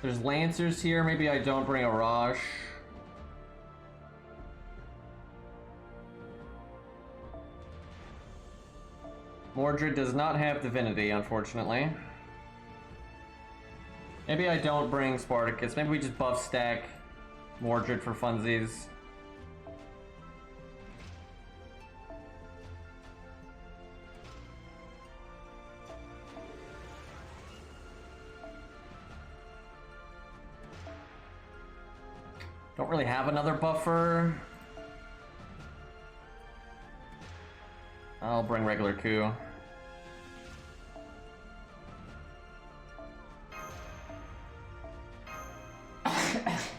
There's Lancers here, maybe I don't bring a Rosh. Mordred does not have Divinity, unfortunately. Maybe I don't bring Spartacus, maybe we just buff stack Mordred for funsies. Don't really have another buffer. I'll bring regular coup.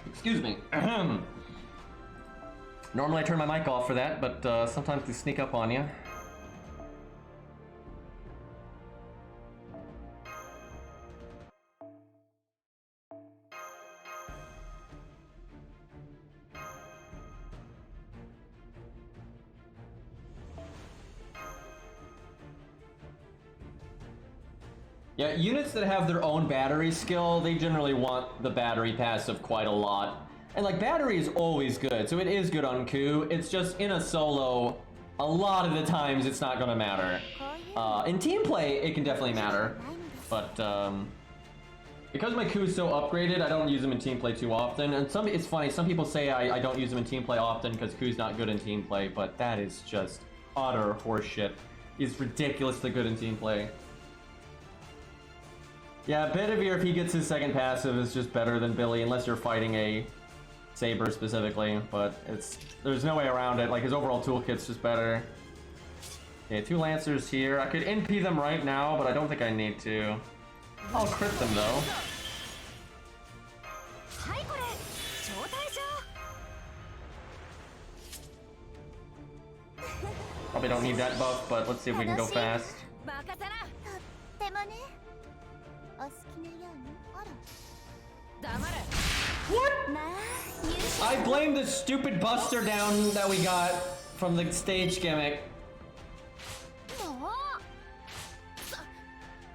Excuse me. Normally I turn my mic off for that, but sometimes they sneak up on you. Yeah, units that have their own battery skill, they generally want the battery passive quite a lot. And like, battery is always good, so it is good on coup. It's just in a solo, a lot of the times it's not gonna matter. In team play, it can definitely matter, but because my coup is so upgraded, I don't use them in team play too often. And it's funny, some people say I don't use them in team play often because coup's not good in team play, but that is just utter horseshit. He's ridiculously good in team play. Yeah, Bedivere, if he gets his second passive, is just better than Billy, unless you're fighting a Saber specifically, but there's no way around it. Like, his overall toolkit's just better. Okay, 2 Lancers here. I could NP them right now, but I don't think I need to. I'll crit them, though. Probably don't need that buff, but let's see if we can go fast. What? I blame the stupid buster down that we got from the stage gimmick.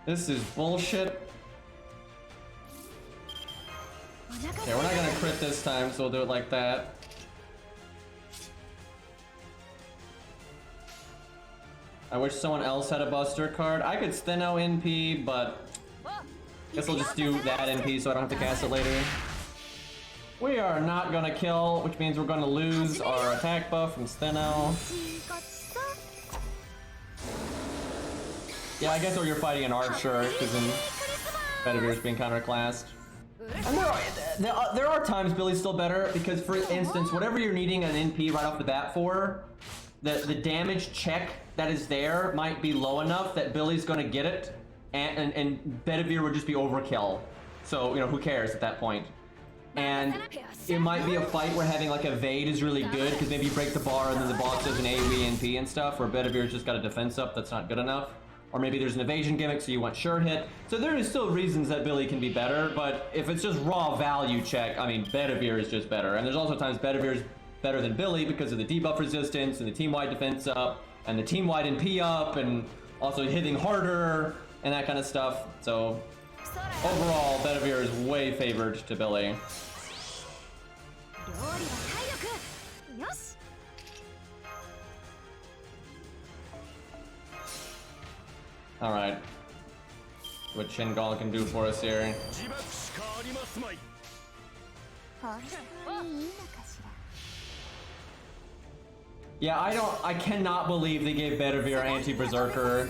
This is bullshit. Okay, we're not gonna crit this time, so we'll do it like that. I wish someone else had a buster card. I could Stheno NP, but guess I'll just do that NP so I don't have to cast it later. We are not gonna kill, which means we're gonna lose our attack buff from Stheno. Yeah, I guess you're fighting an archer, because then Bedivere's being counterclassed. And there are times Billy's still better, because for instance, whatever you're needing an NP right off the bat for, the damage check that is there might be low enough that Billy's gonna get it, and Bedivere would just be overkill. So, you know, who cares at that point? And it might be a fight where having like evade is really good, because maybe you break the bar and then the boss does an AoE NP and stuff, or Bedivere's just got a defense up that's not good enough. Or maybe there's an evasion gimmick, so you want sure hit. So there is still reasons that Billy can be better, but if it's just raw value check, I mean, Bedivere is just better. And there's also times Bedivere's better than Billy because of the debuff resistance and the team-wide defense up and the team-wide NP up and also hitting harder and that kind of stuff. So overall, Bedivere is way favored to Billy. All right, what Shingal can do for us here. Yeah, I cannot believe they gave Bedivere anti-Berserker.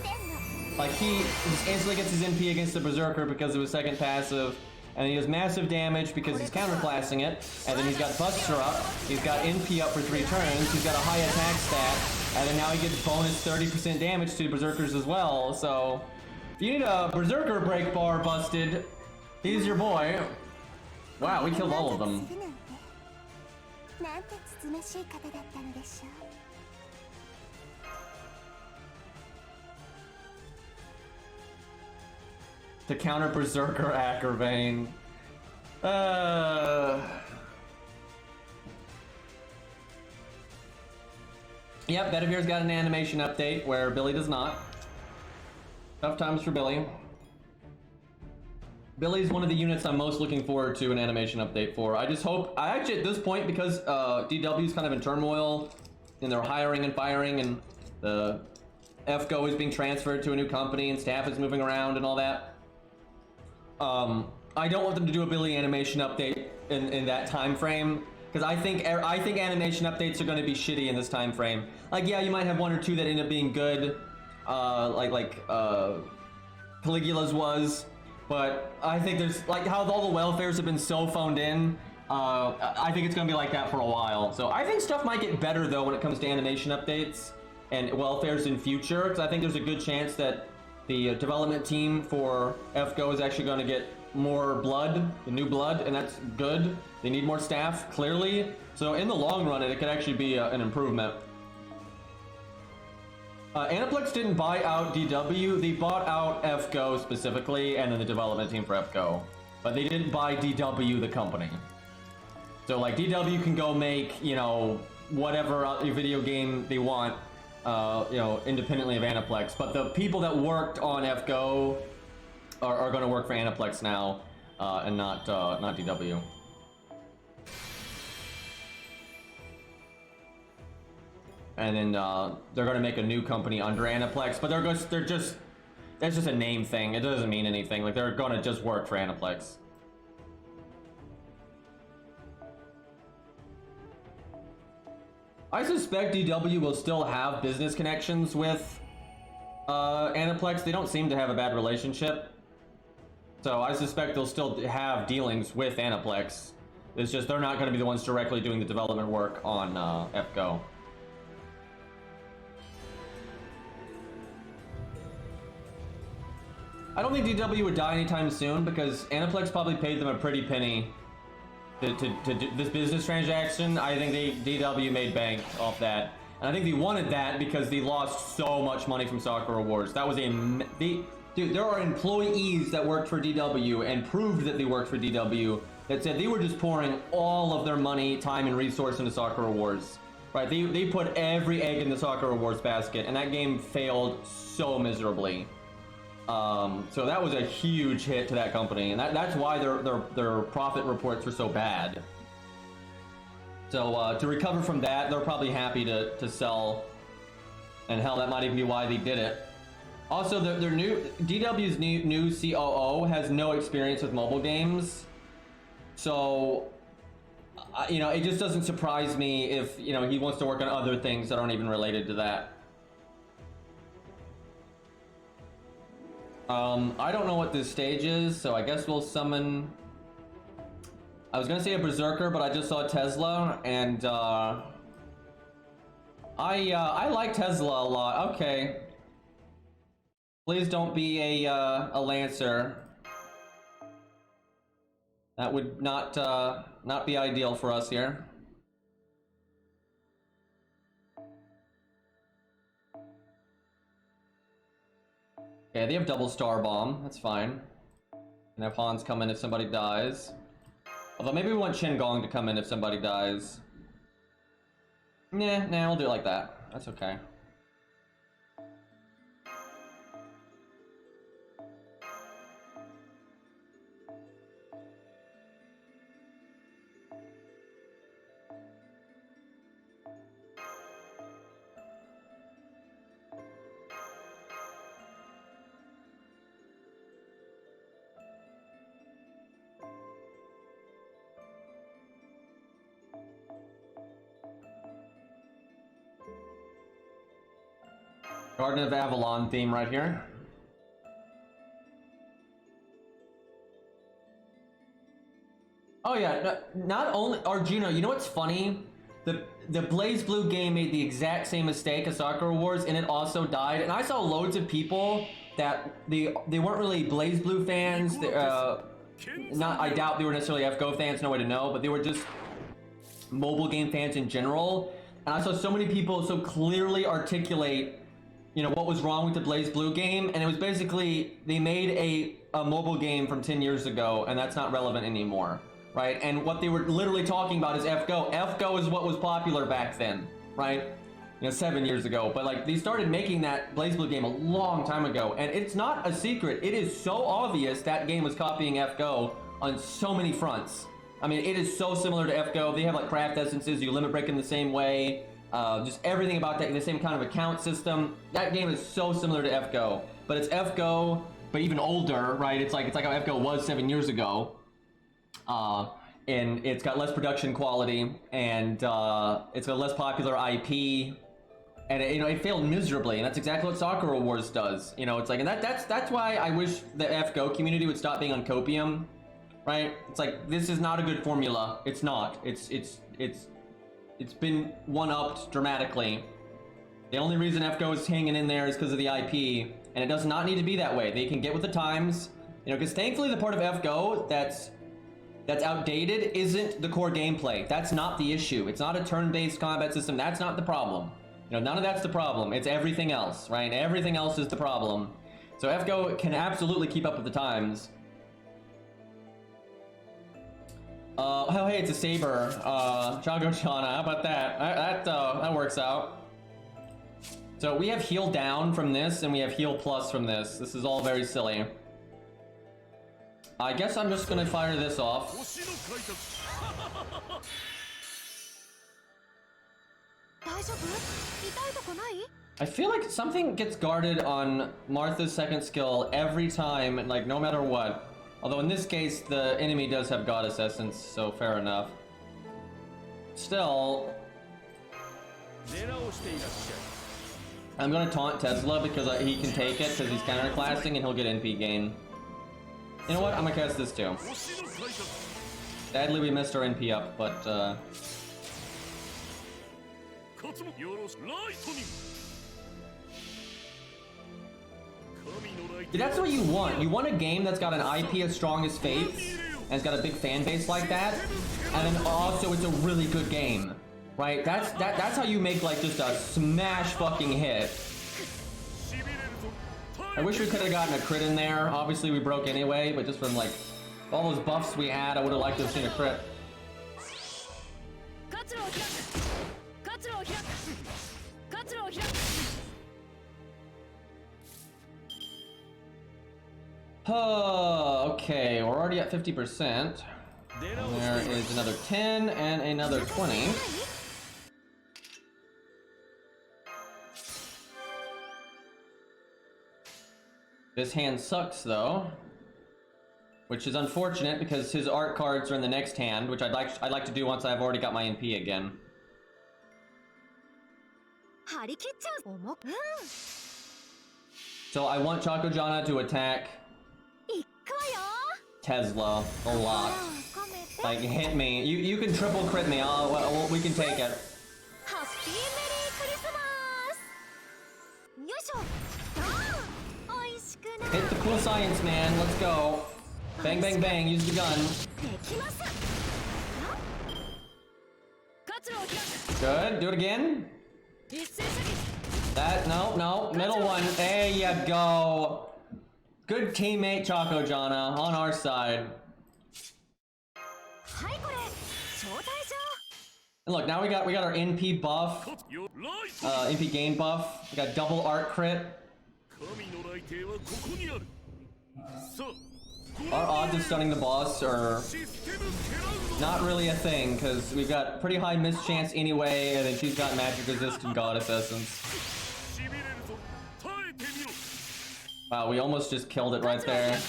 Like, he just instantly gets his NP against the Berserker because of his second passive, and he does massive damage because he's counterclassing it, and then he's got Buster up, he's got NP up for 3 turns, he's got a high attack stat, and then now he gets bonus 30% damage to Berserkers as well. So if you need a Berserker break bar busted, he's your boy. Wow, we killed all of them. To counter Berserker Ackervane. Yep, Bedivere's got an animation update where Billy does not. Tough times for Billy. Billy's one of the units I'm most looking forward to an animation update for. I just hope, I actually at this point, because DW's kind of in turmoil, and they're hiring and firing, and the FGO is being transferred to a new company, and staff is moving around and all that. I don't want them to do a Billy animation update in that time frame. Because I think animation updates are going to be shitty in this time frame. Like, yeah, you might have 1 or 2 that end up being good, like Caligula's was, but I think there's, like, how all the welfares have been so phoned in, I think it's going to be like that for a while. So I think stuff might get better, though, when it comes to animation updates and welfares in future, because I think there's a good chance that the development team for FGO is actually going to get more blood, new blood, and that's good. They need more staff, clearly. So in the long run, it could actually be an improvement. Aniplex didn't buy out DW. They bought out FGO specifically, and then the development team for FGO. But they didn't buy DW, the company. So like DW can go make, you know, whatever video game they want, you know, independently of Aniplex. But the people that worked on FGO are going to work for Aniplex now, and not DW. And then they're going to make a new company under Aniplex, but they're just, that's just a name thing. It doesn't mean anything. Like, they're going to just work for Aniplex. I suspect DW will still have business connections with Aniplex. They don't seem to have a bad relationship. So I suspect they'll still have dealings with Aniplex. It's just they're not going to be the ones directly doing the development work on FGO. I don't think DW would die anytime soon because Aniplex probably paid them a pretty penny to do this business transaction. I think DW made bank off that. And I think they wanted that because they lost so much money from Sakura Wars. That was dude, there are employees that worked for DW and proved that they worked for DW that said they were just pouring all of their money, time, and resource into Sakura Wars. Right? They put every egg in the Sakura Wars basket, and that game failed so miserably. So that was a huge hit to that company, and that's why their profit reports were so bad. So to recover from that, they're probably happy to sell, and hell, that might even be why they did it. Also, their new DW's new COO has no experience with mobile games, so you know, it just doesn't surprise me if, you know, he wants to work on other things that aren't even related to that. I don't know what this stage is, so I guess we'll summon. I was gonna say a berserker, but I just saw Tesla, and I like Tesla a lot. Okay. Please don't be a Lancer. That would not be ideal for us here. Okay, they have double star bomb. That's fine. And have Hans come in if somebody dies. Although maybe we want Shin Gong to come in if somebody dies. Nah, we'll do it like that. That's okay. Garden of Avalon theme right here. Oh yeah, not only Arjuna, you know what's funny? The Blaze Blue game made the exact same mistake as Sakura Wars, and it also died. And I saw loads of people that they weren't really Blaze Blue fans. I doubt they were necessarily FGO fans, no way to know, but they were just mobile game fans in general. And I saw so many people so clearly articulate, you know, what was wrong with the Blaze Blue game, and it was basically they made a mobile game from 10 years ago, and that's not relevant anymore, right? And what they were literally talking about is FGO. FGO is what was popular back then, right? You know, 7 years ago. But like, they started making that Blaze Blue game a long time ago, and it's not a secret. It is so obvious that game was copying FGO on so many fronts. I mean, it is so similar to FGO. They have like craft essences, you limit break in the same way. Just everything about that, the same kind of account system. That game is so similar to FGO, but it's FGO, but even older, right? It's like how FGO was 7 years ago, and it's got less production quality, and it's got less popular IP, and it failed miserably, and that's exactly what Sakura Wars does. You know, it's like, and that's why I wish the FGO community would stop being on copium, right? It's like, this is not a good formula. It's not. It's been one-upped dramatically. The only reason FGO is hanging in there is because of the IP, and it does not need to be that way. They can get with the times, you know, because thankfully the part of FGO that's outdated isn't the core gameplay. That's not the issue. It's not a turn-based combat system. That's not the problem. You know, none of that's the problem. It's everything else, right? Everything else is the problem. So FGO can absolutely keep up with the times. Oh hey, it's a Saber, Chago Chana, how about that? That works out. So we have heal down from this, and we have heal plus from this. This is all very silly. I guess I'm just gonna fire this off. I feel like something gets guarded on Martha's second skill every time, like no matter what. Although in this case, the enemy does have Goddess Essence, so fair enough. Still, I'm gonna taunt Tesla because he can take it because he's counterclassing and he'll get NP gain. You know what? I'm gonna cast this too. Sadly, we missed our NP up, but see, that's what you want. You want a game that's got an IP as strong as Fate's, and it's got a big fan base like that, and then also it's a really good game. Right? That's how you make like just a smash fucking hit. I wish we could have gotten a crit in there. Obviously we broke anyway, but just from like all those buffs we had, I would have liked to have seen a crit. Oh, okay, we're already at 50%. And there is another 10 and another 20. This hand sucks though, which is unfortunate because his art cards are in the next hand, which I'd like to do once I've already got my NP again. So I want Chakojana to attack Tesla a lot. Like hit me. You can triple crit me. We can take it. Hit the cool science man. Let's go. Bang bang bang. Use the gun. Good. Do it again. No. Middle one. There you go. Good teammate Chakojana on our side. And look, now we got our NP buff, NP gain buff. We got double art crit. Our odds of stunning the boss are not really a thing because we've got pretty high miss chance anyway, and then she's got magic resist and goddess essence. Wow, we almost just killed it right there.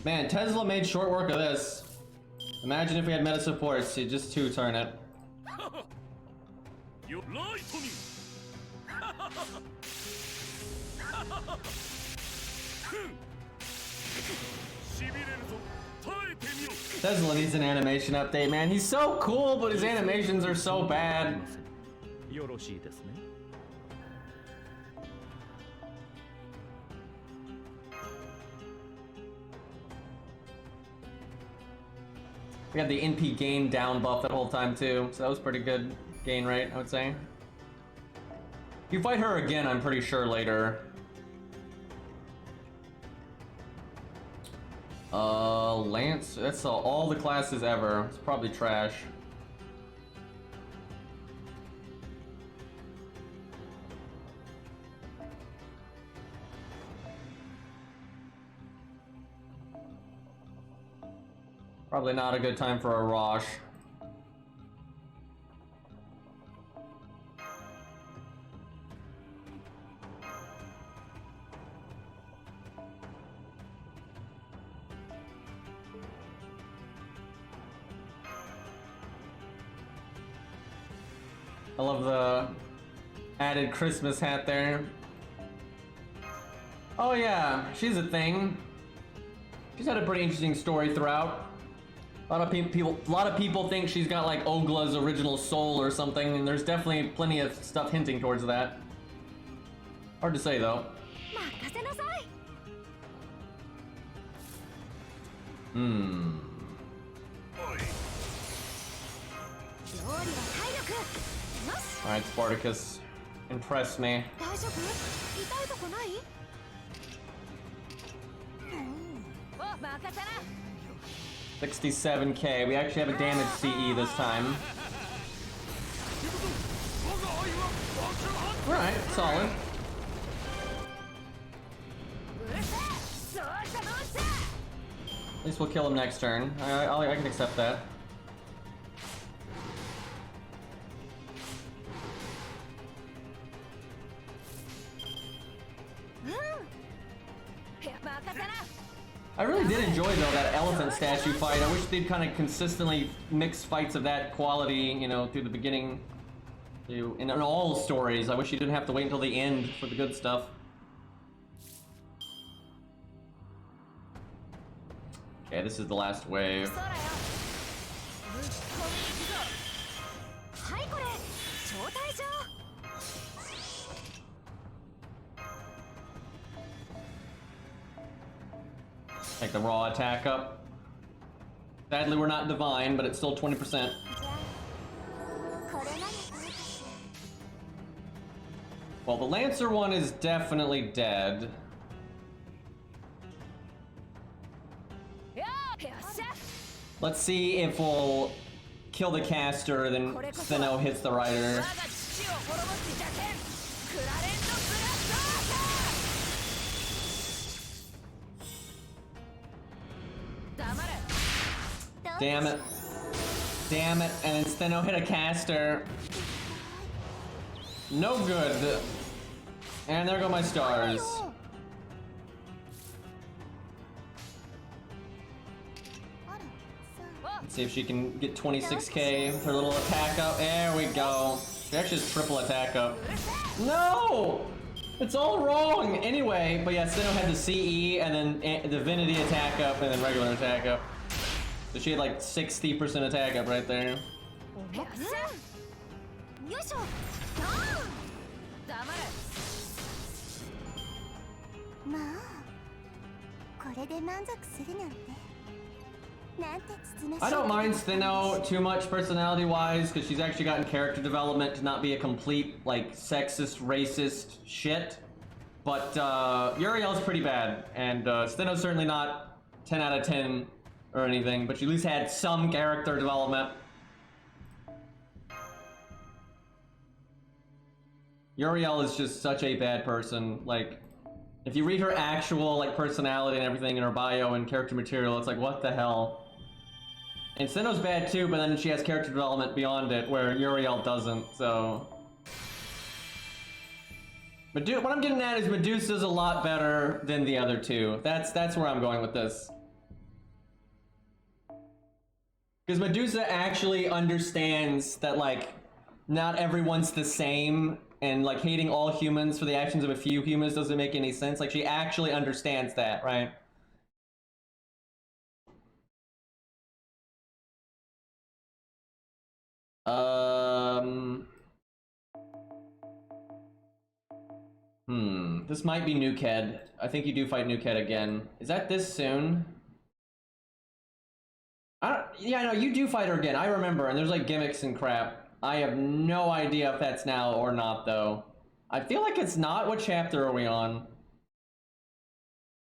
Man, Tesla made short work of this. Imagine if we had meta supports, you just two-turn it. You lied to me. Tesla needs an animation update, man. He's so cool, but his animations are so bad. We had the NP gain down buff that whole time too, so that was pretty good gain rate, I would say. If you fight her again, I'm pretty sure later. Lance, that's all the classes ever. It's probably trash. Probably not a good time for a Rosh. I love the added Christmas hat there. Oh yeah, she's a thing. She's had a pretty interesting story throughout. A lot of people think she's got like Ogla's original soul or something, and there's definitely plenty of stuff hinting towards that. Hard to say though. Alright, Spartacus. Impress me. 67k. We actually have a damage CE this time. Alright, solid. At least we'll kill him next turn. I can accept that. I really did enjoy though that elephant statue fight. I wish they'd kind of consistently mix fights of that quality, you know, through the beginning, in all stories. I wish you didn't have to wait until the end for the good stuff. Okay, this is the last wave. Take the raw attack up. Sadly, we're not divine, but it's still 20%. Well, the Lancer one is definitely dead. Let's see if we'll kill the caster, then Stheno hits the rider. Damn it. Damn it. And then Stheno hit a caster. No good. And there go my stars. Let's see if she can get 26k with her little attack up. There we go. She actually has triple attack up. No! It's all wrong! Anyway, but yeah, Stheno had the CE and then the Divinity attack up and then regular attack up. So she had like 60% attack up right there. I don't mind Stheno too much personality-wise, because she's actually gotten character development to not be a complete, like, sexist, racist shit. But, Uriel's pretty bad, and, Stheno's certainly not 10 out of 10 or anything, but she at least had some character development. Uriel is just such a bad person. Like, if you read her actual, like, personality and everything in her bio and character material, it's like, what the hell? And Stheno's bad too, but then she has character development beyond it, where Uriel doesn't, so... What I'm getting at is Medusa's a lot better than the other two. That's where I'm going with this. Because Medusa actually understands that, like, not everyone's the same, and, like, hating all humans for the actions of a few humans doesn't make any sense. Like, she actually understands that, right? This might be Nukehead. I think you do fight Nukehead again. Is that this soon? Yeah, no, you do fight her again. I remember, and there's like gimmicks and crap. I have no idea if that's now or not, though. I feel like it's not. What chapter are we on?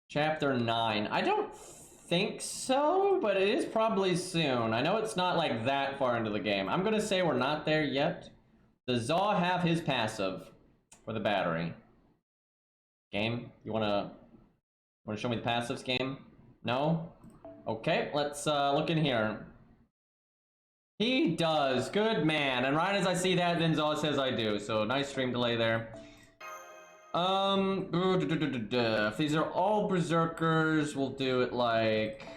Chapter 9. I don't think so, but it is probably soon. I know it's not like that far into the game. I'm gonna say we're not there yet. Does Zaw have his passive for the battery? Game, you wanna show me the passives, game? No? Okay, let's look in here. He does, good man. And right as I see that, then Zaw says I do. So nice stream delay there. If these are all berserkers, we'll do it like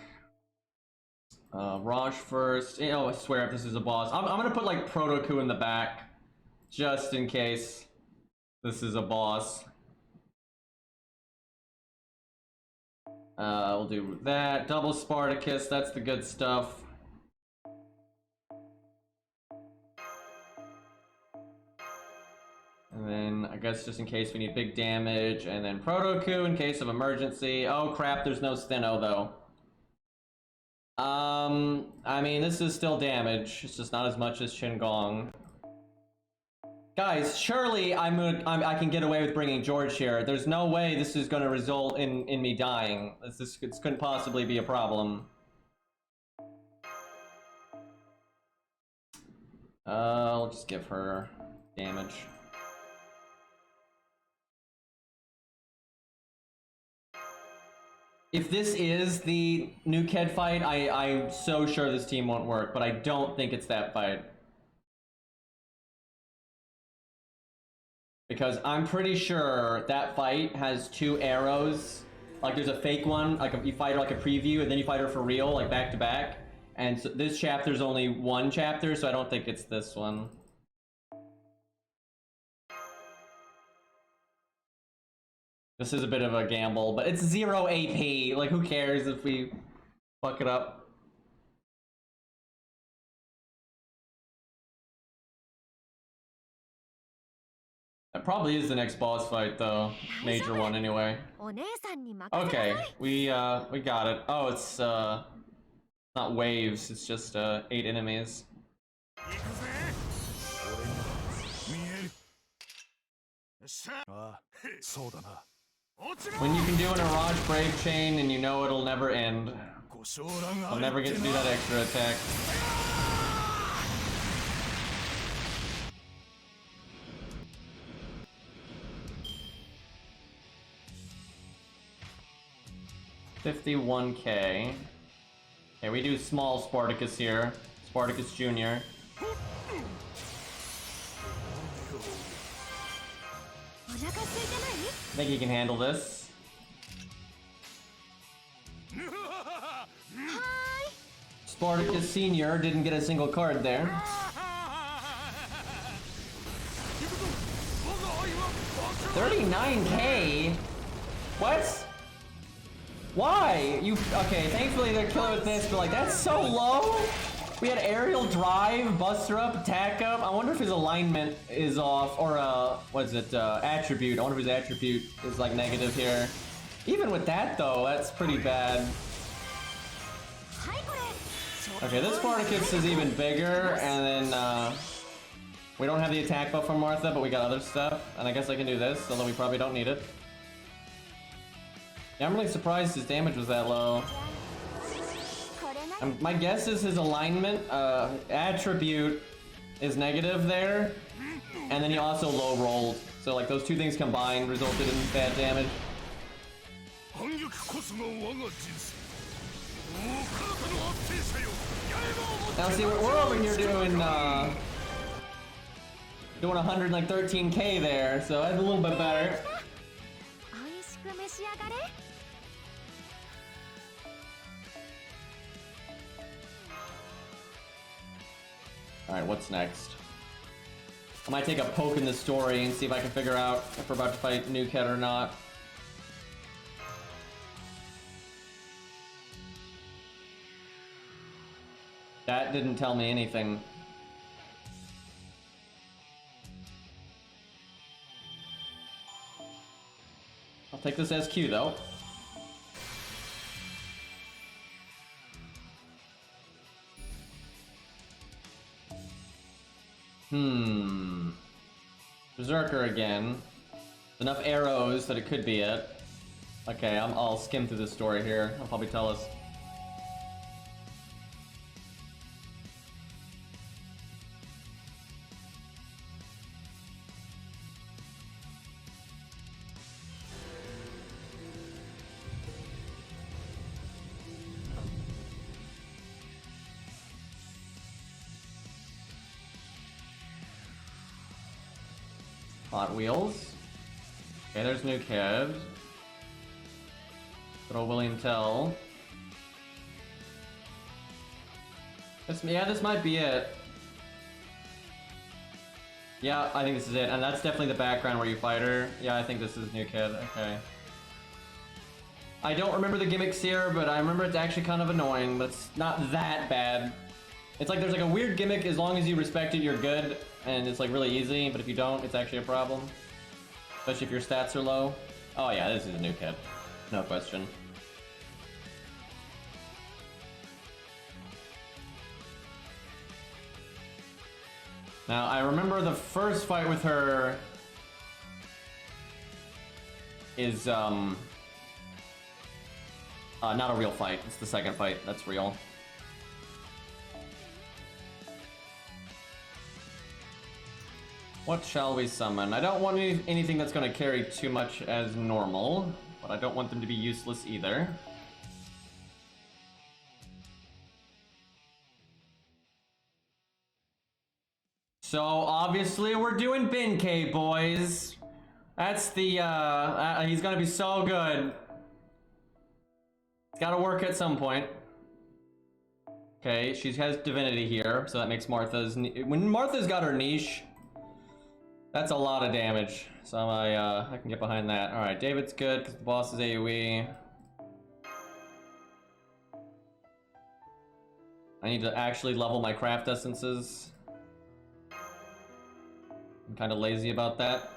Raj first. You know, I swear if this is a boss, I'm gonna put like Protoku in the back, just in case this is a boss. We'll do that. Double Spartacus, that's the good stuff. And then, I guess just in case we need big damage, and then Protoku in case of emergency. Oh crap, there's no Stheno though. I mean, this is still damage. It's just not as much as Qingong. Guys, surely I can get away with bringing George here. There's no way this is going to result in me dying. This couldn't possibly be a problem. I'll just give her damage. If this is the Nukehead fight, I'm so sure this team won't work, but I don't think it's that fight. Because I'm pretty sure that fight has 2 arrows. Like there's a fake one, like you fight her like a preview, and then you fight her for real, like back to back. And so this chapter's only 1 chapter, so I don't think it's this one. This is a bit of a gamble, but it's 0 AP. Like, who cares if we fuck it up? That probably is the next boss fight, though. Major one, anyway. Okay, we got it. Oh, it's, Not waves, it's just 8 enemies. When you can do an Mirage Brave Chain and you know it'll never end. I'll never get to do that extra attack. $51K. Okay, we do small Spartacus here. Spartacus Jr. I think he can handle this. Spartacus Senior didn't get a single card there. $39K? What? Why? Okay, thankfully they're killing with this, but like, that's so low! We had aerial drive, buster up, attack up. I wonder if his alignment is off, or what is it, attribute. I wonder if his attribute is like negative here. Even with that though, that's pretty bad. Okay, this Spartacus is even bigger, and then we don't have the attack buff from Martha, but we got other stuff, and I guess I can do this, although we probably don't need it. Yeah, I'm really surprised his damage was that low. My guess is his alignment, attribute is negative there, and then he also low rolled. So like those two things combined resulted in bad damage. Now see, we're over here doing 113K there, so that's a little bit better. Alright, what's next? I might take a poke in the story and see if I can figure out if we're about to fight Nukehead or not. That didn't tell me anything. I'll take this SQ though. Berserker again. Enough arrows that it could be it. Okay, I'll skim through this story here. I'll probably tell us. Hot Wheels. Okay, there's Nukehead. Good old William Tell. This might be it. Yeah, I think this is it, and that's definitely the background where you fight her. Yeah, I think this is Nukehead. Okay. I don't remember the gimmicks here, but I remember it's actually kind of annoying, but it's not that bad. It's like there's like a weird gimmick, as long as you respect it, you're good, and it's like really easy, but if you don't, it's actually a problem. Especially if your stats are low. Oh yeah, this is a Nukehead. No question. Now, I remember the first fight with her is, not a real fight. It's the second fight that's real. What shall we summon? I don't want anything that's going to carry too much as normal, but I don't want them to be useless either. So obviously we're doing Benkei, boys. That's the, he's gonna be so good. It's gotta work at some point. Okay, she has Divinity here, so that makes Martha's... When Martha's got her niche, that's a lot of damage. So I can get behind that. Alright, David's good, because the boss is AoE. I need to actually level my craft essences. I'm kind of lazy about that.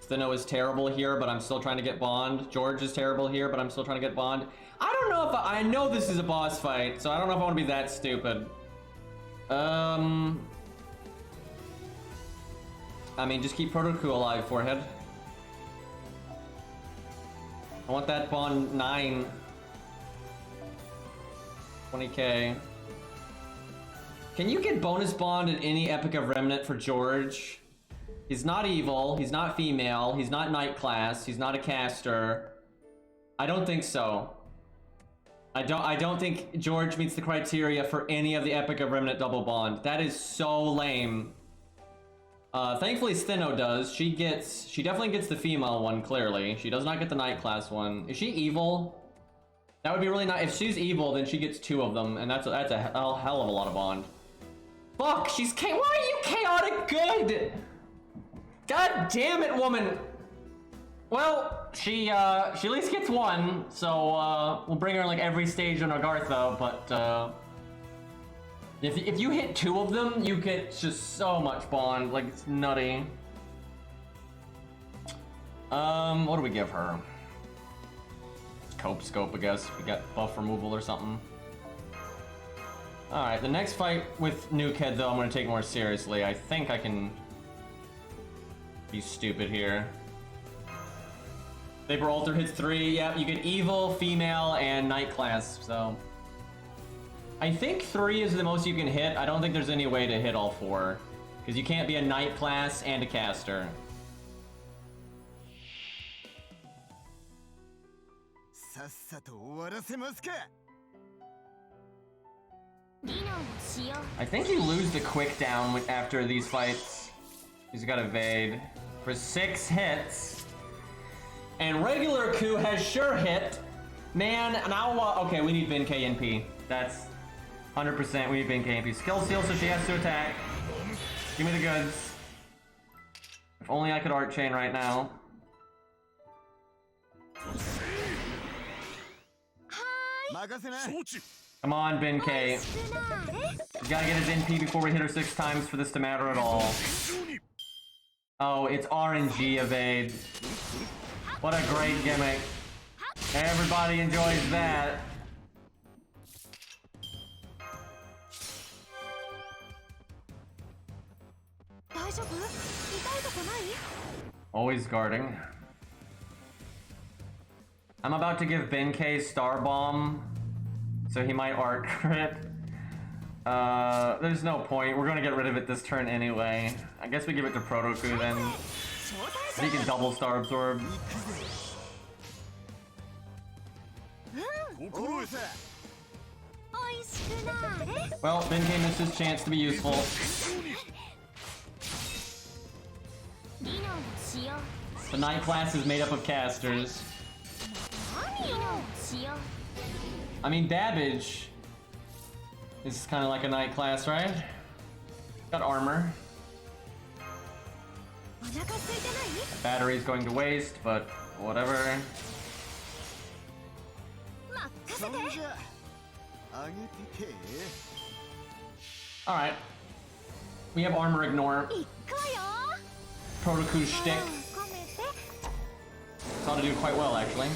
Stheno is terrible here, but I'm still trying to get Bond. George is terrible here, but I'm still trying to get Bond. I don't know if I know this is a boss fight, so I don't know if I want to be that stupid. I mean, just keep Proto Coup alive, forehead. I want that bond 9. 20k. Can you get bonus bond in any Epic of Remnant for George? He's not evil, he's not female, he's not Knight class, he's not a caster. I don't think so. I don't think George meets the criteria for any of the Epic of Remnant double bond. That is so lame. Thankfully Stheno does. She definitely gets the female one, clearly. She does not get the Knight class one. Is she evil? That would be really nice. If she's evil, then she gets 2 of them, and that's a hell of a lot of bond. Fuck, why are you chaotic good? God damn it, woman. Well, she at least gets 1, so we'll bring her like every stage on Agartha, but if you hit 2 of them, you get just so much bond, like it's nutty. What do we give her? Cope scope, I guess. We got buff removal or something. Alright, the next fight with Nukehead, though, I'm gonna take more seriously. I think I can be stupid here. Vapor Alter hits 3. Yep, you get evil, female, and Knight class, so. I think 3 is the most you can hit. I don't think there's any way to hit all 4. Because you can't be a Knight class and a caster. I think you lose the quick down after these fights. He's got evade for 6 hits. And regular coup has sure hit. Man, now, okay, we need Bin KNP. That's 100% we need Bin KNP. Skill seal, so she has to attack. Give me the goods. If only I could Art Chain right now. Come on, Bin K. He's gotta get his NP before we hit her 6 times for this to matter at all. Oh, it's RNG evade. What a great gimmick. Everybody enjoys that. Always guarding. I'm about to give Ben K Star Bomb, so he might art crit. There's no point. We're gonna get rid of it this turn anyway. I guess we give it to Proto Coup then. He can double Star Absorb. Well, Ben K missed his chance to be useful. The Knight class is made up of casters. I mean, Dabbage is kind of like a Knight class, right? Got armor. Battery's going to waste, but whatever. Alright. We have armor ignore. Proto Coup shtick. It's ought to do quite well, actually.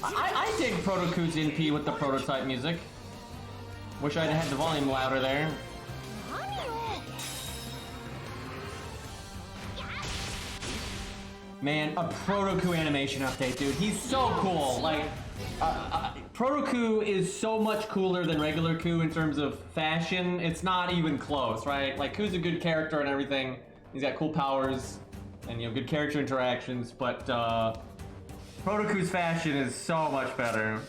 I dig Proto Coup's NP with the prototype music. Wish I'd had the volume louder there. Man, a Proto Coup animation update, dude. He's so cool. Like, Proto Coup is so much cooler than regular Coup in terms of fashion. It's not even close, right? Like, Cou's a good character and everything. He's got cool powers and, you know, good character interactions, but Proto Coup's fashion is so much better.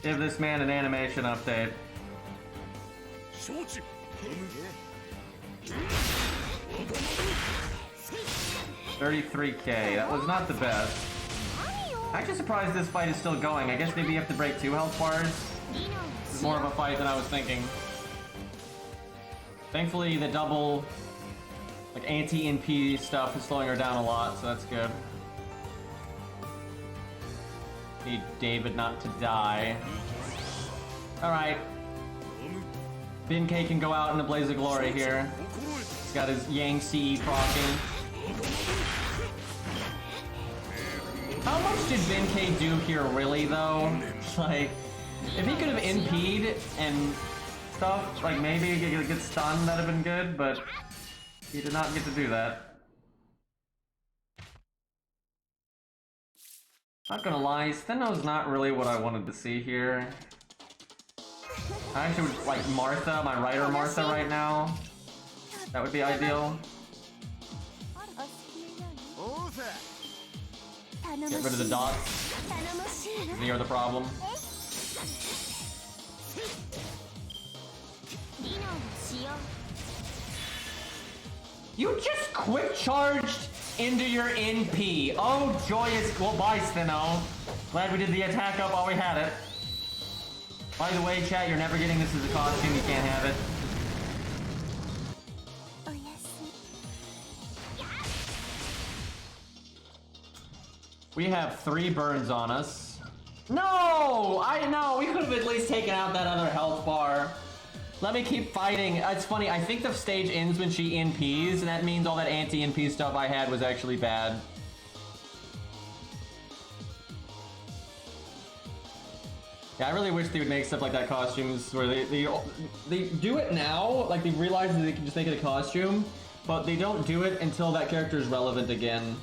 Give this man an animation update. 33k, that was not the best. Actually surprised this fight is still going. I guess maybe you have to break 2 health bars. This is more of a fight than I was thinking. Thankfully the double, like, anti-NP stuff is slowing her down a lot, so that's good. Need David not to die. Alright. Bin-K can go out in a blaze of glory here. He's got his Yang CE proccing. How much did Bin-K do here, really, though? Like, if he could have NP'd and stuff, like maybe he could get stunned, that'd have been good, but he did not get to do that. Not gonna lie, Stheno's not really what I wanted to see here. I actually would like Martha, my writer Martha right now. That would be ideal. Get rid of the dots. They are the problem. You just quick charged into your NP. Oh, joyous. Well, bye, Stheno. Glad we did the attack up while we had it. By the way, chat, you're never getting this as a costume. You can't have it. We have 3 burns on us. No! I know! We could have at least taken out that other health bar. Let me keep fighting. It's funny, I think the stage ends when she NPs, and that means all that anti-NP stuff I had was actually bad. Yeah, I really wish they would make stuff like that costumes where they do it now, like they realize that they can just make it a costume, but they don't do it until that character is relevant again.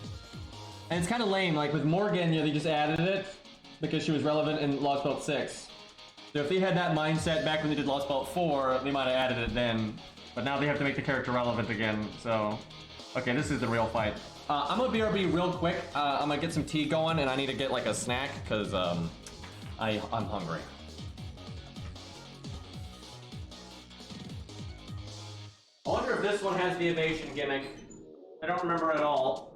And it's kind of lame, like with Morgan, they just added it because she was relevant in Lostbelt 6. So if they had that mindset back when they did Lostbelt 4, they might have added it then. But now they have to make the character relevant again, so... Okay, this is the real fight. I'm gonna BRB real quick. I'm gonna get some tea going, and I need to get like a snack, because I'm hungry. I wonder if this one has the evasion gimmick. I don't remember at all.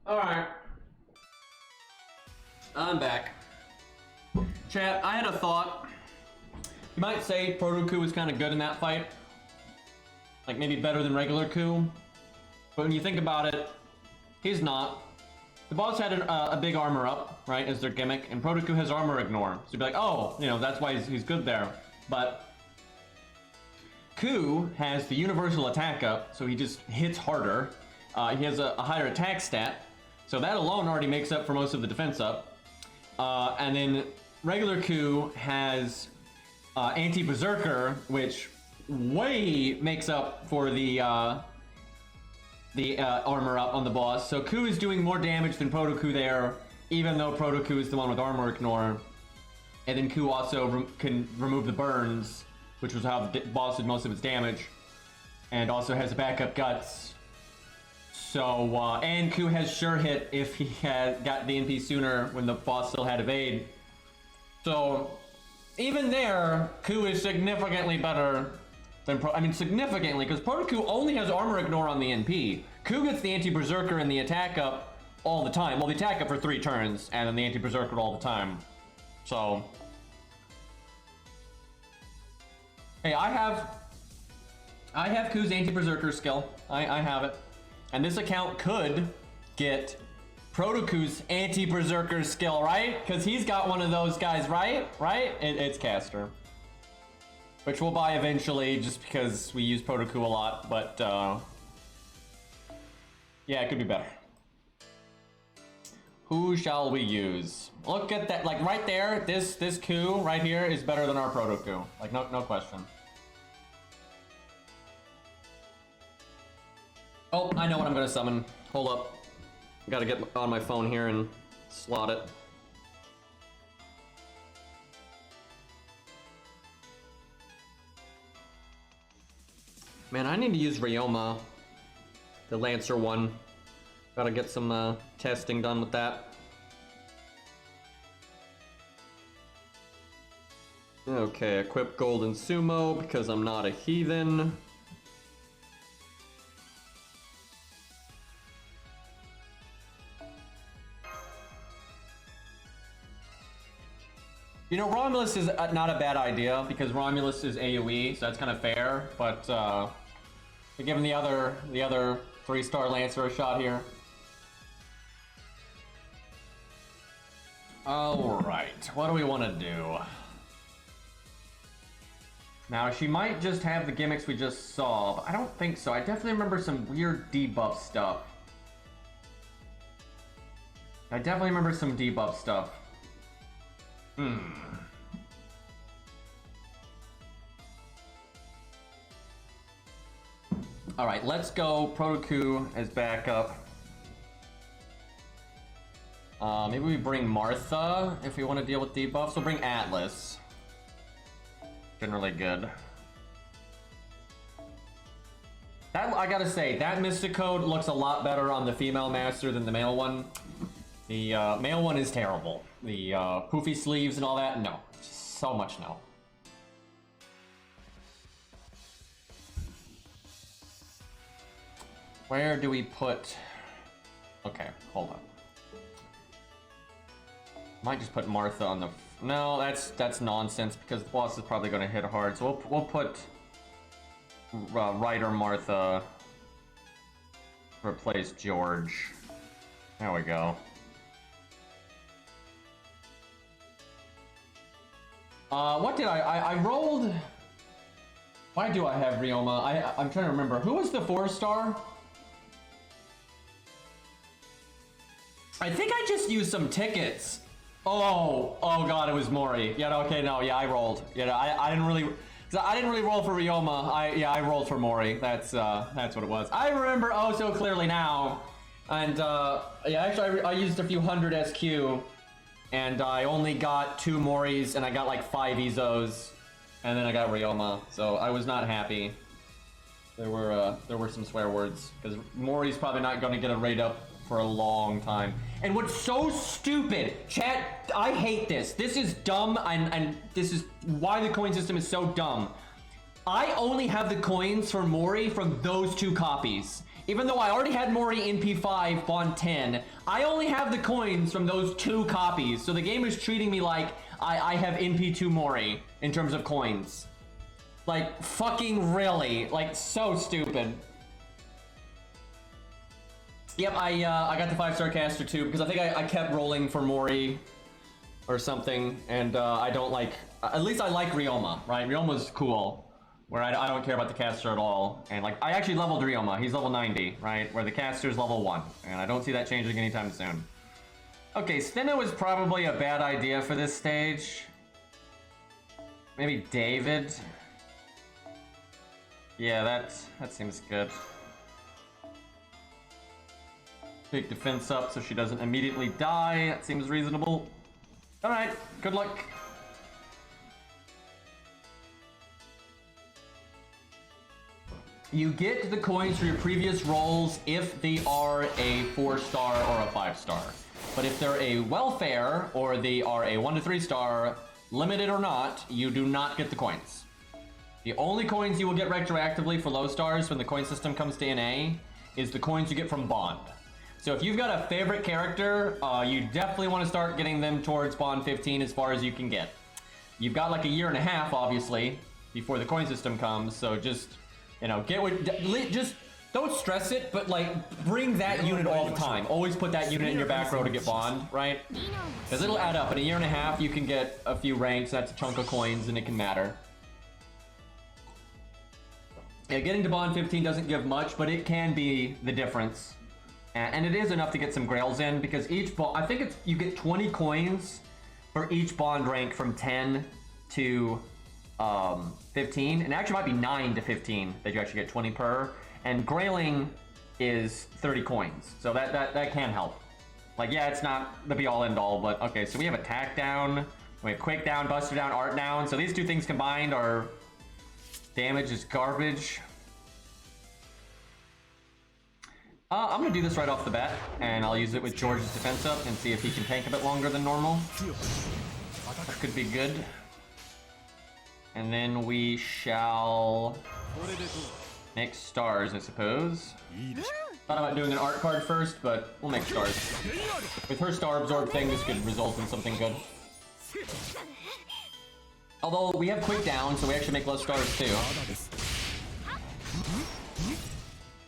Alright. I'm back. Chat, I had a thought. You might say Proto-Ku was kind of good in that fight. Like, maybe better than regular Ku. But when you think about it, he's not. The boss had a big armor up, right, as their gimmick, and Proto-Ku has armor ignore. So you'd be like, oh, you know, that's why he's good there. But Ku has the universal attack up, so he just hits harder. He has a higher attack stat, so that alone already makes up for most of the defense up. And then regular Ku has anti-berserker, which way makes up for the armor up on the boss. So Ku is doing more damage than Proto-Ku there, even though Proto-Ku is the one with armor ignore. And then Ku also can remove the burns, which was how the boss did most of its damage. And also has backup guts. So, and Ku has sure hit if he had got the NP sooner when the boss still had evade. So, even there, Ku is significantly better than significantly, because Proto-Ku only has armor ignore on the NP. Ku gets the anti-berserker and the attack up all the time. Well, the attack up for 3 turns, and then the anti-berserker all the time. So, hey, I have Ku's anti-berserker skill. I have it. And this account could get Proto-Ku's anti-berserker skill, right? Because he's got one of those guys, right? Right? It's Caster. Which we'll buy eventually, just because we use Proto-Ku a lot, but, yeah, it could be better. Who shall we use? Look at that, like, right there, this Ku right here is better than our Proto-Ku. Like, no question. Oh, I know what I'm gonna summon. Hold up. Gotta get on my phone here and slot it. Man, I need to use Ryoma, the Lancer one. Gotta get some testing done with that. Okay, equip Golden Sumo because I'm not a heathen. You know, Romulus is not a bad idea because Romulus is AoE, so that's kind of fair. But giving the other 3-star Lancer a shot here. All right, what do we want to do? Now she might just have the gimmicks we just saw, but I don't think so. I definitely remember some weird debuff stuff. I definitely remember some debuff stuff. Alright, let's go Proto-Ku as backup. Maybe we bring Martha if we want to deal with debuffs. We'll bring Atlas. Generally good. That, I gotta say, that Mystic Code looks a lot better on the female master than the male one. The male one is terrible. The poofy sleeves and all that, no. So much no. Where do we put... Okay, hold on. Might just put Martha on the... No, that's nonsense because the boss is probably going to hit hard. So we'll put Ryder Martha replace George. There we go. What did I rolled... Why do I have Ryoma? I'm trying to remember. Who was the 4-star? I think I just used some tickets. Oh god, it was Mori. Yeah, okay, no, yeah, I rolled. Yeah, I didn't really roll for Ryoma. I rolled for Mori. That's what it was. I remember oh so clearly now. And yeah, actually I used a few hundred SQ. And I only got 2 Moris, and I got like 5 Izos, and then I got Ryoma, so I was not happy. There were some swear words, because Mori's probably not going to get a raid up for a long time. And what's so stupid, chat, I hate this. This is dumb, and this is why the coin system is so dumb. I only have the coins for Mori from those 2 copies. Even though I already had Mori in P5, Bond 10, I only have the coins from those 2 copies. So the game is treating me like I have NP2 Mori in terms of coins. Like, fucking really. Like, so stupid. Yep, I got the 5-star caster too, because I think I kept rolling for Mori or something, and I don't like... At least I like Ryoma, right? Ryoma's cool. Where I don't care about the caster at all. And like, I actually leveled Ryoma. He's level 90, right? Where the caster's level 1. And I don't see that changing anytime soon. Okay, Stheno is probably a bad idea for this stage. Maybe David. Yeah, that seems good. Big defense up so she doesn't immediately die. That seems reasonable. Alright, good luck. You get the coins for your previous rolls if they are a 4-star or a 5-star. But if they're a welfare or they are a 1 to 3-star, limited or not, you do not get the coins. The only coins you will get retroactively for low stars when the coin system comes to NA is the coins you get from Bond. So if you've got a favorite character, you definitely want to start getting them towards Bond 15 as far as you can get. You've got like a year and a half, obviously, before the coin system comes, so just... You know, just don't stress it, but like bring that unit all the time. Always put that unit in your back row to get Bond, right? Because it'll add up. In a year and a half, you can get a few ranks. That's a chunk of coins, and it can matter. Yeah, getting to Bond 15 doesn't give much, but it can be the difference. And it is enough to get some grails in, because each Bond, I think you get 20 coins for each Bond rank from 10 to 15, and it actually might be 9 to 15 that you actually get 20 per, and grailing is 30 coins, so that can help. Like, yeah, it's not the be-all end-all, but okay, so we have attack down, we have quick down, buster down, art down, so these two things combined are damage is garbage. I'm gonna do this right off the bat, and I'll use it with George's defense up and see if he can tank a bit longer than normal. That could be good. And then we shall make stars, I suppose. Thought about doing an art card first, but we'll make stars. With her star absorb thing, this could result in something good. Although we have quick down, so we actually make less stars too.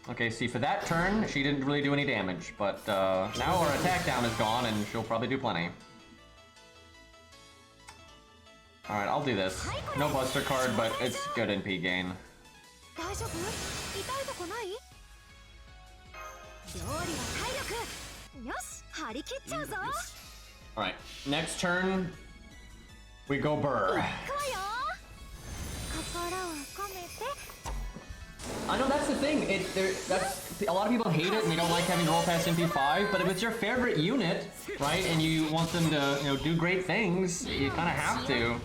Okay, see, for that turn, she didn't really do any damage, but now our attack down is gone, and she'll probably do plenty. Alright, I'll do this. No buster card, but it's good NP gain. Alright, next turn, we go Burr. I know that's the thing. A lot of people hate it and they don't like having to roll past MP5. But if it's your favorite unit, right, and you want them to, do great things, you kind of have to.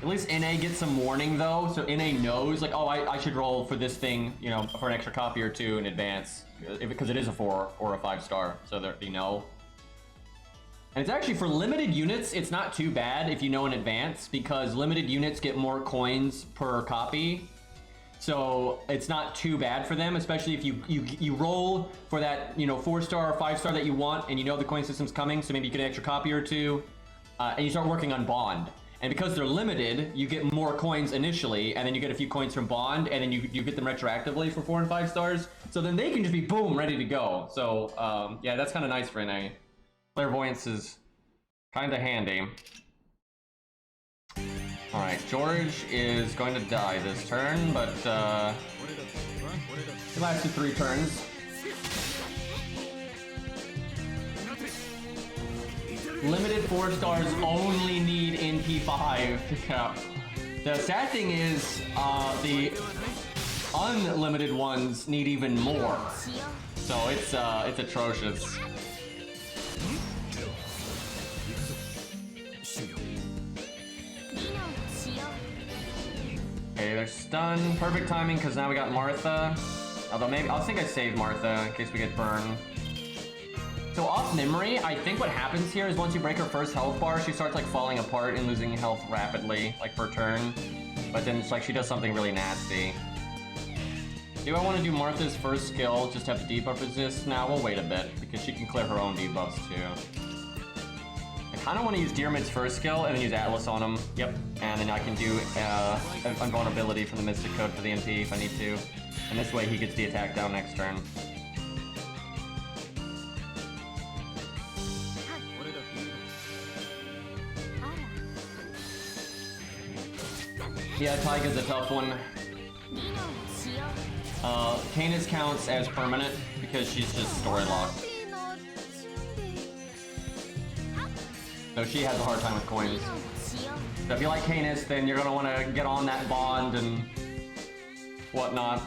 At least NA gets some warning though, so NA knows like, oh, I should roll for this thing, for an extra copy or two in advance, because it is a 4 or a 5-star, so they know. And it's actually, for limited units, it's not too bad if you know in advance, because limited units get more coins per copy. So it's not too bad for them, especially if you roll for that, 4-star or 5-star that you want, and you know the coin system's coming, so maybe you get an extra copy or two, and you start working on Bond. And because they're limited, you get more coins initially, and then you get a few coins from Bond, and then you get them retroactively for 4 and 5 stars. So then they can just be, boom, ready to go. So, yeah, that's kind of nice for NA. Clairvoyance is kind of handy. Alright, George is going to die this turn, but it lasted 3 turns. Limited 4 stars only need NP5 to count. The sad thing is, the unlimited ones need even more. So it's atrocious. Okay, they're stunned. Perfect timing, because now we got Martha. Although maybe, I think I saved Martha in case we get burned. So off memory, I think what happens here is once you break her first health bar, she starts like falling apart and losing health rapidly, like per turn. But then it's like she does something really nasty. Do I want to do Martha's first skill, just have the debuff resist? Now we'll wait a bit, because she can clear her own debuffs too. I kind of want to use Dyrmid's first skill and then use Atlas on him. Yep. And then I can do Invulnerability from the Mystic Code for the NP if I need to. And this way he gets the attack down next turn. Yeah, Taiga's a tough one. Canis counts as permanent because she's just story locked. So she has a hard time with coins. So if you like Canis, then you're gonna want to get on that bond and whatnot.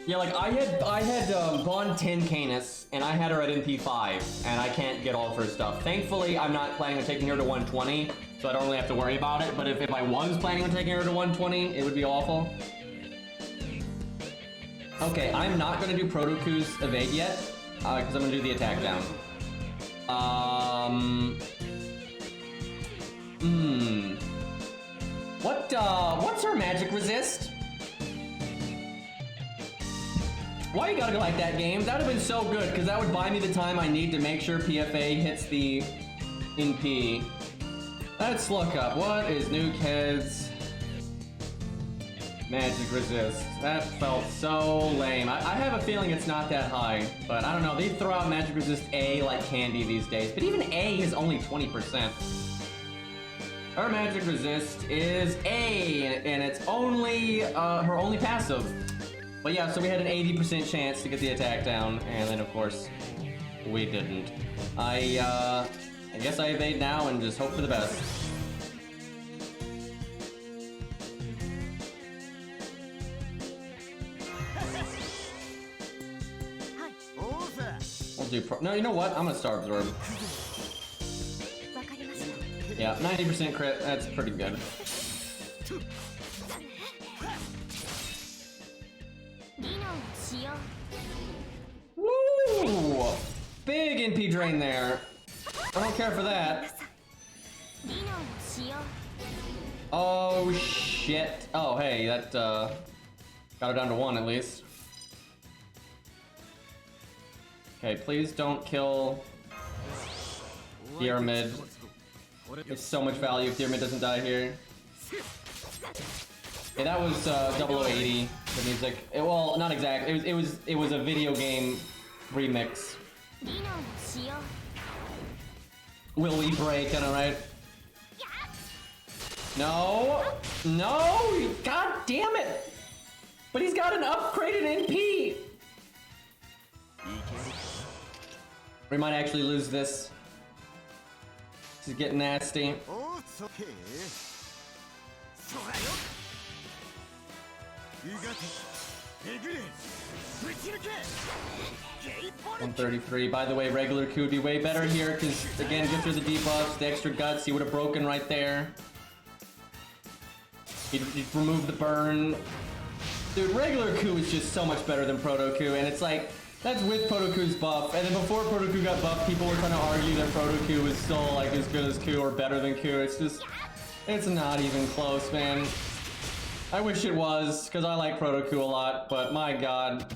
Yeah, like I had bond 10 Canis and I had her at NP5 and I can't get all of her stuff. Thankfully, I'm not planning on taking her to 120, so I don't really have to worry about it. But if I was planning on taking her to 120, it would be awful. Okay, I'm not gonna do Protoku's evade yet, because I'm gonna do the attack down. What's her magic resist? Why you gotta go like that, game? That would have been so good, because that would buy me the time I need to make sure PFA hits the NP. Let's look up, what is Nukehead's magic resist? That felt so lame. I have a feeling it's not that high, but I don't know. They throw out magic resist A like candy these days, but even A is only 20%. Her magic resist is A, and it's only her only passive. But yeah, so we had an 80% chance to get the attack down, and then of course, we didn't. I guess I evade now and just hope for the best. We'll do no, you know what? I'm gonna Star Absorb. Yeah, 90% crit, that's pretty good. Woo! Big NP drain there. I don't care for that. Oh shit. Oh hey, that got her down to 1 at least. Okay, please don't kill Dyrmid. It's so much value if Dyrmid doesn't die here. Yeah, that was 0080, the music. Well, not exactly. It was a video game remix. Will we break? Am I right? No! No! God damn it! But he's got an upgraded NP! We might actually lose this. This is getting nasty. 133. By the way, regular Q would be way better here because again, gives her the debuffs, the extra guts. He would have broken right there. He'd removed the burn. Dude, regular Q is just so much better than Proto Q, and it's like that's with Proto Q's buff. And then before Proto Q got buffed, people were trying to argue that Proto Q is still like as good as Q or better than Q. It's just, it's not even close, man. I wish it was, because I like Proto Q a lot, but my god.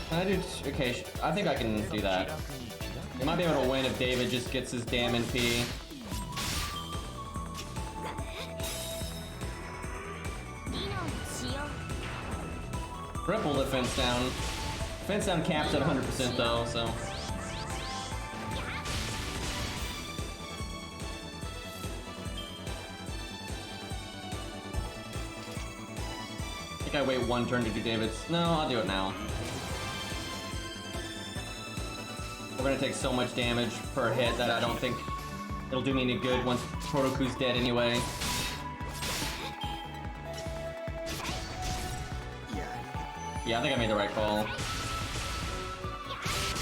Can I do, okay, I think I can do that. I might be able to win if David just gets his damn NP. Triple defense down. Defense down caps at 100% though, so. I think I wait one turn to do David's. No, I'll do it now. We're gonna take so much damage per hit that I don't think it'll do me any good once Protoku's dead anyway. Yeah, I think I made the right call.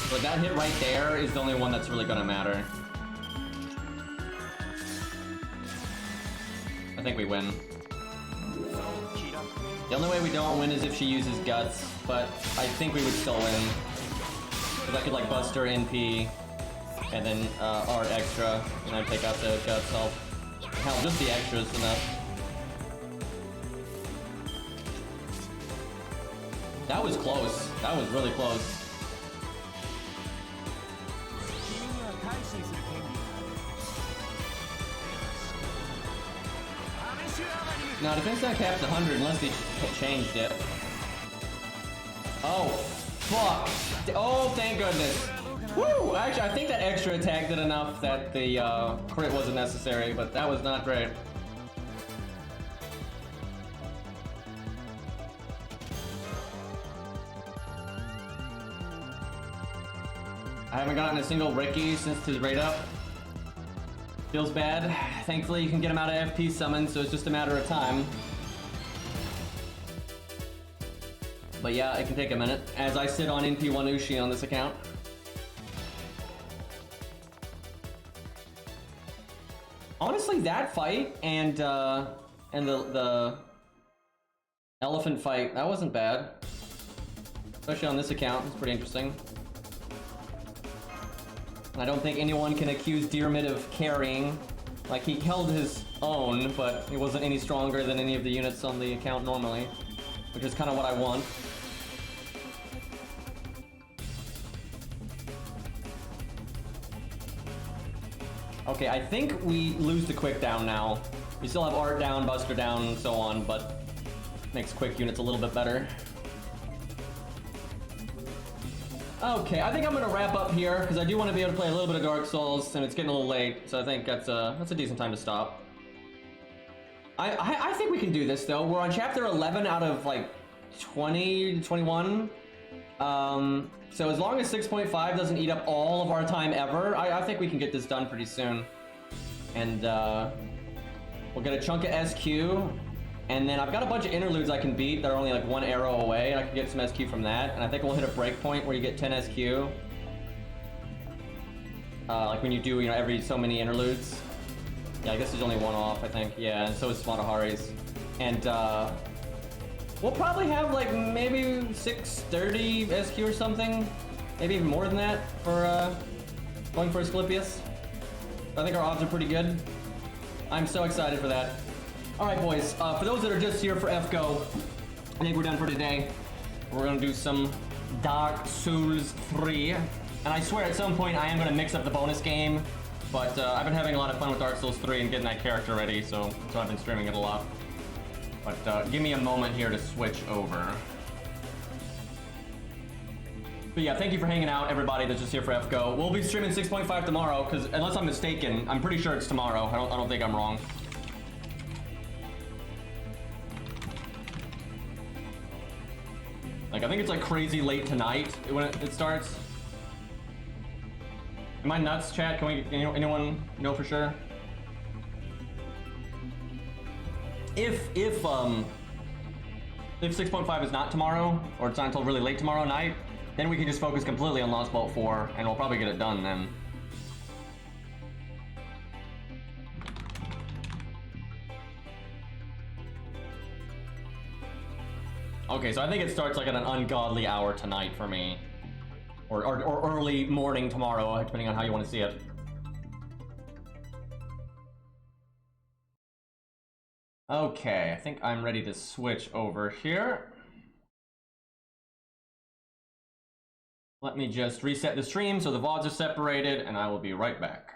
But that hit right there is the only one that's really gonna matter. I think we win. The only way we don't win is if she uses guts, but I think we would still win. Because I could like bust her NP. and then art extra, and I take out the guts health. Hell, just the extra is enough. That was close. That was really close. No, defense not capped 100 unless they changed it. Oh, fuck. Oh, thank goodness. Woo! Actually, I think that extra attack did enough that the crit wasn't necessary, but that was not great. I haven't gotten a single Ricky since his raid up. Feels bad. Thankfully, you can get him out of FP summon, so it's just a matter of time. But yeah, it can take a minute, as I sit on NP1 Ushi on this account. Honestly, that fight and the elephant fight, that wasn't bad. Especially on this account, it's pretty interesting. I don't think anyone can accuse Deermid of carrying. Like, he held his own, but he wasn't any stronger than any of the units on the account normally, which is kind of what I want. Okay, I think we lose the quick down now. We still have art down, buster down, and so on, but makes quick units a little bit better. Okay, I think I'm gonna wrap up here because I do want to be able to play a little bit of Dark Souls, and it's getting a little late, so I think that's a decent time to stop. I think we can do this though. We're on chapter 11 out of like 20, 21. So as long as 6.5 doesn't eat up all of our time ever, I think we can get this done pretty soon. And we'll get a chunk of SQ. And then I've got a bunch of interludes I can beat that are only like one arrow away, and I can get some SQ from that. And I think we'll hit a breakpoint where you get 10 SQ. Like when you do, every so many interludes. Yeah, I guess there's only one off, I think. Yeah, and so is Smatahari's. And we'll probably have like maybe 630 SQ or something. Maybe even more than that for going for Asclepius. I think our odds are pretty good. I'm so excited for that. Alright boys, for those that are just here for FGO, I think we're done for today. We're gonna do some Dark Souls 3. And I swear at some point I am gonna mix up the bonus game, but I've been having a lot of fun with Dark Souls 3 and getting that character ready, so I've been streaming it a lot. But give me a moment here to switch over. But yeah, thank you for hanging out, everybody that's just here for FGO. We'll be streaming 6.5 tomorrow, because unless I'm mistaken, I'm pretty sure it's tomorrow. I don't think I'm wrong. Like, I think it's like crazy late tonight when it starts. Am I nuts, chat? Can we, anyone know for sure? If 6.5 is not tomorrow, or it's not until really late tomorrow night, then we can just focus completely on Lostbelt 4, and we'll probably get it done then. Okay, so I think it starts like at an ungodly hour tonight for me. Or early morning tomorrow, depending on how you want to see it. Okay, I think I'm ready to switch over here. Let me just reset the stream so the VODs are separated, and I will be right back.